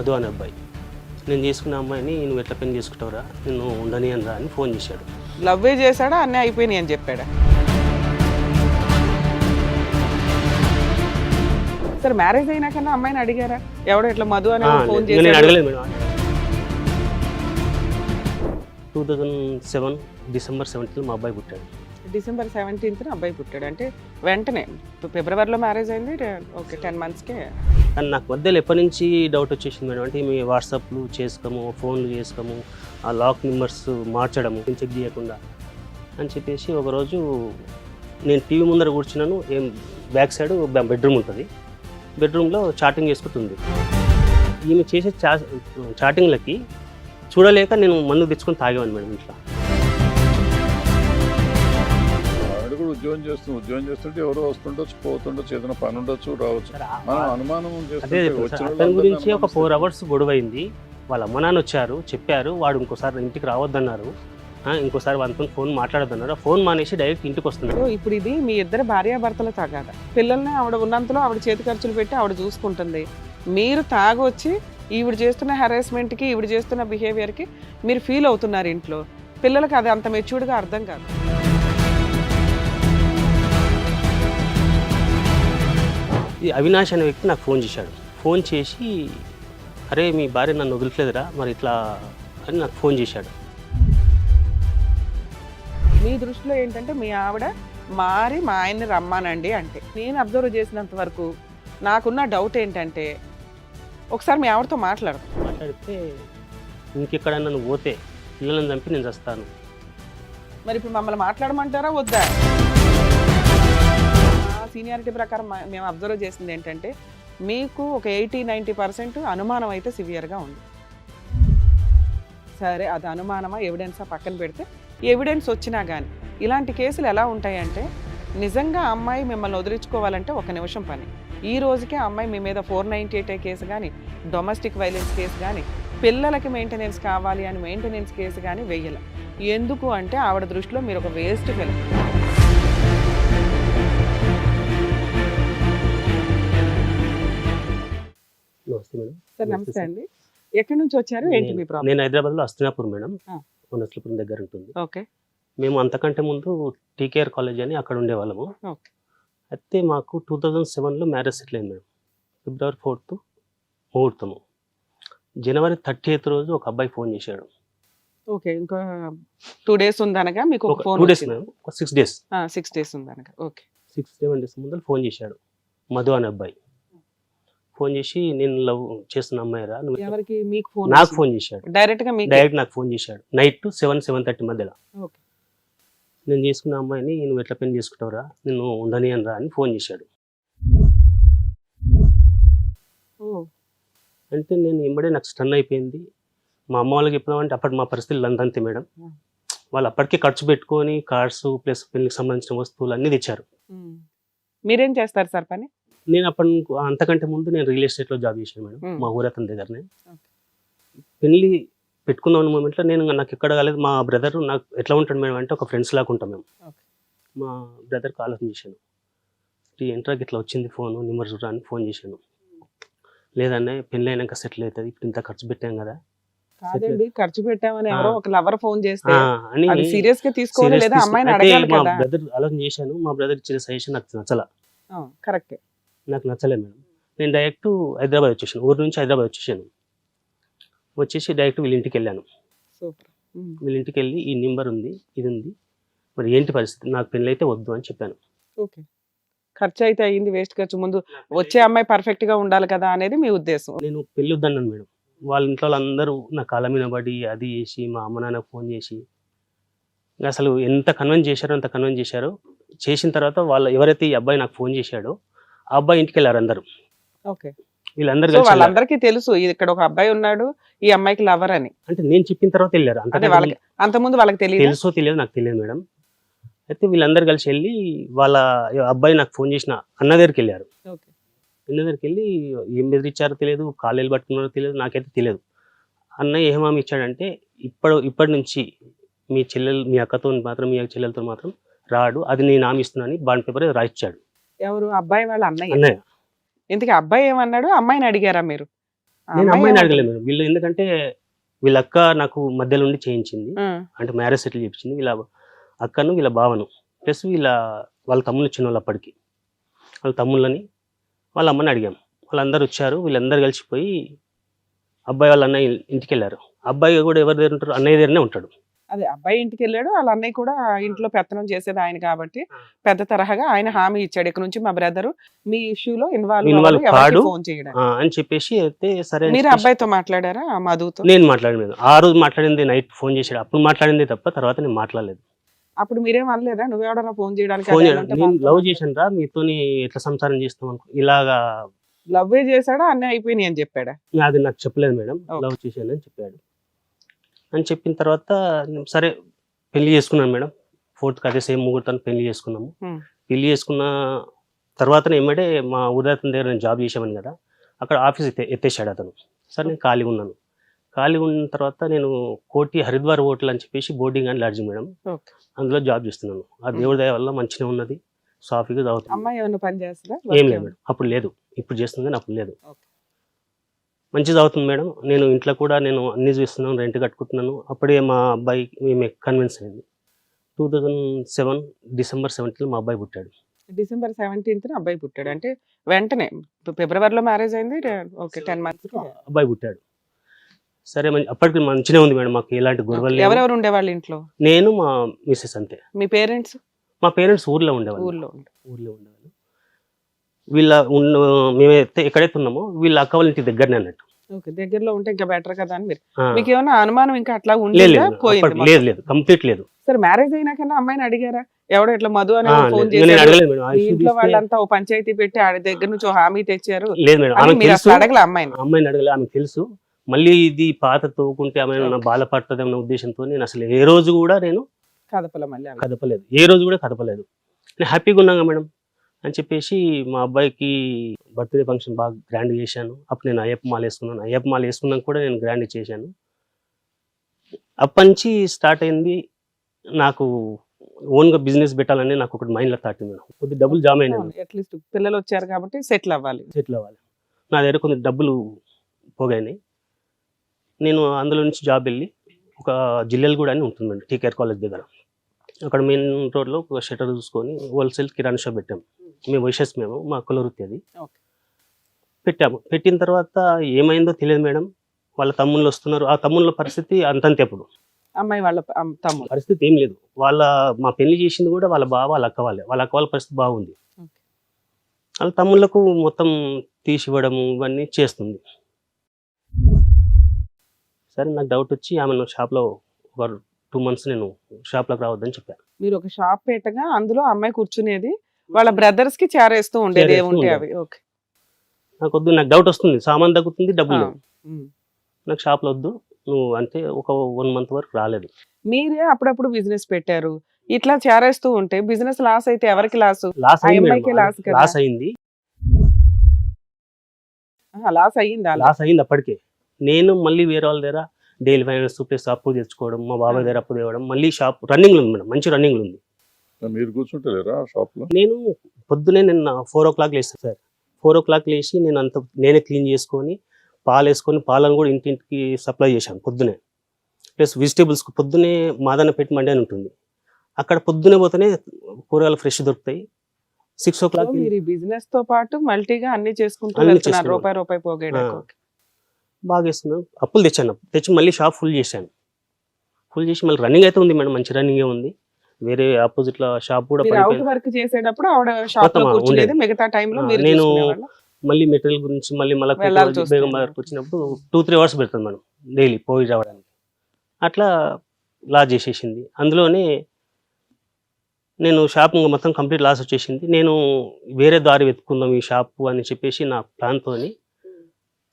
మధు అనే అబ్బాయి. నేను చేసుకున్న అమ్మాయిని నువ్వు ఎట్లా పెళ్లి చేసుకుంటావురా, నిన్ను ఉండని అని రా అని ఫోన్ చేశాడు. లవ్వే చేశాడా అన్నీ అయిపోయినాయి అని చెప్పాడా? సరే మ్యారేజ్ అయినాకన్నా అమ్మాయిని అడిగారా? ఎవడో ఇట్లా మధు అని ఫోన్ నేను చేశాడు? అడగలేదు మేడం. 2007 డిసెంబర్ 17 మా అబ్బాయి పుట్టాడు. డిసెంబర్ 17th అబ్బాయి పుట్టాడు. అంటే వెంటనే ఫిబ్రవరిలో మ్యారేజ్ అయింది. ఓకే 10 monthsకే. కానీ నాకు మధ్యలో ఎప్పటి నుంచి డౌట్ వచ్చేసింది మేడం, అంటే మీ వాట్సాప్లు చేసుకోము, ఫోన్లు చేసుకోము, ఆ లాక్ నెంబర్స్ మార్చడము చెక్ చేయకుండా అని చెప్పేసి ఒకరోజు నేను టీవీ ముందర కూర్చున్నాను. బ్యాక్ సైడ్ బెడ్రూమ్ ఉంటుంది, బెడ్రూమ్లో చాటింగ్ చేసుకుంటుంది. ఈమె చేసే చాటింగ్లకి చూడలేక నేను మందు తెచ్చుకొని తాగేవాను మేడం ఇంట్లో. ఉద్యోగం చేస్తుంటే ఎవరో వస్తుండొచ్చు, పోతుండొచ్చు, ఏదైనా పని ఉండొచ్చు, రావచ్చు. మనం అనుమానం అదే అతని గురించి ఒక 4 hours గొడవ అయింది. వాళ్ళ అమ్మ నాన్న వచ్చారు, చెప్పారు, వాడు ఇంకోసారి ఇంటికి రావద్దన్నారు, ఇంకోసారి వాళ్ళతో ఫోన్ మాట్లాడద్దన్నారు. ఆ ఫోన్ మానేసి డైరెక్ట్ ఇంటికి వస్తున్నారు. ఇప్పుడు ఇది మీ ఇద్దరు భార్యాభర్తల తగాదా? పిల్లల్ని ఆవిడ ఉన్నంతలో ఆవిడ చేతి ఖర్చులు పెట్టి ఆవిడ చూసుకుంటుంది. మీరు తాగొచ్చి ఈవిడ చేస్తున్న హెరాస్మెంట్కి, ఈవిడ చేస్తున్న బిహేవియర్కి మీరు ఫీల్ అవుతున్నారు ఇంట్లో. పిల్లలకి అది అంత మెచ్యూర్డ్గా అర్థం కాదు. ఈ అవినాష్ అనే వ్యక్తి నాకు ఫోన్ చేశాడు. ఫోన్ చేసి అరే మీ భార్య నన్ను వదిలిట్లేదురా మరి ఇట్లా అని నాకు ఫోన్ చేశాడు. మీ దృష్టిలో ఏంటంటే మీ ఆవిడ మారి మా ఆయన్ని రమ్మానండి అంటే, నేను అబ్జర్వ్ చేసినంత వరకు నాకున్న డౌట్ ఏంటంటే ఒకసారి మీ ఆవిడతో మాట్లాడితే ఇంకెక్కడన్నా నువ్వు పోతే పిల్లలను చంపి నేను చస్తాను. మరి ఇప్పుడు మమ్మల్ని మాట్లాడమంటారా వద్దా? సీనియారిటీ ప్రకారం మేము అబ్జర్వ్ చేసింది ఏంటంటే మీకు ఒక 80-90% అనుమానం అయితే సివియర్గా ఉంది. సరే అది అనుమానమా ఎవిడెన్సా పక్కన పెడితే, ఎవిడెన్స్ వచ్చినా కానీ ఇలాంటి కేసులు ఎలా ఉంటాయంటే నిజంగా అమ్మాయి మిమ్మల్ని వదిలించుకోవాలంటే 1 నిమిషం పని. ఈ రోజుకే అమ్మాయి మీ మీద 498 కేసు కానీ, డొమెస్టిక్ వైలెన్స్ కేసు కానీ, పిల్లలకి మెయింటెనెన్స్ కావాలి అని మెయింటెనెన్స్ కేసు కానీ వెయ్యాలి. ఎందుకు అంటే ఆవిడ దృష్టిలో మీరు ఒక వేస్ట్ పిల్లలు. సార్ నమస్తే అండి. ఎక్కడి నుంచి వచ్చారు, ఏంటి మీ ప్రాబ్లం? నేను హైదరాబాద్లో అస్తినాపూర్ మేడం, వనస్లపురం దగ్గర ఉంటుంది. ఓకే. మేము అంతకంటే ముందు టీకేఆర్ కాలేజ్ అని అక్కడ ఉండేవాళ్ళము. అయితే మాకు 2007లో మ్యారేజ్ సెటిల్ అయింది మేడం. ఫిబ్రవరి 4th ముహూర్తము. జనవరి 30th రోజు ఒక అబ్బాయి ఫోన్ చేశాడు. ఓకే, ఇంకా 2 days ఉందనగా మీకు ఒక phone. 2 days madam, 6 days. 6 days ఉందనగా. ఓకే. 6-7 days ముందు ఫోన్ చేశాడు మధు అనే అబ్బాయి. ఫోన్ చేసి నేను లవ్ చేస్తున్న అమ్మాయిరా నువ్వు. ఎవరికి? మీకు ఫోన్? నాకు ఫోన్ చేశాడు. డైరెక్ట్ నాకు ఫోన్ చేశాడు నైట్ 7-7:30 మధ్యలో. ఓకే. నేను చేసుకున్న అమ్మాయిని నువ్వు ఎట్లా పెళ్లి చేసుకుంటావురా, నిన్ను ఉండని అని రా అని ఫోన్ చేశాడు. అంటే నేను ఎంబడే నాకు స్టన్ అయిపోయింది. మా అమ్మ వాళ్ళకి చెప్పినామంటే అప్పటి మా పరిస్థితులు అంతే మేడం. వాళ్ళు అప్పటికే ఖర్చు పెట్టుకొని కార్స్ ప్లస్ పెళ్లికి సంబంధించిన వస్తువులు అన్నీ తెచ్చారు. మీరేం చేస్తారు సార్ పని? నేను అప్పటి అంతకంటే ముందు నేను రియల్ ఎస్టేట్లో జాబ్ చేశాను మేడం, మా ఊరతని దగ్గరనే. పెళ్లి పెట్టుకుందాం మూమెంట్లో నాకు ఎక్కడ కాలేదు. మా బ్రదర్ నాకు ఎట్లా ఉంటాడు మేడం అంటే ఒక ఫ్రెండ్స్ లాగా ఉంటాం మేము. మా బ్రదర్కి ఆలోచన చేశాను, ఏంట్రాకి ఇట్లా వచ్చింది ఫోను, నెంబర్ చూడరా అని ఫోన్ చేశాను. లేదన్నా పెళ్ళి అయినాక సెటిల్ అవుతుంది, ఇప్పుడు ఇంత ఖర్చు పెట్టాం కదా. ఖర్చు పెట్టామని ఎవరో ఒక లవర్ ఫోన్ చేస్తే అది సీరియస్ గా తీసుకోవాలి లేదా అమ్మాయిని అడగాలి కదా. మా బ్రదర్ ఆలోచన చేశాను, మా బ్రదర్ ఇచ్చిన సజెషన్ నాకు నచ్చలా. కరెక్ట్, నాకు నచ్చలేదు మేడం. నేను డైరెక్ట్ హైదరాబాద్ వచ్చేసాను, ఊరు నుంచి హైదరాబాద్ వచ్చేసాను. వచ్చేసి డైరెక్ట్ వీళ్ళ ఇంటికి వెళ్ళాను. వీళ్ళ ఇంటికి వెళ్ళి ఈ నెంబర్ ఉంది, ఇది ఉంది, మరి ఏంటి పరిస్థితి, నాకు పెళ్ళి అయితే వద్దు అని చెప్పాను. ఓకే, ఖర్చు అయితే అయ్యింది, వేస్ట్ ఖర్చు. ముందు వచ్చే అమ్మాయి పర్ఫెక్ట్ గా ఉండాలి కదా అనేది మీ ఉద్దేశం. నేను పెళ్ళి వద్దన్నాను మేడం. వాళ్ళ ఇంట్లో వాళ్ళందరూ నా కాళ్ళ మీద పడి అది చేసి మా అమ్మ నాన్నకు ఫోన్ చేసి అసలు ఎంత కన్విన్స్ చేశారో అంత కన్విన్స్ చేశారు. చేసిన తర్వాత వాళ్ళు ఎవరైతే ఈ అబ్బాయి నాకు ఫోన్ చేశాడో ఆ అబ్బాయి ఇంటికి వెళ్ళారు అందరూ. ఓకే, వీళ్ళందరూ వాళ్ళందరికీ తెలుసు ఇక్కడ ఒక అబ్బాయి ఉన్నాడు, ఈ అమ్మాయికి లవర్ అని. అంటే నేను చెప్పిన తర్వాత వెళ్ళారు. అంతకుముందు వాళ్ళకి తెలుసో తెలియదు, నాకు తెలియదు మేడం. అయితే వీళ్ళందరూ కలిసి వెళ్ళి వాళ్ళ అబ్బాయి నాకు ఫోన్ చేసిన అన్న దగ్గరికి వెళ్ళారు. అన్న దగ్గరికి వెళ్ళి ఏం బెదిరించారో తెలియదు, కాలేలు పట్టుకున్నారో తెలియదు, నాకైతే తెలియదు. అన్నయ్య ఏం హామీ ఇచ్చాడంటే ఇప్పటి నుంచి మీ చెల్లెలు, మీ అక్కతో మాత్రం, మీ చెల్లెలతో మాత్రం రాడు, అది నేను హామీ ఇస్తున్నాను బాండ్ పేపర్ రాయిచ్చాడు. ఎవరు? అబ్బాయి వాళ్ళ అన్నయ్య. ఇంతకీ అబ్బాయి ఏమన్నాడు? అమ్మాయిని అడిగారా మీరు? నేను అమ్మాయి అమ్మాయిని ఏమంటుంది? అడగలేదు మేడం. వీళ్ళు ఎందుకంటే వీళ్ళ అక్క నాకు మధ్యలో ఉండి చేయించింది, అంటే మ్యారేజ్ సెటిల్ చేయించింది. వీళ్ళ అక్కను వీళ్ళ బావను ప్లస్ వాళ్ళ తమ్ముళ్ళు చిన్నోళ్ళు అప్పటికి, వాళ్ళ తమ్ముళ్ళని వాళ్ళ అమ్మని అడిగాం. వాళ్ళందరూ వచ్చారు. వీళ్ళందరూ కలిసిపోయి అబ్బాయి వాళ్ళ అన్నయ్య ఇంటికి వెళ్ళారు. అబ్బాయి కూడా ఎవరి దగ్గర ఉంటారు, అన్నయ్య దగ్గరనే ఉంటాడు. అదే అబ్బాయి ఇంటికి వెళ్ళాడు, వాళ్ళ అన్నయ్య కూడా ఇంట్లో పెత్తనం చేసేది ఆయన కాబట్టి పెద్ద తరహాగా ఆయన హామీ ఇచ్చాడు, ఇక్కడ నుంచి మా బ్రదర్ మీ ఇష్యూలో ఇన్వాల్వ్ కాడు ఫోన్ చేయడానికి. అని చెప్పేసి అయితే సరే అని మీరు చెప్పేసి అబ్బాయితో మాట్లాడారా ఆ మధుతో? నేను మాట్లాడలేదు. ఆ రోజు మాట్లాడింది నైట్ ఫోన్ చేశాడు, అప్పుడు మాట్లాడింది తప్ప తర్వాత నేను మాట్లాడలేదు. అప్పుడు మీరేం అనలేదా, నువ్వెవడరా ఫోన్ చేయడానికి? ఫోన్ చేయడం నేను లవ్ చేశాను రా, మీతోని ఎట్లా సంసారం చేస్తాం అనుకో ఇలాగా. లవ్వే చేశాడా అన్నీ అయిపోయినాయి అని చెప్పాడా? అది నాకు చెప్పలేదు మేడం, Okay. లవ్ చేశాను అని చెప్పాడు. అని చెప్పిన తర్వాత సరే పెళ్లి చేసుకున్నాను మేడం. 4th అదే సేమ్ ముహూర్తాన్ని పెళ్లి చేసుకున్నాము. పెళ్లి చేసుకున్న తర్వాత ఏమంటే మా ఊరతని దగ్గర నేను జాబ్ చేసామని కదా, అక్కడ ఆఫీస్ ఎత్తేసాడు అతను. సరే నేను ఖాళీగా ఉన్నాను. ఖాళీగా ఉన్న తర్వాత నేను కోటి హరిద్వార్ హోటల్ అని చెప్పేసి boarding and lodging madam, Okay. అందులో జాబ్ చేస్తున్నాను. ఆ దేవుడి దయ వల్ల మంచిగా ఉన్నది, సాఫీగా చదువుతుంది. అమ్మాయి ఏమైనా పని చేస్తుందా? ఏం లేదు మేడం, అప్పుడు లేదు. ఇప్పుడు చేస్తుంది కానీ అప్పుడు లేదు. Okay. మంచి చదువుతుంది మేడం. నేను ఇంట్లో కూడా నేను అన్ని చూస్తున్నాను, రెంట్ కట్టుకుంటున్నాను. అప్పుడే మా అబ్బాయి మేము కన్విన్స్ అయింది. 2007 డిసెంబర్ 17 మా అబ్బాయి పుట్టాడు. డిసెంబర్ 17th అబ్బాయి పుట్టాడు, అంటే వెంటనే ఫిబ్రవరిలో మ్యారేజ్ అయింది. ఓకే, 10 months అబ్బాయి పుట్టాడు. సరే అప్పటికి మంచిగా ఉంది మేడం, మాకు ఎలాంటి గొడవలు లేవు. ఎవరెవరు ఉండేవాళ్ళు ఇంట్లో? నేను మా మిస్సెస్ అంతే. మీ పేరెంట్స్? మా పేరెంట్స్ ఊర్లో ఉండేవాళ్ళు. ఊర్లో ఉండేవాళ్ళు. మేమైతే ఎక్కడైతే ఉన్నామో వీళ్ళ అక్క వాళ్ళ ఇంటి దగ్గరనే అన్నట్టు. ఓకే, దగ్గరలో ఉంటే ఇంకా బెటర్ కదా అని మీరు. ఆ, మీకు ఏమైనా అనుమానం ఇంకా అట్లా లేదు ఉండేదా? లేదు పోయింది అప్పటికి లేదు లేదు కంప్లీట్ లేదు. సరే, మ్యారేజ్ అయినాకన్నా అమ్మాయిని అడిగారా? ఎవడో ఇట్లా మధు అనే ఫోన్ నేను చేశారు, అడగలేదు మేడం. ఆ మీ issue ఇంట్లో తీస్తే- వాళ్ళంతా ఓ పంచాయతీ పెట్టి ఆడి దగ్గర నుంచి ఓ హామీ తెచ్చారు లేదు మేడం, అని ఆమెకు మీరు తెలుసు. అసలు అడగల అమ్మాయిని? అమ్మాయిని అడగలే, ఆమెకు తెలుసు. మళ్ళీ ఇది పాత తోకుంటే ఆమె నా బాధపడుతుంది అన్న ఉద్దేశంతో నేను అసలు ఏ రోజు కూడా నేను కదపల మళ్ళీ ఆమె. కదపలేదు, ఏ రోజు కూడా కదపలేదు. నేను హ్యాపీగా ఉన్నాగా మేడం అని చెప్పేసి మా అబ్బాయికి బర్త్డే ఫంక్షన్ బాగా గ్రాండ్ చేశాను. అప్పుడు నేను అయ్యప్ప మాల వేసుకున్నాను. అయ్యప్ప మాల వేసుకున్నాక కూడా నేను గ్రాండ్ చేశాను. అప్పటి నుంచి స్టార్ట్ అయింది నాకు ఓన్గా బిజినెస్ పెట్టాలని నాకు ఒకటి మైండ్లో థాట్ మేడం. కొద్ది డబ్బులు జామ అయినాయి, అట్లీస్ట్ పిల్లలు వచ్చారు కాబట్టి సెటిల్ అవ్వాలి. సెటిల్ అవ్వాలి. నా దగ్గర కొన్ని డబ్బులు పోగాయినాయి. నేను అందులో నుంచి జాబ్ వెళ్ళి ఒక జిల్లెలగూడ అని ఉంటుందండి టీకేఆర్ కాలేజ్ దగ్గర, అక్కడ మెయిన్ రోడ్లో ఒక షటర్ చూసుకొని హోల్సేల్ కిరాణా షాప్ పెట్టాము. మేము వైషస్ మా కుల వృత్తి అది. Okay. పెట్టాము. పెట్టిన తర్వాత ఏమైందో తెలియదు మేడం, వాళ్ళ తమ్ముళ్ళు వస్తున్నారు. ఆ తమ్ముళ్ళ పరిస్థితి అంతంతే. అప్పుడు అమ్మాయి వాళ్ళ తమ్ముడు. పరిస్థితి ఏం లేదు. మా పెళ్లి చేసింది కూడా వాళ్ళ బావ వాళ్ళ అక్క వాళ్ళ పరిస్థితి బాగుంది. Okay. వాళ్ళ తమ్ముళ్ళకు మొత్తం తీసివ్వడము ఇవన్నీ చేస్తుంది. సరే నాకు డౌట్ వచ్చి ఆమె షాప్లో ఒక 2 months నేను షాప్లోకి రావద్దని చెప్పాను. మీరు ఒక షాప్ పెట్టగా అందులో అమ్మాయి కూర్చునేది, వాళ్ళ బ్రదర్స్ కి చేరేస్తూ ఉండేది చేరేస్తూ ఏముంటే ఉండేది. అవి. ఓకే. నాకు డౌట్ వస్తుంది, సామాన్ తగ్గుతుంది, డబ్బులు లేవు. నాకు షాప్లో వద్దు నువ్వు అంటే ఒక 1 month వరకు రాలేదు. మీరే అప్పుడప్పుడు బిజినెస్ పెట్టారు, ఇట్లా చేరేస్తూ ఉంటే బిజినెస్ లాస్ అయితే ఎవరికి లాస్? లాస్ ఆ అయింది అమ్మాయికే లాస్ కదా. లాస్ అయింది. లాస్ అయ్యిందా? లాస్ అయింది అప్పటికే. నేను మళ్ళీ వేరే వాళ్ళ దగ్గర డైలీ ఫైనాన్స్ ప్లస్ అప్పు తెచ్చుకోవడం, మా బాబాయ్ దగ్గర అప్పు తేవడం, మళ్ళీ షాప్ రన్నింగ్ ఉంది మేడం, మంచి రన్నింగ్ ఉంది. మీరు కూర్చుంటలేరా షాప్ లో? నేను పొద్దునే నిన్న 4 o'clock లేస్తాను సార్. 4 o'clock లేచి నేను నేనే క్లీన్ చేసుకొని పాలు వేసుకొని పాలను కూడా ఇంటింటికి సప్లై చేశాను పొద్దునే. ప్లస్ వెజిటేబుల్స్ పొద్దునే మాదన పెట్టి మండి అని ఉంటుంది, అక్కడ పొద్దునే పోతేనే కూరగాయలు ఫ్రెష్ దొరుకుతాయి. 6 o'clock మీరు బిజినెస్ తో పాటు మల్టీగా అన్ని చేసుకుంటూ అన్ని వెళ్తున్నారు, చేసుకున్నాను. రూపాయి పోగేయడానికి. బాగా వేస్తున్నాను. అప్పులు తెచ్చి మళ్ళీ షాప్ ఫుల్ చేశాను. ఫుల్ చేసి మళ్ళీ రన్నింగ్ అయితే ఉంది మేడం, మంచి రన్నింగే ఉంది. వేరే ఆపోజిట్ లో షాప్ కూడా మీరు అవుట్ వర్క్ చేసేటప్పుడు ఆవిడ షాప్ లో కూర్చునేది, మిగతా టైంలో మీరు నేను చూసుకునేవాళ్ళ? మళ్ళీ మెటీరియల్ గురించి మళ్ళీ వెళ్ళాల్సి వస్తుంది. బేగం బజార్కి వచ్చినప్పుడు 2-3 hours పెడతాను మేడం డైలీ పోయి రావడానికి. అట్లా లాస్ చేసేసింది. అందులోనే నేను షాప్ మొత్తం కంప్లీట్ లాస్ వచ్చేసింది. నేను వేరే దారి వెతుక్కుందాం ఈ షాపు అని చెప్పేసి నా ప్లాన్తో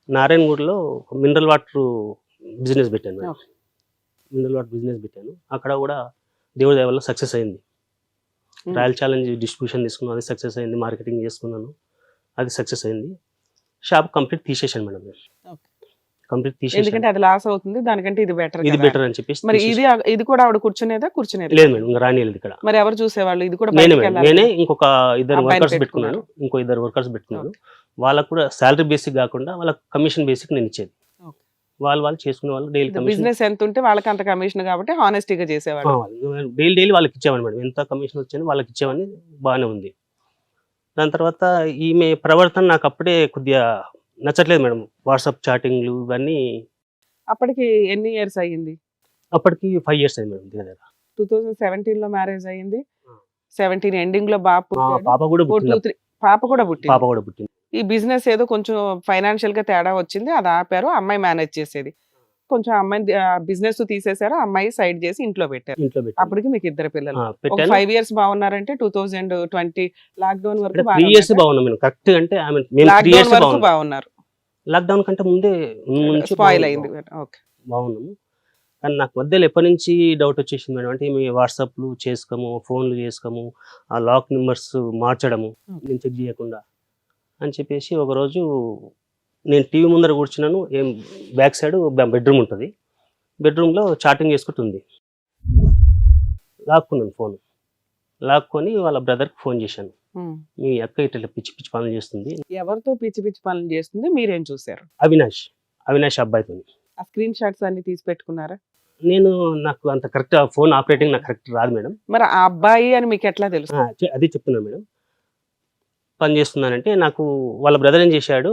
నారాయణగూడలో మినరల్ వాటర్ బిజినెస్ పెట్టాను మేడం. మినరల్ వాటర్ బిజినెస్ పెట్టాను. అక్కడ కూడా దేవుడి దయ వల్ల సక్సెస్ అయింది. రాయల్ ఛాలెంజ్ డిస్ట్రిబ్యూషన్ తీసుకున్నాను, అది సక్సెస్ అయింది. మార్కెటింగ్ చేసుకున్నాను, అది సక్సెస్ అయింది. షాప్ కంప్లీట్ తీసేసాను మేడం. కంప్లీట్ ఎందుకంటే తీసేసాను. అది లాస్ అవుతుంది, దానికంటే ఇది బెటర్ ఇది బెటర్ అని చెప్పేసి మరి తీసేసాను. ఇది కూడా ఆవిడ కూర్చునేది లేదు మేడం, ఇంకా రానియలేదు ఇక్కడ. మరి ఎవరు చూసేవాళ్ళు? ఇది కూడా నేనే బయటికి మేడం, వెళ్ళాలి నేనే కదా. ఇంకొక ఇద్దరు అబ్బాయిని వర్కర్స్ పెట్టుకున్నారు. పెట్టుకున్నాను. ఇంకో ఇద్దరు వర్కర్స్ పెట్టుకున్నాను. వాళ్ళకు కూడా శాలరీ బేసిక్ కాకుండా వాళ్ళకి కమిషన్ బేసిక్ నేను ఇచ్చేది. Okay. వాళ్ళు చేసుకునే వాళ్ళు డైలీ కమిషన్ బిజినెస్ ఎంత ఉంటే వాళ్ళకి అంత కమిషన్ కాబట్టి హానెస్టీగా చేసేవాళ్ళు. డైలీ వాళ్ళకి ఇచ్చేవాడిని మేడం. ఎంత కమిషన్ వచ్చిందో వాళ్ళకి ఇచ్చేవాడిని. బాగానే ఉంది. దాని తర్వాత ఈమె ప్రవర్తన నాకు అప్పుడే కొద్దిగా నచ్చట్లేదు మేడం. వాట్సాప్ చాటింగ్లు ఇవన్నీ. అప్పటికి ఎన్ని ఇయర్స్ అయ్యింది? అప్పటికి 5 years అయింది మేడం దగ్గర. 2017 లో మ్యారేజ్ అయ్యింది. 17 ఎండింగ్ లో బాబు పుట్టాడు. పాప కూడా 4, పుట్టింది. 2, 3 పాప కూడా పుట్టింది. పాప కూడా పుట్టింది. ఈ బిజినెస్ ఏదో కొంచెం ఫైనాన్షియల్ గా తేడా వచ్చింది, అది ఆపారు. అమ్మాయి మేనేజ్ చేసేది. కొంచెం అమ్మాయి బిజినెస్ తీసేశారు, అమ్మాయి సైడ్ చేసి ఇంట్లో పెట్టారు. ఇంట్లో పెట్టి అప్పటికి మీకు ఇద్దరు పిల్లలు. ఒక పెట్టాను. 5 years బాగున్నారంటే 2020 లాక్డౌన్ వరకు 3 years బాగున్నాం మేము. కరెక్ట్ అంటే మేము 3 లాక్డౌన్ years వరకు బాగున్నాం. బాగున్నారు. లాక్డౌన్ కంటే ముందే నుంచి స్పాయిల్ అయింది. ఓకే. బాగున్నాము. కానీ నాకు మధ్యలో ఎప్పటి నుంచి డౌట్ వచ్చేసింది మేడం అంటే మీ వాట్సాప్లు చేసుకోము, ఫోన్లు చేసుకోము, ఆ లాక్ నెంబర్స్ మార్చడము నేను చెక్ చేయకుండా అని చెప్పేసి ఒకరోజు నేను టీవీ ముందర కూర్చున్నాను. బ్యాక్ సైడ్ బెడ్రూమ్ ఉంటుంది. బెడ్రూమ్లో చాటింగ్ చేసుకుంటుంది. లాక్కున్నాను ఫోన్. లాక్కొని వాళ్ళ బ్రదర్కి ఫోన్ చేశాను. మీ అక్క ఇట్లా పిచ్చి పిచ్చి పనులు చేస్తుంది. ఎవరితో పిచ్చి పిచ్చి పనులు చేస్తుంది మీరేం చూసారు? అవినాష్ అబ్బాయితో. ఆ స్క్రీన్ షాట్స్ అన్ని తీసి పెట్టుకున్నారా? నాకు అంత కరెక్ట్ ఫోన్ ఆపరేటింగ్ నాకు కరెక్ట్ రాదు మేడం. మరి ఆ అబ్బాయి అని మీకు ఎట్లా తెలుసు? అది చెప్తున్నాను మేడం. పని చేస్తున్నానంటే నాకు వాళ్ళ బ్రదర్ ఏం చేశాడు,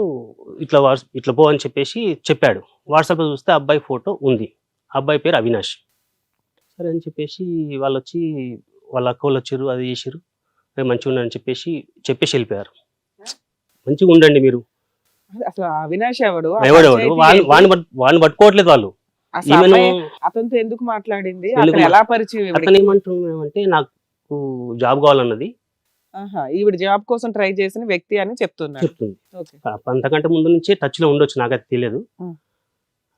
ఇట్లా పో అని చెప్పేసి చెప్పాడు. వాట్సాప్లో చూస్తే అబ్బాయి ఫోటో ఉంది. అబ్బాయి పేరు అవినాష్. సరే అని చెప్పేసి వాళ్ళు వచ్చి వాళ్ళ అక్క వాళ్ళు వచ్చారు, అది చేసారు. మంచిగా ఉండని చెప్పేసి వెళ్ళిపోయారు. మంచిగా ఉండండి మీరు. అసలు అవినాష్ ఎవడు? ఎవడెవడు వాడిని పట్టుకోవట్లేదు వాళ్ళు. అసలు అమ్మాయి అతనితో ఎందుకు మాట్లాడింది? అతను ఎలా పరిచయం? అతను ఏమంటున్నామంటే నాకు జాబ్ కావాలన్నది. ఈవిడ జాబ్ కోసం ట్రై చేసిన వ్యక్తి అని చెప్తుంది. అంతకంటే ముందు నుంచే టచ్ లో ఉండొచ్చు, నాకు అది తెలియదు.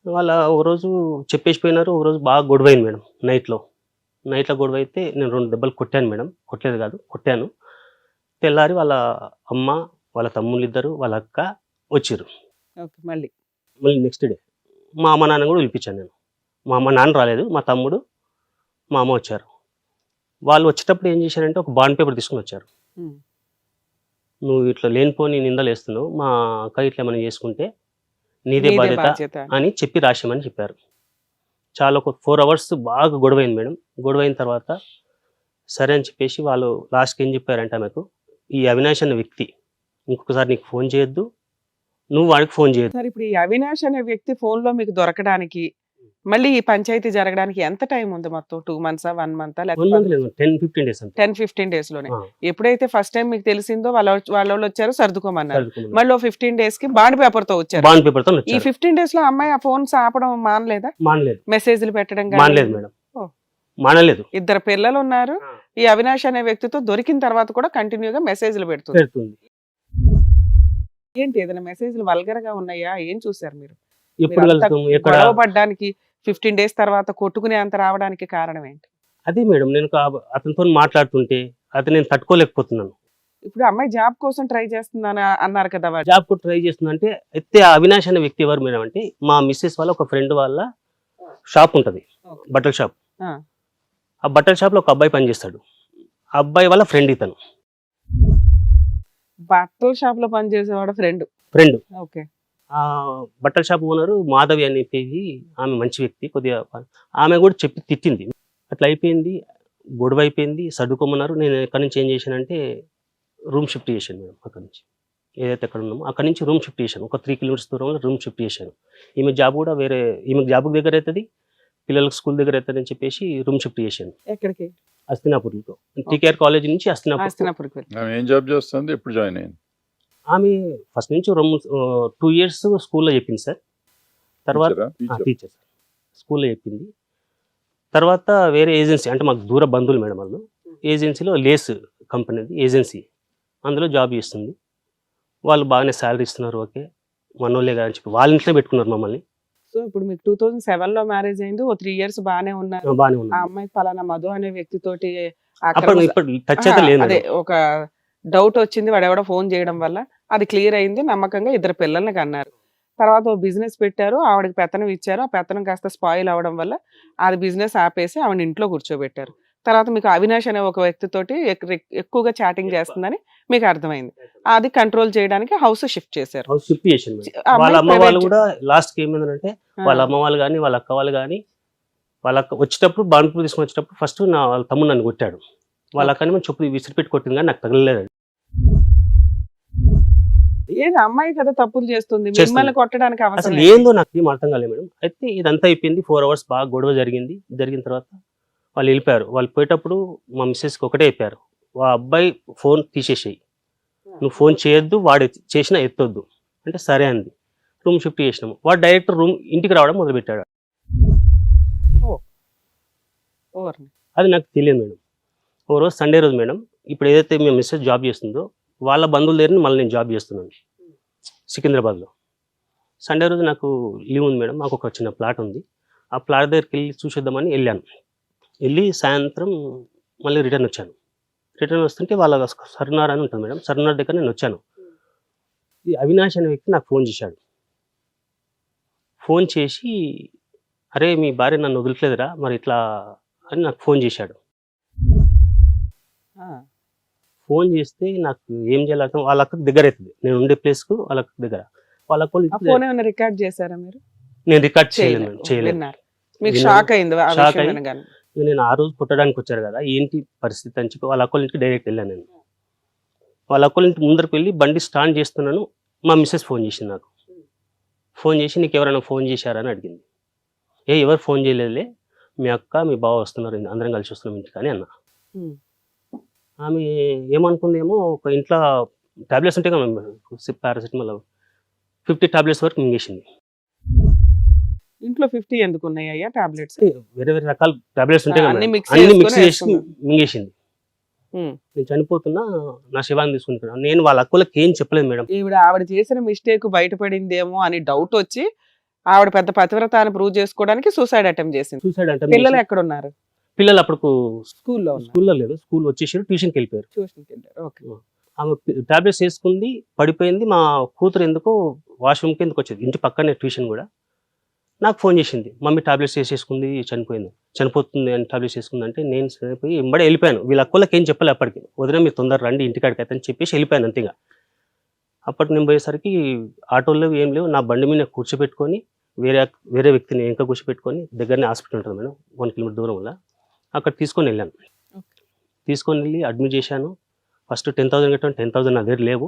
వాళ్ళ ఒకరోజు చెప్పేసిపోయినారు. ఒకరోజు బాగా గొడవైంది మేడం. నైట్లో గొడవ అయితే నేను 2 దెబ్బలు కొట్టాను మేడం. కొట్టలేదు కాదు, కొట్టాను. తెల్లారి వాళ్ళ అమ్మ, వాళ్ళ తమ్ముళ్ళు ఇద్దరు, వాళ్ళ అక్క వచ్చిర్రు. మళ్ళీ నెక్స్ట్ డే మా అమ్మ నాన్న కూడా పిలిపించాను నేను. మా అమ్మ నాన్న రాలేదు, మా తమ్ముడు మా అమ్మ వచ్చారు. వాళ్ళు వచ్చేటప్పుడు ఏం చేశారంటే ఒక బాండ్ పేపర్ తీసుకుని వచ్చారు. నువ్వు ఇట్లా లేనిపోని నిందలు వేస్తున్నావు, మా అక్క ఇట్లా ఏమైనా చేసుకుంటే నీదే బాధ్యత అని చెప్పి రాసామని చెప్పారు. చాలా ఒక 4 hours బాగా గొడవైంది మేడం. గొడవైన తర్వాత సరే అని చెప్పేసి వాళ్ళు లాస్ట్కి ఏం చెప్పారంటే ఆమెకు, ఈ అవినాష్ అనే వ్యక్తి ఇంకొకసారి నీకు ఫోన్ చేయొద్దు, నువ్వు వాడికి ఫోన్ చేయొద్దు. సార్, ఇప్పుడు ఈ అవినాష్ అనే వ్యక్తి ఫోన్ లో మీకు దొరకడానికి మళ్ళీ ఈ పంచాయతీ జరగడానికి ఎంత టైం ఉంది? మొత్తం 2 months 1 month 10-15 days 10-15 days లోనే. ఎప్పుడైతే ఫస్ట్ టైం మీకు తెలిసిందో వాళ్ళు వచ్చారు, సర్దుకోమన్నారు. మళ్ళీ 15 days కి బాండ్ పేపర్ తో వచ్చారు. ఈ 15 days లో అమ్మాయి ఆ ఫోన్స్ ఆపడం మానలేదా? మెసేజ్లు పెట్టడం మానలేదు. ఇద్దరు పిల్లలు ఉన్నారు. ఈ అవినాష్ అనే వ్యక్తితో దొరికిన తర్వాత కూడా కంటిన్యూగా మెసేజ్లు పెడుతుంది. ఏంటి, ఏదైనా మెసేజ్లు వల్గర్ గా ఉన్నాయా? ఏం చూసారు మీరు? గొడవపడ్డానికి 15 days తర్వాత కొట్టుకునే అంత రావడానికి కారణం ఏంటి? అదే మేడం, నేను అతనితో మాట్లాడుతుంటే నేను తట్టుకోలేకపోతున్నాను. ఇప్పుడు అమ్మాయి జాబ్ కోసం ట్రై చేస్తుందని అన్నారు కదా. జాబ్ కూడా ట్రై చేస్తుందంటే అయితే ఆ అవినాష్ అనే వ్యక్తి ఎవరు మేడం అంటే మా మిస్సెస్ వాళ్ళ ఒక ఫ్రెండ్ వాళ్ళ షాప్ ఉంటది, బట్టల షాప్. ఆ బట్టల షాప్ లో ఒక అబ్బాయి పనిచేస్తాడు. ఆ అబ్బాయి వాళ్ళ ఫ్రెండ్ ఇతను. బట్టల షాప్ లో పనిచేసేవాడు ఫ్రెండ్. ఓకే. ఆ బట్టల షాప్ ఓనరు మాధవి అని చెప్పేసి ఆమె మంచి వ్యక్తి. కొద్దిగా ఆమె కూడా చెప్పి తిట్టింది. అట్లా అయిపోయింది, గొడవ అయిపోయింది, సర్దుకోమన్నారు. నేను ఎక్కడి నుంచి ఏం చేశానంటే రూమ్ షిఫ్ట్ చేశాను మేడం. అక్కడి నుంచి ఏదైతే ఎక్కడ ఉన్నామో అక్కడి నుంచి రూమ్ షిఫ్ట్ చేశాను. ఒక 3 kilometers దూరంలో రూమ్ షిఫ్ట్ చేశాను. ఈమె జాబ్ కూడా ఈమె జాబ్ దగ్గర అవుతుంది, పిల్లలకు స్కూల్ దగ్గర అవుతుంది అని చెప్పేసి రూమ్ షిఫ్ట్ చేశాను. ఎక్కడికి? హస్తినాపూర్లో. టీకేఆర్ కాలేజ్ నుంచి హస్తినాపూర్. ఏం జాబ్ చేస్తుంది? ఎప్పుడు జాయిన్ అయింది? ఆమె ఫస్ట్ నుంచి 2 years స్కూల్లో చెప్పింది సార్. తర్వాత టీచర్ సార్, స్కూల్లో చెప్పింది. తర్వాత వేరే ఏజెన్సీ, అంటే మాకు దూర బంధువులు మేడం వాళ్ళు, ఏజెన్సీలో లేస్ కంపెనీది ఏజెన్సీ, అందులో జాబ్ చేస్తుంది. వాళ్ళు బాగానే శాలరీ ఇస్తున్నారు. ఓకే, మనోళ్ళే కదా అని చెప్పి వాళ్ళ ఇంట్లో పెట్టుకున్నారు మమ్మల్ని. సో ఇప్పుడు మీకు 2007 లో మ్యారేజ్ అయింది. 3 years బాగానే ఉన్నారు. ఆ అమ్మాయి పలానా మధు అనే వ్యక్తితోటి అదే ఒక డౌట్ వచ్చింది, వాడెవడో ఫోన్ చేయడం వల్ల అది క్లియర్ అయింది. నమ్మకంగా 2 పిల్లల్ని కన్నారు. తర్వాత ఓ బిజినెస్ పెట్టారు, ఆవిడకి పెత్తనం ఇచ్చారు, ఆ పెత్తనం కాస్త స్పాయిల్ అవ్వడం వల్ల అది బిజినెస్ ఆపేసి ఆవిడ ఇంట్లో కూర్చోబెట్టారు. తర్వాత మీకు అవినాష్ అనే ఒక వ్యక్తితోటి ఎక్కువగా చాటింగ్ చేస్తుందని మీకు అర్థమైంది. అది కంట్రోల్ చేయడానికి హౌస్ షిఫ్ట్ చేశారు. హౌస్ షిఫ్ట్ చేశాను మేడం. ఆ వాళ్ళ అమ్మాయి అమ్మ వాళ్ళు ప్రైవేట్ కూడా లాస్ట్కి ఏమైందంటే వాళ్ళ అమ్మ వాళ్ళు కానీ వాళ్ళ అక్క వాళ్ళు కానీ వాళ్ళ అక్క వచ్చేటప్పుడు బాన్పూర్ తీసుకొని వచ్చేటప్పుడు ఫస్ట్ వాళ్ళ తమ్ముడు నన్ను కొట్టాడు. వాళ్ళ అక్కని మేము చెప్పు విసిరిపెట్టి కొట్టింది కానీ నాకు తగలలేదు. ఏది అమ్మాయి కదా తప్పులు చేస్తుంది, చేస్తుంది. మిమ్మల్ని కొట్టడానికి అసలు అవసరం ఏందో నాకు ఏం అర్థం కాలేదు మేడం. అయితే ఇదంతా అయిపోయింది. 4 hours బాగా గొడవ జరిగింది. జరిగిన తర్వాత వాళ్ళు వెళ్ళిపోయారు. వాళ్ళు పోయేటప్పుడు మా మిస్సెస్కి ఒకటే చెప్పారు, ఆ అబ్బాయి ఫోన్ తీసేసేయి, నువ్వు ఫోన్ చేయొద్దు, వాడు చేసినా ఎత్తొద్దు అంటే సరే అంది. రూమ్ షిఫ్ట్ చేసినాము. వాడు డైరెక్ట్ రూమ్ ఇంటికి రావడం మొదలుపెట్టాడు. ఓవర్ని. అది నాకు తెలియదు మేడం. ఓ రోజు సండే రోజు మేడం, ఇప్పుడు ఏదైతే మేము మిస్సెస్ జాబ్ చేస్తుందో వాళ్ళ బంధువుల దగ్గర మళ్ళీ నేను జాబ్ చేస్తున్నాను సికింద్రాబాద్లో. సండే రోజు నాకు లీవ్ ఉంది మేడం. మాకు ఒక చిన్న ప్లాట్ ఉంది. ఆ ప్లాట్ దగ్గరికి వెళ్ళి చూసేద్దామని వెళ్ళాను. వెళ్ళి సాయంత్రం మళ్ళీ రిటర్న్ వచ్చాను. రిటర్న్ వస్తుంటే వాళ్ళ సర్నార్ అని ఉంటుంది మేడం, సర్నార్ దగ్గర నేను వచ్చాను. ఈ అవినాష్ అనే వ్యక్తి నాకు ఫోన్ చేశాడు. ఫోన్ చేసి, అరే మీ భార్య నన్ను వదిలిట్లేదురా మరి ఇట్లా అని నాకు ఫోన్ చేశాడు. ఫోన్ చేస్తే నాకు ఏం చేయాలి అర్థం, వాళ్ళ అక్కకి దగ్గర అవుతుంది, నేను ఉండే ప్లేస్కు వాళ్ళ అక్కకి దగ్గర. వాళ్ళ ఆ ఫోన్ ఏమైనా రికార్డ్ చేశారా మీరు? నేను రికార్డ్ చేయలేదు మేడం, చేయలేదు. విన్నారు. మీకు విన్నాను. షాక్ అయింది ఆ షాక్ విషయం అయ్యి, వినగానే. నేను ఆ రోజు పుట్టడానికి వచ్చారు కదా ఏంటి పరిస్థితి అని చెప్పి వాళ్ళ అక్కల ఇంటికి డైరెక్ట్ వెళ్ళాను నేను. వాళ్ళ అక్కల ఇంటి ముందరికి వెళ్ళి బండి స్టార్ట్ చేస్తున్నాను. మా మిస్సెస్ ఫోన్ చేసింది నాకు. ఫోన్ చేసి నీకు ఎవరైనా ఫోన్ చేశారని అడిగింది. ఎవరు ఫోన్ చేయలేదులే, మీ అక్క మీ బావ వస్తున్నారు, అందరం కలిసి వస్తున్నాం ఇంటికి అని అన్న. ఉమ్. ఆమె ఏమనుకుందేమో, ఒక ఇంట్లో టాబ్లెట్స్ ఉంటాయి కదా పారాసిటమాల్, 50 టాబ్లెట్స్ వరకు మింగేసింది. ఇంట్లో 50 ఎందుకు ఉన్నాయి అయ్యా టాబ్లెట్స్? వేరే వేరే రకాల టాబ్లెట్స్ ఉంటాయి కదా అన్ని మేడం, mix అన్ని చేసుకొని మిక్స్ చేసి వేసుకున్నారు. మింగేసింది. ఉమ్. నేను చనిపోతున్నా, నా శవాన్ని తీసుకుంటున్నాను. నేను వాళ్ళ అక్కలకి ఏం చెప్పలేదు మేడం. ఆవిడ చేసిన మిస్టేక్ బయటపడిందేమో అని డౌట్ వచ్చి ఆవిడ పెద్ద పతివ్రత అని ప్రూవ్ చేసుకోవడానికి సూసైడ్ అటెంప్ట్ చేసింది. సూసైడ్ అంటే పిల్లలు ఎక్కడ ఉన్నారు? పిల్లలు అప్పుడు స్కూల్లో ఉన్నారు. స్కూల్లో లేదు, స్కూల్ వచ్చేసారు, ట్యూషన్కి వెళ్ళిపోయారు. ట్యూషన్కి వెళ్ళారు. ఓకే. ఆమె టాబ్లెట్స్ వేసుకుంది, పడిపోయింది. మా కూతురు ఎందుకో వాష్రూమ్కి ఎందుకు వచ్చేది, ఇంటి పక్కనే ట్యూషన్ కూడా. నాకు ఫోన్ చేసింది, మమ్మీ టాబ్లెట్స్ వేసేసుకుంది, చనిపోతుంది అని టాబ్లెట్స్ వేసుకుంది అంటే నేను చనిపోయి ఎంబడే వెళ్ళిపోయాను. వీళ్ళ అక్కలకి ఏం చెప్పలే అప్పటికి. వదిన మీరు తొందర రండి ఇంటికాడికి అయితే అని చెప్పేసి వెళ్ళిపోయాను అంతేగా. అప్పటి నేను పోయేసరికి ఆటోలో ఏం లేవు, నా బండి మీద కూర్చోబెట్టుకొని వేరే వ్యక్తిని ఇంకా కూర్చోబెట్టుకొని, దగ్గరనే హాస్పిటల్ ఉంటుంది మేడం 1 kilometer దూరం వల్ల, అక్కడ తీసుకొని వెళ్ళాను. తీసుకొని వెళ్ళి అడ్మిట్ చేశాను. ఫస్ట్ 10,000 కట్టాను. 10,000 నా దగ్గర లేవు.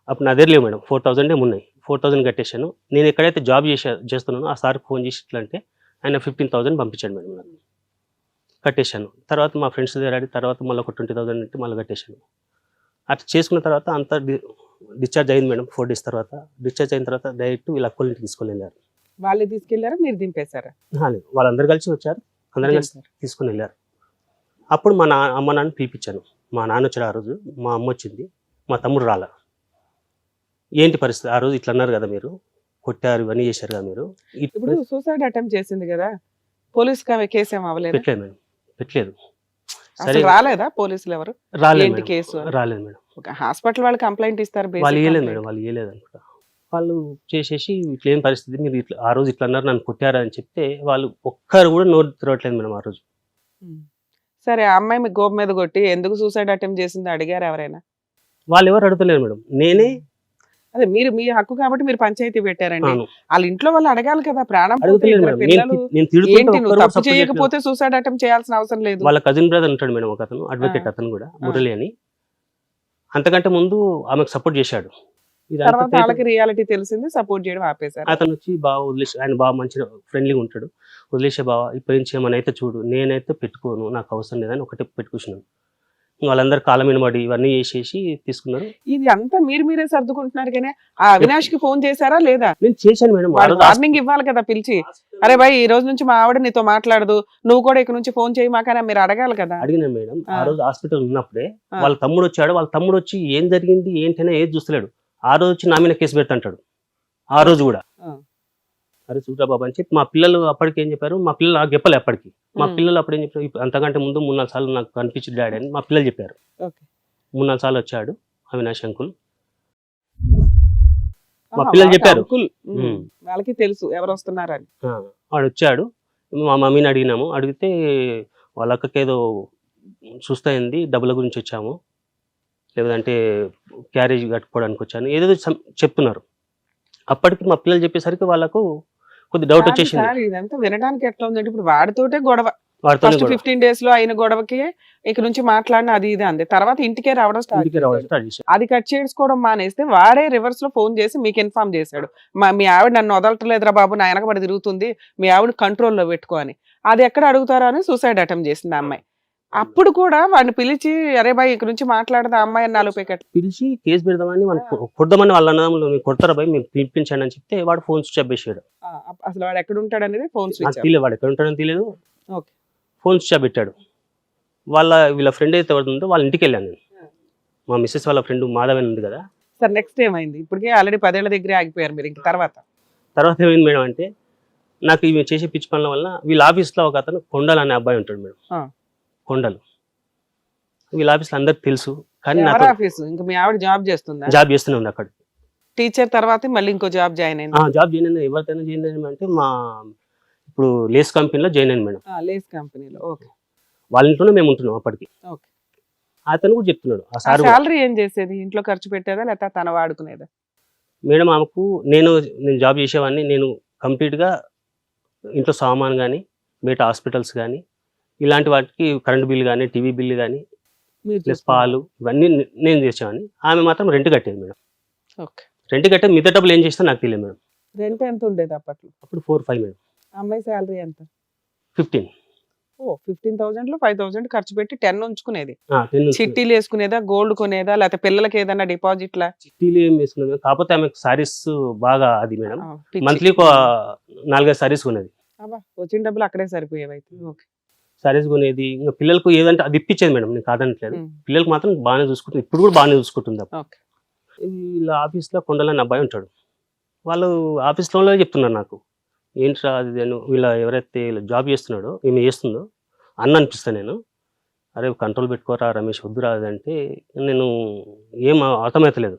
అప్పుడు నా దగ్గర లేవు మేడం, 4,000 ఉన్నాయి. 4,000 కట్టేశాను. నేను ఎక్కడైతే జాబ్ చేస్తున్నానో ఆ సార్కి ఫోన్ చేసి ఇట్లా అంటే ఆయన 15,000 పంపించాడు మేడం నాకు. కట్టేశాను. తర్వాత మా ఫ్రెండ్స్ దగ్గర అడిగి తర్వాత మళ్ళీ ఒక 20,000 అంటే మళ్ళీ కట్టేశాను. అట్లా చేసుకున్న తర్వాత అంతా డిశ్చార్జ్ అయింది మేడం. 4 days తర్వాత డిశ్చార్జ్ అయిన తర్వాత డైరెక్ట్ వీళ్ళ అక్కల ఇంటికి తీసుకొని వెళ్ళారు. వాళ్ళే తీసుకెళ్లారా, మీరు దింపేశారా? లేదు, వాళ్ళందరూ కలిసి వచ్చారు, అందరూ కలిసి తీసుకొని వెళ్ళారు. అప్పుడు మా అమ్మ నాన్న పిలిపించాను. మా నాన్న వచ్చాడు ఆ రోజు, మా అమ్మ వచ్చింది, మా తమ్ముడు రాల. ఏంటి పరిస్థితి, ఆ రోజు ఇట్లా అన్నారు కదా మీరు, కొట్టారు ఇవన్నీ చేశారు కదా మీరు. ఇప్పుడు సూసైడ్ అటెంప్ట్ చేసింది కదా, పోలీస్ కేసు ఏం అవ్వలేదు? పెట్టలేదు మేడం, పెట్టలేదు. అసలు రాలేదా పోలీసులు ఎవరు? రాలేదు ఏంటి కేసు? రాలేదు మేడం. హాస్పిటల్ వాళ్ళు కంప్లైంట్ ఇస్తారు, వాళ్ళు ఇవ్వలేదు మేడం, వాళ్ళు ఇవ్వలేదు అనుకుంటా. వాళ్ళు చేసేసి ఇట్లా ఏం పరిస్థితి, మీరు ఇట్లా ఆ రోజు ఇట్లా అన్నారు, నన్ను కొట్టారా అని చెప్తే వాళ్ళు ఒక్కరు కూడా నోరు తిరగట్లేదు మేడం ఆ రోజు. సరే, ఆ అమ్మాయి మీ గోపు మీద కొట్టి ఎందుకు సూసైడ్ అటెంప్ట్ చేసిందో అడిగారు ఎవరైనా? వాళ్ళు ఎవరు అడుగుతలేరు మేడం, నేనే. అదే మీరు మీ హక్కు కాబట్టి మీరు పంచాయతీ పెట్టారండి. అవును. వాళ్ళ ఇంట్లో వాళ్ళు అడగాలి కదా, ప్రాణం పోతే అడుగుతలేరు ఇద్దరు మేడం. పిల్లలు నేను తిడుతుంటే ఏంటి, నువ్వు ఒక్కరు తప్పు support చేయట్లేదు. చేయకపోతే సూసైడ్ అటెంప్ట్ చేయాల్సిన అవసరం లేదు. వాళ్ళ కజిన్ బ్రదర్ ఉంటాడు మేడం ఒక అతను, అడ్వకేట్ అతను కూడా, మురళి అని. అంతకంటే ముందు ఆమెకు సపోర్ట్ చేశాడు. తర్వాత వాళ్ళకి రియాలిటీ తెలిసింది, సపోర్ట్ చేయడం ఆపేశారు. అతను వచ్చి బాగా వదిలేసి, ఆయన బాగా మంచిగా ఫ్రెండ్లీగా ఉంటాడు, వదిలేసే బాగా ఇప్పటి నుంచి ఏమైనా అయితే చూడు, నేనైతే పెట్టుకోను, నాకు అవసరం లేదని ఒకటే పెట్టుకున్నాను. వాళ్ళందరూ కాలం వినబడి ఇవన్నీ చేసేసి తీసుకున్నారు. ఇది అంతా మీరే సర్దుకుంటున్నారు కానీ ఆ అవినాష్ కి ఫోన్ చేశారా లేదా? నేను చేశాను మేడం. వార్నింగ్ ఇవ్వాలి కదా పిలిచి, అరే భయ్ ఈ రోజు నుంచి మా ఆవిడ నీతో మాట్లాడదు, నువ్వు కూడా ఇక్కడ నుంచి ఫోన్ చేయి మాకనే మీరు అడగాలి కదా. అడిగినా మేడం. ఆ రోజు హాస్పిటల్ ఉన్నప్పుడే వాళ్ళ తమ్ముడు వచ్చాడు. వాళ్ళ తమ్ముడు వచ్చి ఏం జరిగింది ఏంటనే ఏది చూస్తలేడు. ఆ రోజు వచ్చి నా మీద కేసు పెడతాంటాడు. ఆ రోజు కూడా అరే చూడరా బాబా అని చెప్పి మా పిల్లలు అప్పటికి ఏం చెప్పారు, మా పిల్లలు నాకు చెప్పలే అప్పటికి. మా పిల్లలు అప్పుడు ఏం చెప్పారు, అంతకంటే ముందు 3-4 సార్లు నాకు కనిపించి డాడీ అని మా పిల్లలు చెప్పారు. 3-4 సార్లు వచ్చాడు అవినాష్ అంకుల్. మా పిల్లలు చెప్పారు. అంకుల్ ఉమ్. వాళ్ళకి తెలుసు ఎవరు వస్తున్నారని. వాడు వచ్చాడు, మా మమ్మీని అడిగినాము. అడిగితే వాళ్ళ అక్కకి ఏదో చూస్తాయింది, డబ్బుల గురించి వచ్చాము, లేదంటే క్యారేజ్ కట్టుకోవడానికి వచ్చాను, ఏదో చెప్తున్నారు. అప్పటికి మా పిల్లలు చెప్పేసరికి వాళ్ళకు కొద్ది డౌట్ కాదు వచ్చేసింది. సార్, ఇదంతా వినడానికి ఎట్లా ఉందంటే ఇప్పుడు వాడితోటే గొడవ. వాడితో ఫస్ట్ 15 days లో అయిన గొడవకి ఇక నుంచి మాట్లాడిన అది ఇది అంది. తర్వాత ఇంటికే రావడం స్టార్ట్ ఇంటికి రావడం స్టార్ట్ చేశారు. అది కట్ చేసుకోవడం మానేస్తే వాడే రివర్స్ లో ఫోన్ చేసి మీకు ఇన్ఫార్మ్ చేశాడు, మీ ఆవిడ నన్ను వదలట్లేదురా బాబు, నా వెనకబడి తిరుగుతుంది, మీ ఆవిడ కంట్రోల్లో పెట్టుకో అని. అది ఎక్కడ అడుగుతారో అని సూసైడ్ అటెంప్ట్ చేసింది ఆ అమ్మాయి. అప్పుడు కూడా వాడిని పిలిచి అరే బాయ్ ఇక నుంచి మాట్లాడదా అమ్మాయి అని 4 ప్యాకెట్ పిలిచి కేసు పెడదామని వాళ్ళు కొడదామని వాళ్ళ అన్నదమ్ములు మీరు కొడతారా భయ్ మీరు పిలిపించండి అని చెప్తే వాడు ఫోన్ స్విచ్ ఆఫ్ చేసాడు. అసలు వాడు ఎక్కడ ఉంటాడు అనేది ఫోన్ నాకు స్విచ్. తెలియదు వాడు ఎక్కడ ఉంటాడని తెలియదు. ఓకే. ఫోన్ స్విచ్ ఆఫ్ పెట్టాడు. వీళ్ళ ఫ్రెండ్ అయితే ఎవరుందో వాళ్ళ ఇంటికి వెళ్ళాను నేను. మా మిస్సెస్ వాళ్ళ ఫ్రెండ్ మాధవన్ ఉంది కదా. సార్ నెక్స్ట్ ఏమైంది? ఇప్పటికే ఆల్రెడీ 10 ఏళ్ల దగ్గరే ఆగిపోయారు మీరు. ఇంక తర్వాత ఏమైంది మేడం అంటే, నాకు ఇవి చేసే పిచ్చి పనుల వల్ల వీళ్ళ ఆఫీస్లో ఒక అతను కొండలు అనే అబ్బాయి ఉంటాడు మేడం. కొండలు వీళ్ళ ఆఫీస్లో అందరికి తెలుసు, కానీ నాకు ఆఫీసు ఇంకా మీ ఆవిడ జాబ్ చేస్తుందా? జాబ్ చేస్తూనే ఉంది అక్కడ. టీచర్ తర్వాత మళ్ళీ ఇంకో జాబ్ జాయిన్ అయింది. జాబ్ జాయిన్ అయింది. ఎవరికైనా జాయిన్ అయింది అంటే మా ఇప్పుడు లేస్ కంపెనీలో జాయిన్ అయింది మేడం. లేస్ కంపెనీలో. ఓకే. వాళ్ళ ఇంట్లోనే మేము ఉంటున్నాం అప్పటికి. ఓకే. అతను కూడా చెప్తున్నాడు ఆ సార్ సాలరీ ఏం చేసేది? ఇంట్లో ఖర్చు పెట్టేదా లేకపోతే తన వాడుకునేదా? మేడం ఆమెకు నేను జాబ్ చేసేవాడిని. నేను కంప్లీట్గా ఇంట్లో సామాన్ కానీ, బయట హాస్పిటల్స్ కానీ, ఇలాంటి వాటికి కరెంట్ బిల్ కానీ, టీవీ బిల్ కానీ, ప్లస్ పాలు ఇవన్నీ నేను చేసేవాడిని. ఆమె మాత్రం రెంట్ కట్టేది మేడం. ఓకే. రెంట్ కట్టే మిగతా డబ్బులు ఏం చేస్తా నాకు తెలియదు మేడం. రెంట్ ఎంత ఉండేది అప్పట్లో? అప్పుడు 4-5 మేడం. అమ్మాయి శాలరీ ఎంత? 15. 15,000 లో 5,000 ఖర్చు పెట్టి 10 ఉంచుకునేది. 10 చిట్టీలు వేసుకునేదా, గోల్డ్ కొనేదా, లేకపోతే పిల్లలకి ఏదైనా డిపాజిట్లా? చిట్టీలు ఏం వేసుకున్నది, కాకపోతే ఆమెకు సారీస్ బాగా అది మేడం. మంత్లీ 4-5 సారీస్ కొనేది. వచ్చిన డబ్బులు అక్కడే సరిపోయేవి అయితే. ఓకే. సారీస్ కొనేది. ఇంకా పిల్లలకు ఏదంటే అది ఇప్పించేది మేడం. నేను కాదనట్లేదు, పిల్లలకు మాత్రం బాగానే చూసుకుంటుంది. ఇప్పుడు కూడా బాగానే చూసుకుంటుంది. ఓకే. వీళ్ళ ఆఫీస్లో కొండలని అబ్బాయి ఉంటాడు. వాళ్ళు ఆఫీస్లో చెప్తున్నారు నాకు, ఏంట్రా అది వీళ్ళ ఎవరైతే జాబ్ చేస్తున్నాడో ఈమె చేస్తుందో అన్న అనిపిస్తాను నేను. అరే కంట్రోల్ పెట్టుకోరా రమేష్, వద్దు రాదంటే నేను ఏం అర్థమవుతలేదు.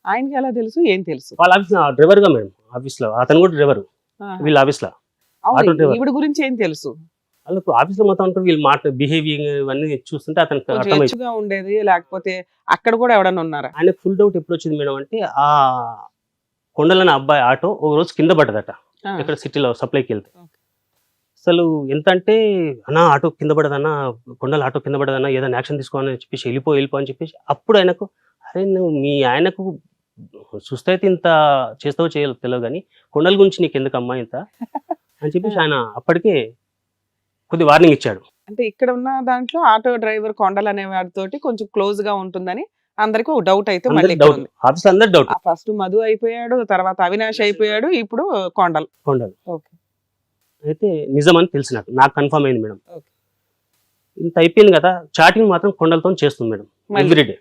ఆయనకి ఎలా తెలుసు? ఏం తెలుసు? వాళ్ళ ఆఫీస్ డ్రైవర్గా మేడం. ఆఫీస్లో అతను కూడా డ్రైవర్. వీళ్ళ ఆఫీస్లో ఆటో డ్రైవర్. ఈవిడ గురించి ఏం తెలుసు? వాళ్ళకు ఆఫీస్లో మొత్తం ఉంటారు. వీళ్ళు బిహేవియర్ ఇవన్నీ చూస్తుంటే అతనికి అర్థమైంది ఉండేది. లేకపోతే అక్కడ కూడా ఎవడన్నా ఉన్నారా? ఆయనకు ఫుల్ డౌట్ ఎప్పుడు వచ్చింది మేడం అంటే, ఆ కొండలని అబ్బాయి ఆటో ఒక రోజు కింద పడ్డదట ఇక్కడ సిటీలో సప్లైకి వెళ్తే. అసలు ఎంత అంటే, అన్నా ఆటో కింద పడదన్నా, కొండల ఆటో కింద పడదన్నా, ఏదైనా యాక్షన్ తీసుకోవాలని చెప్పేసి వెళ్ళిపో అని చెప్పేసి అప్పుడు ఆయనకు, అరే నువ్వు మీ ఆయనకు చూస్తే అయితే ఇంత చేస్తావో చేయాలో తెలియదు కానీ కొండల గురించి నీకు ఎందుకు అమ్మా ఇంత అని చెప్పేసి ఆయన అప్పటికే కొద్ది వార్నింగ్ ఇచ్చాడు. అంటే ఇక్కడ ఉన్న దాంట్లో ఆటో డ్రైవర్ కొండలు అనే వాడితోటి కొంచెం క్లోజ్ గా ఉంటుందని అందరికి ఒక డౌట్ అయితే మళ్ళీ డౌట్, ఆఫీస్ అందరు డౌట్. ఫస్ట్ మధు అయిపోయాడు, తర్వాత అవినాష్ అయిపోయాడు, ఇప్పుడు కొండలు. ఓకే. అయితే నిజమని తెలిసి నాకు కన్ఫర్మ్ అయింది మేడం. ఇంత అయిపోయింది కదా, చాటింగ్ మాత్రం కొండలతో చేస్తుంది మేడం. ఎవ్రీడే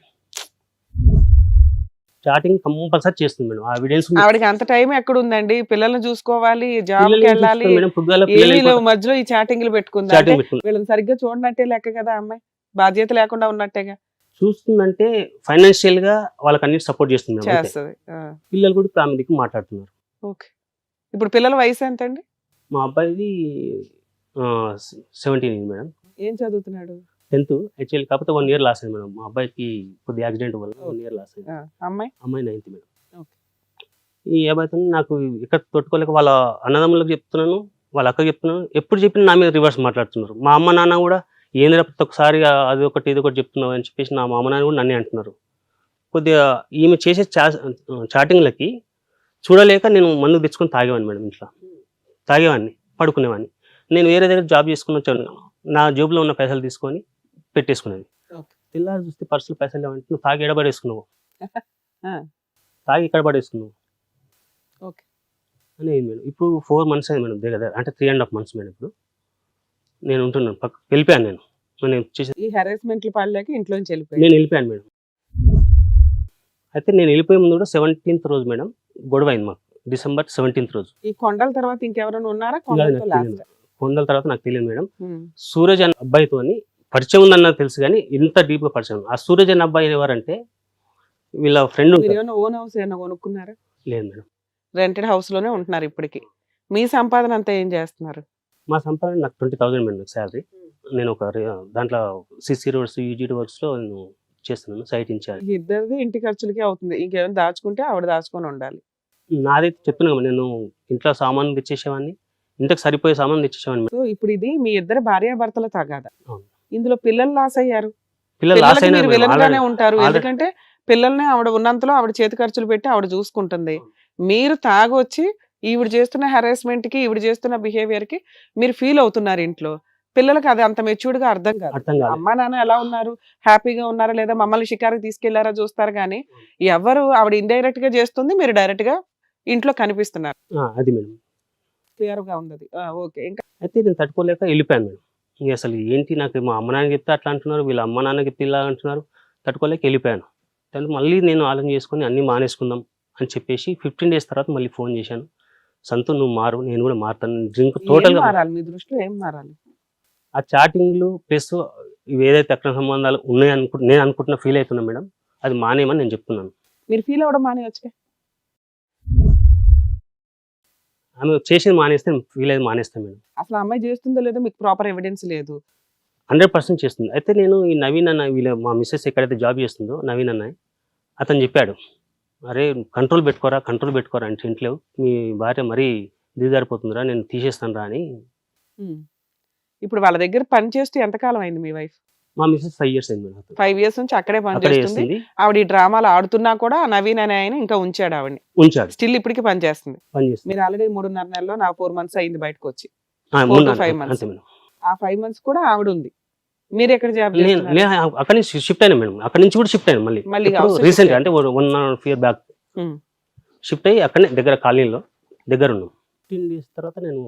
చాటింగ్ కంపల్సరీ చేస్తుంది మేడం. ఆ ఎవిడెన్స్ ఆవిడకి అంత టైం ఎక్కడ ఉందండి? పిల్లల్ని చూసుకోవాలి, జాబ్ కి వెళ్ళాలి, మధ్యలో ఈ చాటింగ్లు పెట్టుకుందా? వీళ్ళని సరిగ్గా చూడనట్టే లెక్క కదా, అమ్మాయి బాధ్యత లేకుండా ఉన్నట్టేగా. చూస్తుందంటే ఫైనాన్షియల్ గా వాళ్ళకి అన్ని సపోర్ట్ చేస్తుంది. పిల్లలు కూడా ఇప్పుడు ఆమె దిక్కు మాట్లాడుతున్నారు. ఓకే. ఇప్పుడు పిల్లల వయసు ఎంత అండి? మా అబ్బాయిది 17 మేడం. ఏం చదువుతున్నాడు? 10th actually. కాకపోతే 1 year లాస్ అయింది మేడం. మా అబ్బాయికి కొద్ది యాక్సిడెంట్ వల్ల 1 year లాస్ అయింది. అమ్మాయి 9th మేడం. ఈ అబ్బాయితో నాకు ఇక్కడ తొట్టుకోలేక వాళ్ళ అన్నదమ్ములకు చెప్తున్నాను, వాళ్ళ అక్కకి చెప్తున్నాను, ఎప్పుడు చెప్పినా నా మీద రివర్స్ మాట్లాడుతున్నారు. మా అమ్మ నాన్న కూడా ఏంది ప్రతి ఒక్కసారి అది ఒకటి ఇది ఒకటి చెప్తున్నావు అని చెప్పేసి మా అమ్మ నాన్న కూడా నన్నే అంటున్నారు. కొద్దిగా ఈమె చేసే చాటింగ్లకి చూడలేక నేను మందు తెచ్చుకొని తాగేవాడిని మేడం. ఇంట్లో తాగేవాడిని, పడుకునేవాడిని. నేను వేరే దగ్గర జాబ్ చేసుకుని వచ్చాను. నా జేబులో ఉన్న పైసలు తీసుకొని పెట్టేసుకునేది. తెల్లారి చూస్తే పర్సులు పైసలు లేవంటే నువ్వు తాగి ఎడబడేసుకున్నావు, తాగి ఇక్కడ పడేసుకున్నావు అనేది మేడం. ఇప్పుడు 4 months అయింది మేడం దగ్గర, అంటే 3.5 months మేడం. ఇప్పుడు నేను ఉంటున్నాను, వెళ్ళిపోయాను. నేను ఈ హెరాస్మెంట్లు పడలేక ఇంట్లోంచి నేను వెళ్ళిపోయాను మేడం. అయితే నేను వెళ్ళిపోయే ముందు కూడా 17th రోజు మేడం గొడవ అయింది మాకు. December 17th రోజు. ఈ కొండల తర్వాత ఇంకెవరైనా ఉన్నారా? కొండల తర్వాత నాకు తెలియదు మేడం. సూరజ్ అనే అబ్బాయితో పరిచయం ఉందన్న తెలుసు కానీ ఇంత డీప్ గా పరిచయం. ఆ సూరజ్ అనే అబ్బాయి ఎవరంటే వీళ్ళ ఫ్రెండ్ మీరు ఉంటారు. ఏమైనా ఓన్ హౌస్ ఏమైనా కొనుక్కున్నారా? లేదు మేడం. రెంటెడ్ హౌస్ లోనే ఉంటున్నారు ఇప్పటికి. మీ సంపాదన అంతా ఏం చేస్తున్నారు? మా సంపాదన నాకు 20,000 మేడం శాలరీ. నేను ఒక దాంట్లో సిసి రోడ్స్, యూజీ వర్క్స్‌లో నేను చేస్తున్నాను. Site incharge. ఇద్దరిది ఇంటి ఖర్చులకే అవుతుంది. ఇంకేమైనా దాచుకుంటే ఆవిడ దాచుకొని ఉండాలి. నాదైతే చెప్తున్నా కదా, నేను ఇంట్లో సామాన్లు తెచ్చేసేవాడిని. ఇంటికి సరిపోయే సామాన్లు తెచ్చేసేవాడిని. సో ఇప్పుడు ఇది మీ ఇద్దరు భార్యాభర్తల తగాదా. అవును. ఇందులో పిల్లలు లాస్ అయ్యారు. పిల్లలు లాస్ పిల్లలకి అయినారు మీరు మేడం. విలన్ గానే ఆల్రెడీ ఉంటారు. ఆల్రెడీ ఎందుకంటే పిల్లల్ని ఆవిడ ఉన్నంతలో ఆవిడ చేతి ఖర్చులు పెట్టి ఆవిడ చూసుకుంటుంది. మీరు తాగొచ్చి ఈవిడ చేస్తున్న హెరాస్మెంట్ కి, ఈవిడ చేస్తున్న బిహేవియర్ కి మీరు ఫీల్ అవుతున్నారు ఇంట్లో. పిల్లలకి అది అంత మెచ్యూర్డ్ గా అర్థం కాదు. అర్థం కాలేదు. అమ్మా నాన్న ఎలా ఉన్నారు, హ్యాపీగా ఉన్నారా లేదా, మమ్మల్ని షికారుకి తీసుకెళ్లారా చూస్తారు కానీ ఎవరు ఆవిడ ఇండైరెక్ట్ గా చేస్తుంది, మీరు డైరెక్ట్ గా ఇంట్లో కనిపిస్తున్నారు. అది మేడం. క్లియర్ గా ఉంది. ఓకే. ఇంకా అయితే నేను తట్టుకోలేక వెళ్ళిపోయాను మేడం. ఇంక అసలు ఏంటి, నాకు మా అమ్మ నాన్న చెప్తే అట్లా అంటున్నారు, వీళ్ళ అమ్మ నాన్న చెప్తే ఇలా అంటున్నారు. తట్టుకోలేక వెళ్ళిపోయాను. దానికి మళ్ళీ నేను ఆలోచన చేసుకొని అన్నీ మానేసుకుందాం అని చెప్పేసి 15 days తర్వాత మళ్ళీ ఫోన్ చేశాను. సంతు నువ్వు మారు, నేను కూడా మారుతాను. డ్రింక్ ఏం టోటల్గా మారాలి మీ దృష్టిలో, ఏం మారాలి? ఆ చాటింగ్లు ప్లస్ ఇవి ఏదైతే అక్రమ సంబంధాలు ఉన్నాయని నేను అనుకుంటున్న ఫీల్ అవుతున్నా మేడం, అది మానేయమని నేను చెప్తున్నాను. మీరు ఫీల్ అవ్వడం మానేయొచ్చు. ఆమె చేసింది మానేస్తే ఫీల్ అయ్యి మానేస్తాను మేడం. అసలు ఆ అమ్మాయి చేస్తుందో లేదో మీకు ప్రాపర్ ఎవిడెన్స్ లేదు. 100% చేస్తుంది. అయితే నేను ఈ నవీన్ అన్న, వీళ్ళ మా మిస్సెస్ ఎక్కడైతే జాబ్ చేస్తుందో నవీన్ అన్న, అతను చెప్పాడు, అరే కంట్రోల్ పెట్టుకోరా అంటే ఇంట్లో మీ భార్య మరీ దిగజారిపోతుందిరా, నేను తీసేస్తాను రా అని. ఇప్పుడు వాళ్ళ దగ్గర పని చేస్తూ ఎంతకాలం అయింది మీ వైఫ్? మా మిస్సెస్ 5 years అయింది మేడం. 5 years నుంచి అక్కడే పని అక్కడే చేస్తుంది. చేస్తుంది. ఆవిడ ఈ డ్రామాలు ఆడుతున్నా కూడా నవీన్ అనే ఆయన ఇంకా ఉంచాడు ఆవిడని. ఉంచాడు, స్టిల్ ఇప్పటికి పని చేస్తుంది. పని చేస్తుంది. మీరు ఆల్రెడీ 3.5 నెలల్లో నా 4 months అయింది బయటకు వచ్చి. 4 to 5 months. అంతే మేడం. ఆ 5 months కూడా ఆవిడ ఉంది. మీరు ఎక్కడ జాబ్ నేను చేస్తున్నారు? అక్కడి నుంచి షిఫ్ట్ అయినా మేడం. అక్కడి నుంచి కూడా షిఫ్ట్ అయినా మళ్ళీ house రీసెంట్ shift అంటే 1.5 year బ్యాక్ ఉమ్. షిఫ్ట్ అయ్యి అక్కడనే దగ్గర కాలనీలో దగ్గర ఉన్నాం. 15 days తర్వాత నేను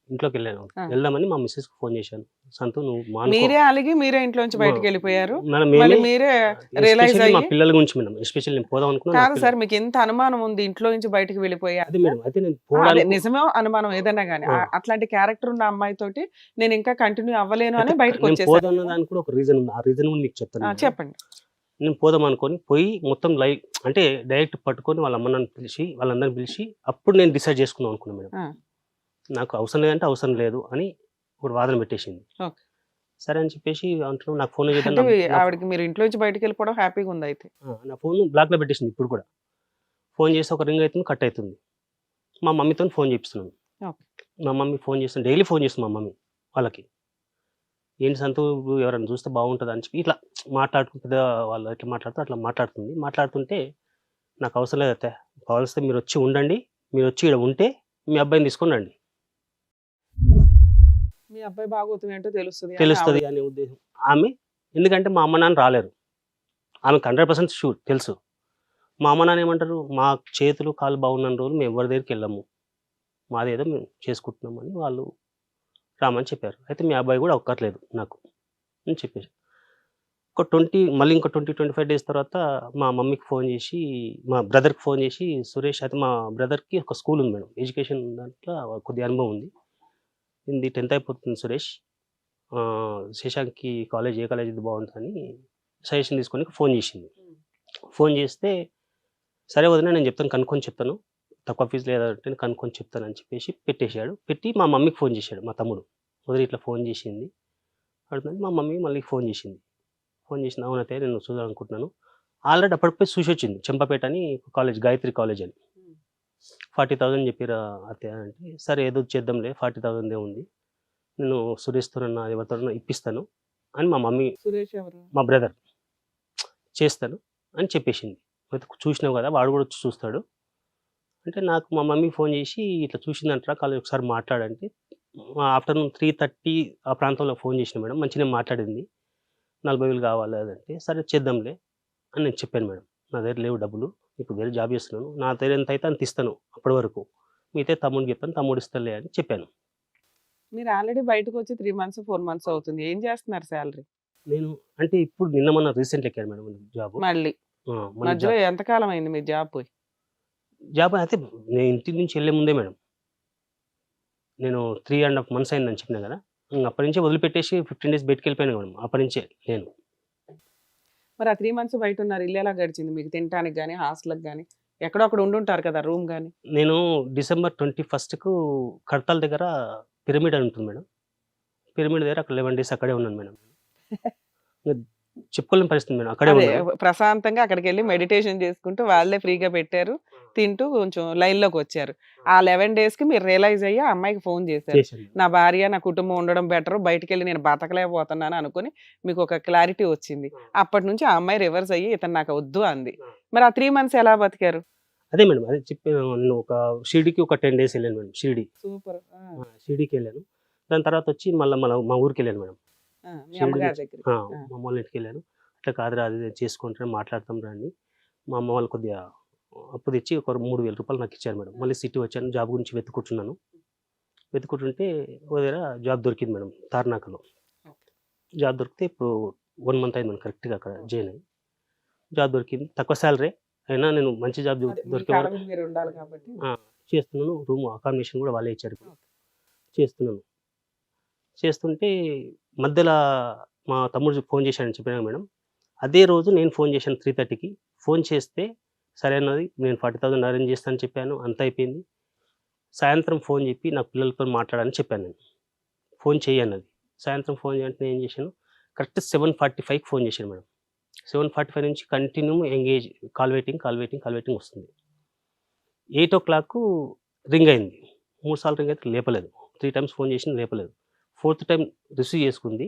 ఇంట్లోకి వెళ్ళాను. వెళ్దామని మా మిస్సెస్ కి ఫోన్ చేశాను, సంతు నువ్వు మానుకో. మీరే అలిగి మీరే ఇంట్లో నుంచి బయటకు వెళ్ళిపోయారు. మేడం మళ్ళీ మేమే మీరే రియలైజ్ ఎస్పెషల్లీ మా అయ్యి, పిల్లల గురించి మేడం, ఎస్పెషల్లీ నేను పోదాం అనుకున్నా. కాదు సార్ మీకు ఎంత అనుమానం ఉంది ఇంట్లో నుంచి బయటకు వెళ్ళిపోయా? అది మేడం, అయితే నేను అదే పోవడానికి నిజమే అనుమానం ఏదైనా గానీ అట్లాంటి క్యారెక్టర్ ఉన్న అమ్మాయి తోటి నేను ఇంకా కంటిన్యూ అవ్వలేను అని బయటకు నేను వచ్చేసాను. పోదాం దానికి కూడా ఒక రీజన్ ఉంది. ఆ రీజన్ మీకు చెప్తాను మేడం. చెప్పండి. నేను పోదాం అనుకొని పోయి మొత్తం లైవ్ అంటే డైరెక్ట్ పట్టుకొని వాళ్ళ అమ్మ నాన్న పిలిచి వాళ్ళందరిని పిలిచి అప్పుడు నేను డిసైడ్ చేసుకుందాం అనుకున్నాను మేడం. నాకు అవసరం లేదంటే అవసరం లేదు అని ఒక వాదన పెట్టేసింది. ఓకే. సరే అని చెప్పేసి అంటున్నాను, నాకు ఫోన్ అంటే ఆవిడకి మీరు ఇంట్లో నుంచి బయటకు వెళ్ళిపోవడం హ్యాపీగా ఉంది అయితే. నా ఫోన్ బ్లాక్ లో పెట్టేసింది. ఇప్పుడు కూడా ఫోన్ చేసి ఒక రింగ్ అవుతుంది, కట్ అవుతుంది. మా మమ్మీతో ఫోన్ చేపిస్తున్నాను. ఓకే. మా మమ్మీ ఫోన్ చేస్తాను, డైలీ ఫోన్ చేస్తుంది మా మమ్మీ వాళ్ళకి. ఏంటి సంతు ఎవరైనా చూస్తే బాగుంటుంది అని చెప్పి ఇట్లా మాట్లాడుకుంటే వాళ్ళు ఎట్లా మాట్లాడుతూ అట్లా మాట్లాడుతుంటే నాకు అవసరం లేదు అత్తే, కావాల్స్తే మీరు వచ్చి ఉండండి, మీరు వచ్చి ఇక్కడ ఉంటే మీ అబ్బాయిని తీసుకొని రండి, మీ అబ్బాయి బాగోతుంది ఏంటో తెలుస్తుంది అనే ఉద్దేశం ఆమె. ఎందుకంటే మా అమ్మ నాన్న రాలేరు, ఆమెకు 100% షూర్ తెలుసు. మా అమ్మ నాన్న ఏమంటారు, మా చేతులు కాళ్ళు బాగున్న రోజులు మేము ఎవరి దగ్గరికి వెళ్ళాము, మాదేదో మేము చేసుకుంటున్నామని వాళ్ళు రామని చెప్పారు. అయితే మీ అబ్బాయి కూడా ఒక్కర్లేదు నాకు అని చెప్పేసి మళ్ళీ ఇంకో 20-25 days తర్వాత మా మమ్మీకి ఫోన్ చేసి మా బ్రదర్కి ఫోన్ చేసి, సురేష్ అయితే మా బ్రదర్కి ఒక స్కూల్ ఉంది మేడం, ఎడ్యుకేషన్ దాంట్లో కొద్ది అనుభవం ఉంది. ఇది 10th అయిపోతుంది సురేష్, శశాంక్కి కాలేజ్ ఏ కాలేజ్ ఇది బాగుంటుందని సజెషన్ తీసుకొని ఫోన్ చేసింది. ఫోన్ చేస్తే సరే వదిన నేను చెప్తాను, కనుక్కొని చెప్తాను, తక్కువ ఫీజు లేదంటే కనుక్కొని చెప్తాను అని చెప్పేసి పెట్టేశాడు. పెట్టి మా మమ్మీకి ఫోన్ చేశాడు మా తమ్ముడు, వదిలి ఇట్లా ఫోన్ చేసింది అడుగుతుంది. మా మమ్మీ మళ్ళీ ఫోన్ చేసింది. అవునైతే నేను చూడాలనుకుంటున్నాను. ఆల్రెడీ అప్పటిపోయి చూసి వచ్చింది, చెంపపేట అని కాలేజ్, గాయత్రి కాలేజ్ అని. 40,000 చెప్పిరా అత్తయ్య అంటే, సరే ఏదో చేద్దాంలే, 40,000 ఉంది, నేను సురేష్తోనన్నా ఎవరితోనన్నా ఇప్పిస్తాను అని మా మమ్మీ, సురేష్ ఎవరు? మా బ్రదర్, చేస్తాను అని చెప్పేసింది. చూసినావు కదా వాడు కూడా వచ్చి చూస్తాడు అంటే, నాకు మా మమ్మీ ఫోన్ చేసి ఇట్లా చూసిందంటారా కాలేజ్ ఒకసారి మాట్లాడంటే, ఆఫ్టర్నూన్ 3:30 ఆ ప్రాంతంలో ఫోన్ చేసిన మేడం. మంచిగా మాట్లాడింది, 40,000 కావాలి అదంటే, సరే చేద్దాంలే అని నేను చెప్పాను మేడం. నా దగ్గర లేవు డబ్బులు, ఇప్పుడు వేరే జాబ్ చేస్తున్నాను, నా దగ్గర ఎంత అయితే అంత ఇస్తాను అప్పటి వరకు, మిగతా తమ్ముడికి చెప్పాను, తమ్ముడు ఇస్తలే అని చెప్పాను. మీరు ఆల్రెడీ బయటకు వచ్చి 3 months 4 months అవుతుంది. ఏం చేస్తున్నారు శాలరీ? నేను అంటే ఇప్పుడు నిన్న మొన్న రీసెంట్ ఎక్కాను మేడం జాబ్. మళ్ళీ మధ్యలో ఎంతకాలం అయింది మీ జాబ్ పోయి? జాబ్ అయితే నేను ఇంటి నుంచి వెళ్ళే ముందే మేడం, నేను 3.5 months అయిందని చెప్పినా కదా, అప్పటి నుంచే వదిలిపెట్టేసి 15 days బయటకు వెళ్ళిపోయాను మేడం. అప్పటి నుంచే నేను మరి ఆ 3 months బయట ఉన్నారు, ఇల్లు ఎలా గడిచింది మీకు? తినడానికి కానీ, హాస్టల్కి కానీ, ఎక్కడో అక్కడ ఉండుంటారు కదా రూమ్ కానీ. నేను December 21కు కడతాల దగ్గర పిరమిడ్ అని ఉంటుంది మేడం. పిరమిడ్ దగ్గర అక్కడ 11 days అక్కడే ఉన్నాను మేడం. చెప్పుకోలేని పరిస్థితి మేడం, అక్కడే అదే ఉన్నాను. ప్రశాంతంగా అక్కడికి వెళ్ళి మెడిటేషన్ చేసుకుంటూ వాళ్ళే ఫ్రీగా పెట్టారు, తింటూ కొంచెం లైన్లోకి వచ్చారు. ఆ 11 daysకి మీరు రియలైజ్ అయ్యి ఆ అమ్మాయికి ఫోన్ చేశారు. చేశాను మేడం. నా భార్య, నా కుటుంబం ఉండడం బెటర్, బయటికి వెళ్ళి నేను బతకలేకపోతున్నాను అనుకుని మీకు ఒక క్లారిటీ వచ్చింది. అప్పటి నుంచి ఆ అమ్మాయి రివర్స్ అయ్యి ఇతను నాకు వద్దు అంది. మరి ఆ 3 months ఎలా బతికారు? అదే మేడం, అదే చెప్పాను. నేను ఒక షిరిడీకి ఒక 10 days వెళ్ళాను మేడం. సూపర్. షిరిడీకి వెళ్ళాను. దాని తర్వాత వచ్చి మళ్ళీ మా ఊరికి వెళ్ళాను మేడం. మీ అమ్మగారి దగ్గర మా అమ్మ వాళ్ళ ఇంటికి వెళ్ళాను. అట్లా కాదురా, అది ఇది చేసుకుంటే మాట్లాడతాం రండి. మా అమ్మ వాళ్ళు కొద్దిగా అప్పు తెచ్చి ఒక 3,000 రూపాయలు నాకు ఇచ్చారు మేడం. మళ్ళీ సిటీ వచ్చాను, జాబ్ గురించి వెతుకుంటున్నాను. వెతుకుంటుంటే ఓ దగ్గర జాబ్ దొరికింది మేడం, తార్నాకలో. జాబ్ దొరికితే ఇప్పుడు 1 month అయింది మేడం కరెక్ట్గా అక్కడ జాయిన్ అయ్యి. జాబ్ దొరికింది, తక్కువ శాలరీ అయినా నేను మంచి జాబ్ దొరికే వరకు మీరు ఉండాలి కాబట్టి చేస్తున్నాను. రూమ్ అకామిడేషన్ కూడా వాళ్ళే ఇచ్చారు. చేస్తున్నాను. చేస్తుంటే మధ్యలో మా తమ్ముడు ఫోన్ చేశాడని చెప్పాను మేడం. అదే రోజు నేను ఫోన్ చేశాను 3:30కి. ఫోన్ చేస్తే సరే అన్నది, నేను 40,000 అరేంజ్ చేస్తానని చెప్పాను, అంతా అయిపోయింది. సాయంత్రం ఫోన్ చెప్పి నాకు పిల్లలతో మాట్లాడాలని చెప్పాను నేను. ఫోన్ చేయి అన్నది. సాయంత్రం ఫోన్ చేయంటే నేను ఏం చేశాను, కరెక్ట్ 7:45కి ఫోన్ చేశాను మేడం. 7:45 నుంచి కంటిన్యూ ఎంగేజ్, కాల్ వెయిటింగ్ వస్తుంది. 8 o'clock రింగ్ అయింది. 3 సార్లు రింగ్ అయితే లేపలేదు. 3 times ఫోన్ చేసిన లేపలేదు. 4th time రిసీవ్ చేసుకుంది.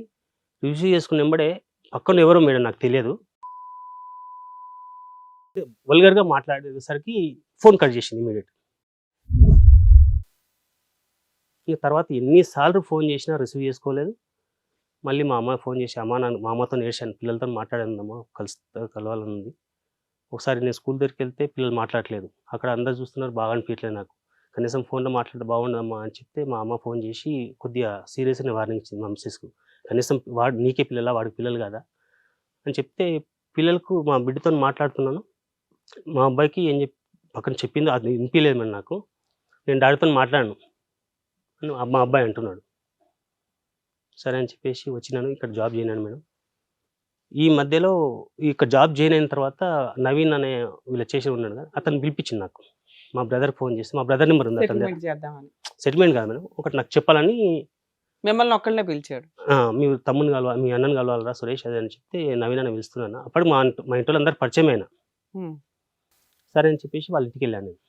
రిసీవ్ చేసుకున్న వెంబడే పక్కన ఎవరో మేడం నాకు తెలియదు, వల్గర్గా మాట్లాడేసరికి ఫోన్ కట్ చేసింది ఇమీడియట్. ఇక తర్వాత ఎన్నిసార్లు ఫోన్ చేసినా రిసీవ్ చేసుకోలేదు. మళ్ళీ మా అమ్మ ఫోన్ చేసి, అమ్మ మా అమ్మతో నేర్చాను, పిల్లలతో మాట్లాడానమ్మా, కలవాలని ఉంది. ఒకసారి నేను స్కూల్ దగ్గరికి వెళ్తే పిల్లలు మాట్లాడలేదు, అక్కడ అందరు చూస్తున్నారు, బాగా అనిపించలేదు నాకు. కనీసం ఫోన్లో మాట్లాడితే బాగుండదమ్మా అని చెప్తే మా అమ్మ ఫోన్ చేసి కొద్దిగా సీరియస్గానే వార్నింగ్ ఇచ్చింది మా మిస్సెస్కు. కనీసం వాడు నీకే పిల్లలా, వాడికి పిల్లలు కాదా అని చెప్తే, పిల్లలకు మా బిడ్డతో మాట్లాడుతున్నాను, మా అబ్బాయికి ఏం పక్కన చెప్పిందో అది వినిపించలేదు మేడం నాకు. నేను డాడీతో మాట్లాడాను అని మా అబ్బాయి అంటున్నాడు. సరే అని చెప్పేసి వచ్చినాను, ఇక్కడ జాబ్ చేయనాను మేడం. ఈ మధ్యలో ఇక్కడ జాబ్ జాయిన్ అయిన తర్వాత నవీన్ అనే వీళ్ళు చేసి ఉన్నాడు కదా, అతను పిలిపించింది నాకు. మా బ్రదర్ ఫోన్ చేసి, మా బ్రదర్ నెంబర్ ఉంది అతని దగ్గర. సెటిల్మెంట్ కాదు మేడం, ఒకటి నాకు చెప్పాలని మిమ్మల్ని ఒక్కళ్ళనే పిలిచాడు. మీ తమ్ముని కలవాలి, మీ అన్నని కలవాలరా సురేష్ అదే అని చెప్తే, నవీన్ అని పిలుస్తున్నాను. అప్పటికి మా ఇంట్లో అందరు పరిచయం అయినా. సరే అని చెప్పేసి వాళ్ళ ఇంటికి వెళ్ళాను నేను,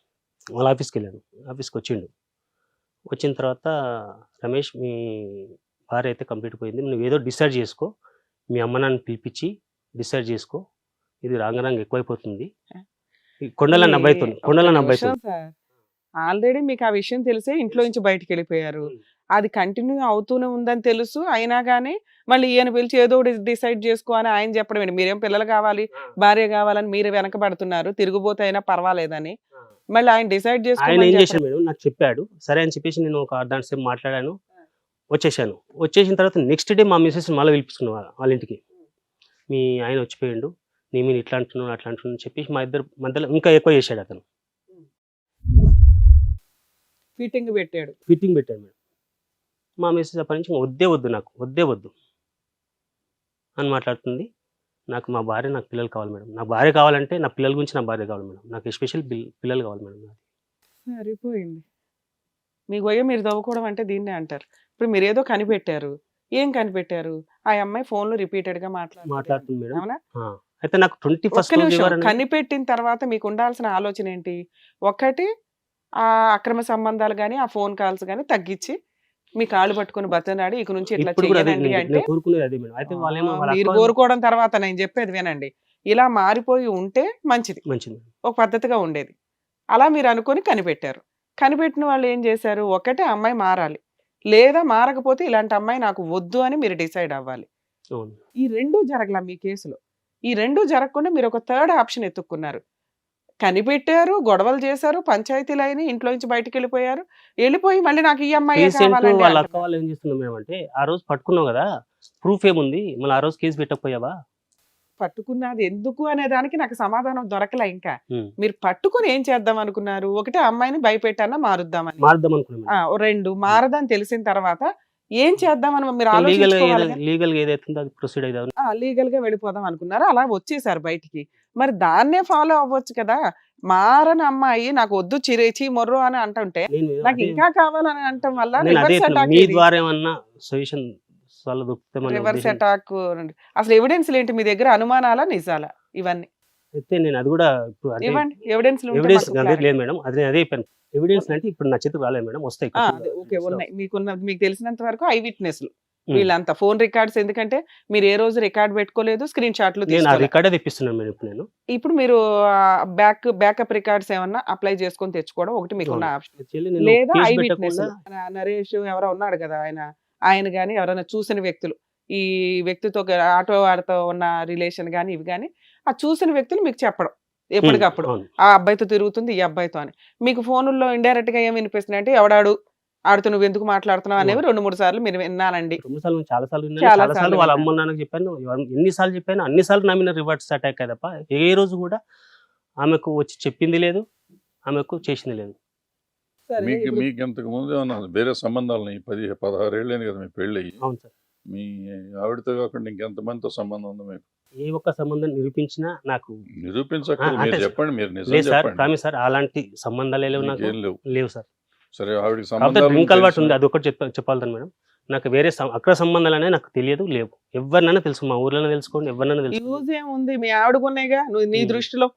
వాళ్ళ ఆఫీస్కి వెళ్ళాను. ఆఫీస్కి వచ్చిన తర్వాత, రమేష్ మీ భార్య అయితే కంప్లీట్ పోయింది, నువ్వు ఏదో డిసైడ్ చేసుకో, మీ అమ్మ నాన్న పిలిపించి డిసైడ్ చేసుకో, ఇది రాంగ ఎక్కువైపోతుంది. కొండల అబ్బాయితో ఆల్రెడీ మీకు ఆ విషయం తెలిసే ఇంట్లో నుంచి బయటకు వెళ్ళిపోయారు. అది కంటిన్యూ అవుతూనే ఉందని తెలుసు, అయినా కానీ మళ్ళీ ఈయన పిలిచి ఏదో డిసైడ్ చేసుకో అని ఆయన చెప్పడం ఏంటి? మీరేం పిల్లలు కావాలి, భార్య కావాలని మీరు వెనకబడుతున్నారు, తిరుగుబోతే అయినా పర్వాలేదని. మళ్ళీ ఆయన డిసైడ్ ఆయన ఏం చేశాడు మేడం, నాకు చెప్పాడు. సరే అని చెప్పేసి నేను ఒక అర్ధగంట సేపు మాట్లాడాను, వచ్చేసాను. వచ్చేసిన తర్వాత నెక్స్ట్ డే మా మిసెస్ మళ్ళీ పిలిపించుకున్నాను వాళ్ళ ఇంటికి. మీ ఆయన వచ్చిపోయాడు, నీ మీద ఇట్లా అంటున్నాను అట్లా అంటున్నాను చెప్పేసి మా ఇద్దరు మధ్యలో ఇంకా ఎక్కువ చేశాడు అతను. ఫిట్టింగ్ పెట్టాడు మేడం. మా మిసెస్ అప్పటి నుంచి వద్దే వద్దు అని మాట్లాడుతుంది. నాకు మా భార్య, నాకు పిల్లలు కావాలి మేడం. నా భార్య కావాలంటే నా పిల్లల గురించి నా భార్య కావాలి మేడం, నాకు ఎస్పెషల్ పిల్లలు కావాలి మేడం. సరిపోయింది. మీ గొయ్య మీరు దవ్వుకోవడం అంటే దీన్నే అంటారు. ఇప్పుడు మీరు ఏదో కనిపెట్టారు, ఏం కనిపెట్టారు? ఆ అమ్మాయి ఫోన్లో రిపీటెడ్గా మాట్లాడుతుంది మేడం. అవునా? అయితే నాకు 21st కనిపెట్టిన తర్వాత మీకు ఉండాల్సిన ఆలోచన ఏంటి? ఒకటి, ఆ అక్రమ సంబంధాలు కానీ, ఆ ఫోన్ కాల్స్ కానీ తగ్గించి మీ కాళ్ళు పట్టుకుని బతనాడి ఇక నుంచి ఇట్లా చేయాలండి అంటే, మీరు కోరుకోవడం తర్వాత నేను చెప్పేది వినండి, ఇలా మారిపోయి ఉంటే మంచిది, ఒక పద్ధతిగా ఉండేది. అలా మీరు అనుకొని కనిపెట్టారు. కనిపెట్టిన వాళ్ళు ఏం చేశారు? ఒకటే, అమ్మాయి మారాలి, లేదా మారకపోతే ఇలాంటి అమ్మాయి నాకు వద్దు అని మీరు డిసైడ్ అవ్వాలి. ఈ రెండూ జరగల మీ కేసులో. ఈ రెండూ జరగకుండా మీరు ఒక థర్డ్ ఆప్షన్ ఎత్తుక్కున్నారు. కనిపెట్టారు, గొడవలు చేశారు, పంచాయతీలు అయినాయి, ఇంట్లో నుంచి బయటకు వెళ్ళిపోయి మళ్ళీ నాకు ఈ అమ్మాయి కావాలండి. వాళ్ళ అక్క వాళ్ళు ఏం చేస్తున్నాం మేమంటే, ఆ రోజు పట్టుకున్నావు కదా, ప్రూఫ్ ఏముంది, మళ్ళీ ఆ రోజు కేసు పెట్టకపోయావా? పట్టుకున్నది ఎందుకు అనే దానికి నాకు సమాధానం దొరకలే. ఇంకా మీరు పట్టుకుని ఏం చేద్దాం అనుకున్నారు? ఒకటే, అమ్మాయిని భయపెట్టానా మారుద్దామని. 2 మారదని తెలిసిన తర్వాత ఏం చేద్దామని మీరు లీగల్ ఆలోచించుకోవాలి. లీగల్ ఏదైతుందో అది ప్రొసీడ్ అవుదాం. లీగల్ గా వెళ్ళిపోదాం అనుకున్నారు, అలా వచ్చేసారు బయటికి. మరి దాన్నే ఫాలో అవ్వచ్చు కదా. మారని అమ్మాయి నాకు వద్దు చిరేచి మొర్రో అని అంటుంటే నేను నాకు అదే ఇంకా కావాలని అంటాం వల్ల నేను అదే రివర్స్ అటాక్. మీ ద్వారా ఏమన్నా సొల్యూషన్ సాల్వ్ దొరుకుతామని రివర్స్ అటాక్. అసలు ఎవిడెన్స్ ఏంటి మీ దగ్గర? అనుమానాలా నిజాలా ఇవన్నీ? అయితే నేను అది కూడా ఇప్పుడు అంటే ఇవ్వండి ఎవిడెన్స్. ఎవిడెన్స్ లేదు మేడం, అదే చెప్పాను. ఎవిడెన్స్ అంటే ఇప్పుడు నా చేతికి రాలేదు మేడం, వస్తాయి. ఓకే, ఉన్నాయి మీకు తెలిసినంత వరకు ఐ విట్నెస్లు వీళ్ళంతా. ఫోన్ రికార్డ్స్, ఎందుకంటే మీరు ఏ రోజు రికార్డ్ పెట్టుకోలేదు, స్క్రీన్ షాట్లు నేను ఆ రికార్డే తెప్పిస్తున్నాను మేడం ఇప్పుడు. ఇప్పుడు మీరు బ్యాకప్ రికార్డ్స్ ఏమన్నా అప్లై చేసుకొని తెచ్చుకోవడం ఒకటి మీకున్న ఆప్షన్. లేదా ఐ విట్నెస్ నరేష్ ఎవరో ఉన్నాడు కదా, ఆయన కానీ ఎవరైనా చూసిన వ్యక్తులు, ఈ వ్యక్తితో ఆటో వాడితో ఉన్న రిలేషన్ కానీ ఇవి కానీ ఆ చూసిన వ్యక్తులు మీకు చెప్పడం ఎప్పటికప్పుడు, ఆ అబ్బాయితో తిరుగుతుంది ఈ అబ్బాయితో అని. మీకు ఫోనుల్లో ఇండైరెక్ట్ గా ఏమి వినిపిస్తున్నాయి అంటే ఎవడాడు, ఆడుతూ నువ్వు ఎందుకు మాట్లాడుతున్నావు అనేవి 2-3 సార్లు మీరు విన్నానండి. చాలా సార్లు వాళ్ళ అమ్మ నాన్నకి చెప్పాను, ఎన్నిసార్లు చెప్పాను, అన్నిసార్లు నా మీద రివర్స్ అటాక్ అయ్యి తప్ప ఏ రోజు కూడా ఆమెకు వచ్చి చెప్పింది లేదు, ఆమెకు చేసింది లేదు. మీకు ఇంతకు ముందు ఏమన్నా వేరే సంబంధాలు 10-16 ఏళ్ళైంది కదా మీ పెళ్ళి? అవును సార్. మీ ఆవిడతో కాకుండా ఇంకెంతమందితో సంబంధం ఉంది మీకు? ఏ ఒక్క సంబంధం నిరూపించినా నాకు నిరూపించక్కర్లేదు, మీరు చెప్పండి, మీరు నిజం లేదు సార్. చెప్పండి. ప్రామిస్ సార్, అలాంటి సంబంధాలు లేవు నాకు, ఏం లేవు. లేవు సార్. సరే, ఆవిడకి డ్రింక్ అలవాటు ఉంది, సంబంధాలు అది ఒకటి చెప్పాలి మేడం. నాకు వేరే అక్రమ సంబంధాలు అనేది నాకు తెలియదు, లేవు. ఎవరినైనా తెలుసు, మా ఊర్లోనే తెలుసుకోండి, ఎవరినైనా తెలుసు. యూజ్ ఏముంది, మీ ఆవిడకున్నాయిగా. నీ దృష్టిలో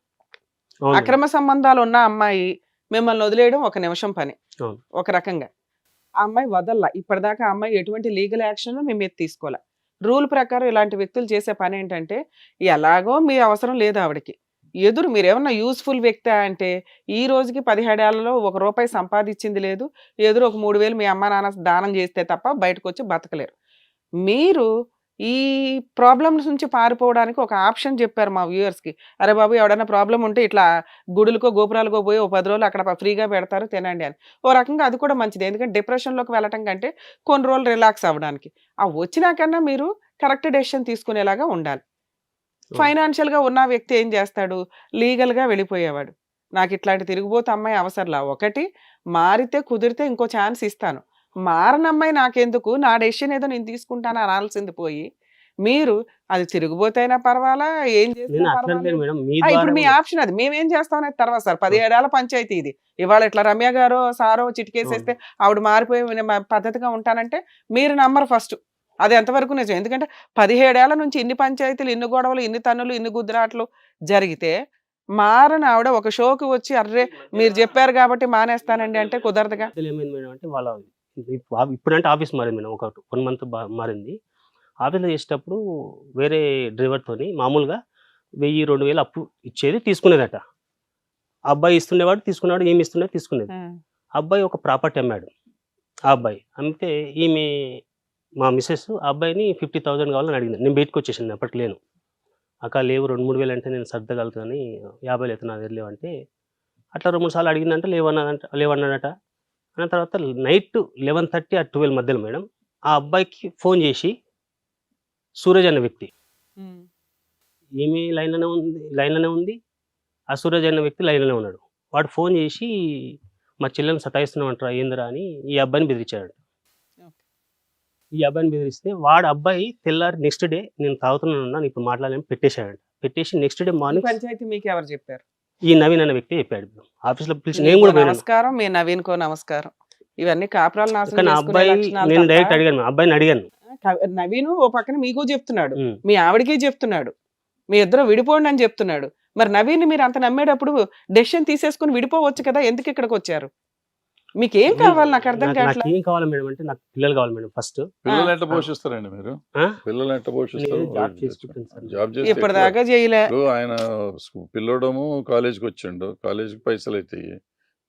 అవును. అక్రమ సంబంధాలు ఉన్న అమ్మాయి మిమ్మల్ని వదిలేయడం ఒక నిమిషం పని. అవును. ఒక రకంగా ఆ అమ్మాయి వదల్లా, ఇప్పటిదాకా ఆ అమ్మాయి ఎటువంటి లీగల్ యాక్షన్ మీ మీద తీసుకోవాలా. రూల్ ప్రకారం ఇలాంటి వ్యక్తులు చేసే పని ఏంటంటే, ఎలాగో మీ అవసరం లేదు ఆవిడకి, ఎదురు మీరేమన్నా యూస్ఫుల్ వ్యక్తి అంటే ఈ రోజుకి 17 ఏళ్లలో ₹1 సంపాదించింది లేదు, ఎదురు ఒక 3,000 మీ అమ్మ నాన్న దానం చేస్తే తప్ప బయటకు వచ్చి బతకలేరు. మీరు ఈ ప్రాబ్లమ్స్ నుంచి పారిపోవడానికి ఒక ఆప్షన్ చెప్పారు మా వ్యూవర్స్కి. అరే బాబు, ఎవడైనా ప్రాబ్లం ఉంటే ఇట్లా గుడులకో గోపురాలకో పోయి ఓ 10 రోజులు అక్కడ ఫ్రీగా పెడతారు, తినండి అని. ఓ రకంగా అది కూడా మంచిది, ఎందుకంటే డిప్రెషన్లోకి వెళ్ళటం కంటే కొన్ని రోజులు రిలాక్స్ అవ్వడానికి. ఆ వచ్చినాకన్నా మీరు కరెక్ట్ డెసిషన్ తీసుకునేలాగా ఉండాలి. ఫైనాన్షియల్గా ఉన్న వ్యక్తి ఏం చేస్తాడు, లీగల్గా వెళ్ళిపోయేవాడు. నాకు ఇట్లాంటి తిరిగిపోతే అమ్మాయి అవసరంలా, ఒకటి మారితే కుదిరితే ఇంకో ఛాన్స్ ఇస్తాను, మారనమ్మాయి నాకెందుకు, నా డెసిషన్ ఏదో నేను తీసుకుంటాను అనాల్సింది పోయి, మీరు అది తిరిగిపోతైనా పర్వాలా, ఏం చేసినా పర్వాలేదు. ఇప్పుడు మీ ఆప్షన్ అది. మేమేం చేస్తాం అనేది తర్వాత సార్. 17 ఏళ్ల పంచాయతీ ఇది. ఇవాళ ఇట్లా రమ్య గారో సారో చిటికేసేస్తే ఆవిడ మారిపోయి పద్ధతిగా ఉంటానంటే మీరు నమ్మరు ఫస్ట్. అది ఎంతవరకు నిజం? ఎందుకంటే 17 ఏళ్ల నుంచి ఇన్ని పంచాయతీలు, ఇన్ని గొడవలు, ఇన్ని తన్నులు, ఇన్ని గుద్దురాట్లు జరిగితే మారని ఆవిడ ఒక షోకి వచ్చి అర్రే మీరు చెప్పారు కాబట్టి మానేస్తానండి అంటే కుదరదుగా. ఏమైంది మేడం అంటే, వాళ్ళ ఇప్పుడంటే ఆఫీస్ మారింది మేడం, ఒక 1 మంత్ మారింది. ఆఫీస్లో చేసేటప్పుడు వేరే డ్రైవర్తోని మామూలుగా 1000-2000 అప్పు ఇచ్చేది, తీసుకునేదట. అబ్బాయి ఇస్తుండేవాడు, తీసుకునేవాడు, ఏమి ఇస్తుండే తీసుకునేది. అబ్బాయి ఒక ప్రాపర్టీ అమ్మాడు. ఆ అబ్బాయి అమ్మితే ఈమె మా మిస్సెస్ ఆ అబ్బాయిని 50,000 కావాలని అడిగింది. నేను బయటకు వచ్చేసాను, అప్పటికి లేను. అక్క లేవు, 2-3 వేలు అంటే నేను సర్దగలుగుతానని, 50 అయితే నా దగ్గర లేవంటే అట్లా 2-3 సార్లు అడిగిందంటే లేవన్నాడట. అన్న తర్వాత నైట్ 11:30 ఆ 12 మధ్యలో మేడం ఆ అబ్బాయికి ఫోన్ చేసి, సూరజ్ అన్న వ్యక్తి, ఏమి లైన్లోనే ఉంది, ఆ సూరజ్ అన్న వ్యక్తి లైన్లోనే ఉన్నాడు. వాడు ఫోన్ చేసి మా చెల్లెని సతాయిస్తున్నామంటారా ఏందిరా అని ఈ అబ్బాయిని బెదిరించాడు. ఈ అబ్బాయిని బెదిరిస్తే వాడు అబ్బాయి తెల్లారి నెక్స్ట్ డే నేను తాగుతున్నాను ఇప్పుడు మాట్లాడలేని పెట్టేశాడు. పెట్టేసి నెక్స్ట్ డే మార్నింగ్ పంచాయతీ మీకు ఎవరు చెప్పారు? ఈ నవీన్ అన్న వ్యక్తి చెప్పాడు. ఆఫీస్లో పిలిచి నేను కూడా నమస్కారం, మీ నవీన్ కో నమస్కారం. ఇవన్నీ కాపురాలు నాశనం అబ్బాయి నేను డైరెక్ట్ అడిగాను. నవీన్ ఓ పక్కన మీకు చెప్తున్నాడు, మీ ఆవిడకి చెప్తున్నాడు, మీ ఇద్దరు విడిపోండి అని చెప్తున్నాడు. మరి నవీన్ మీరు అంత నమ్మేటప్పుడు డెసిషన్ తీసేసుకుని విడిపోవచ్చు కదా, ఎందుకు ఇక్కడికి వచ్చారు? మీకేం కావాలి నాకు అర్థం కావట్లేదు. ఏం కావాలి మేడం అంటే, నాకు పిల్లలు కావాలి మేడం. ఫస్ట్ పిల్లలు ఎట్లా పోషిస్తారండి మీరు? పిల్లలు ఎట్లా పోషిస్తారు? జాబ్ చేసి ఇప్పటిదాకా చేయలే. ఆయన పిల్లడము కాలేజీకి వచ్చిండు, కాలేజీకి పైసలు అవుతాయి,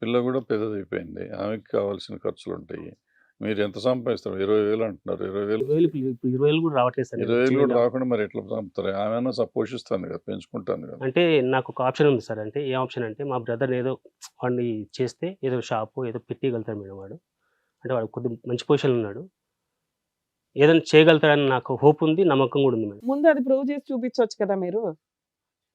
పిల్ల కూడా పెద్దది అయిపోయింది, ఆమెకి కావాల్సిన ఖర్చులు ఉంటాయి. మీరు ఎంత సంపాదిస్తారు? 20,000 అంటున్నారు. 20,000 కూడా రావట్లేదు సార్. 20,000 కూడా రాకుండా మరి ఎట్లా చంపుతారు? ఆమె పోషిస్తాను కదా, పెంచుకుంటాను కదా. అంటే నాకు ఒక ఆప్షన్ ఉంది సార్. అంటే ఏ ఆప్షన్ అంటే, మా బ్రదర్ ఏదో వాడిని చేస్తే ఏదో షాపు ఏదో పెట్టగలుగుతాడు మేడం వాడు. అంటే వాడు కొద్దిగా మంచి పొజిషన్లో ఉన్నాడు, ఏదైనా చేయగలుగుతాడని నాకు హోప్ ఉంది, నమ్మకం కూడా ఉంది మేడం. ముందు అది ప్రూవ్ చేసి చూపించవచ్చు కదా మీరు.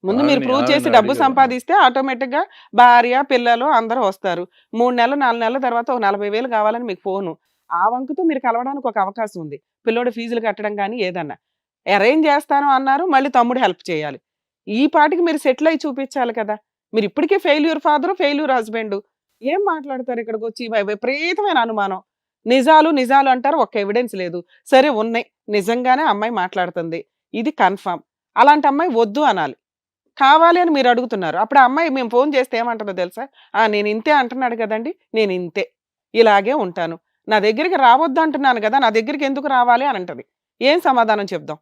ముందు మీరు ప్రూవ్ చేసి డబ్బు సంపాదిస్తే ఆటోమేటిక్ గా భార్య పిల్లలు అందరూ వస్తారు. 3 నెలలు 4 నెలల తర్వాత ఒక 40,000 కావాలని మీకు ఫోను. ఆ వంకతో మీరు కలవడానికి ఒక అవకాశం ఉంది. పిల్లోడి ఫీజులు కట్టడం కానీ ఏదన్నా. అరేంజ్ చేస్తాను అన్నారు, మళ్ళీ తమ్ముడు హెల్ప్ చేయాలి. ఈ పాటికి మీరు సెటిల్ అయ్యి చూపించాలి కదా! మీరు ఇప్పటికే ఫెయిల్యూర్ ఫాదరు, ఫెయిల్యూర్ హస్బెండు. ఏం మాట్లాడతారు ఇక్కడికొచ్చి? విపరీతమైన అనుమానం. నిజాలు, నిజాలు అంటారు. ఒక్క ఎవిడెన్స్ లేదు. సరే ఉన్నాయి. నిజంగానే అమ్మాయి మాట్లాడుతుంది. ఇది కన్ఫర్మ్. అలాంటి అమ్మాయి వద్దు అనాలి. కావాలి అని మీరు అడుగుతున్నారు. అప్పుడు ఆ అమ్మాయి మేము ఫోన్ చేస్తే ఏమంటుందో తెలుసా? నేను ఇంతే అంటున్నాడు కదండీ! నేను ఇంతే. ఇలాగే ఉంటాను. నా దగ్గరికి రావద్దు అంటున్నాను కదా! నా దగ్గరికి ఎందుకు రావాలి అని అంటది. ఏం సమాధానం చెప్దాం?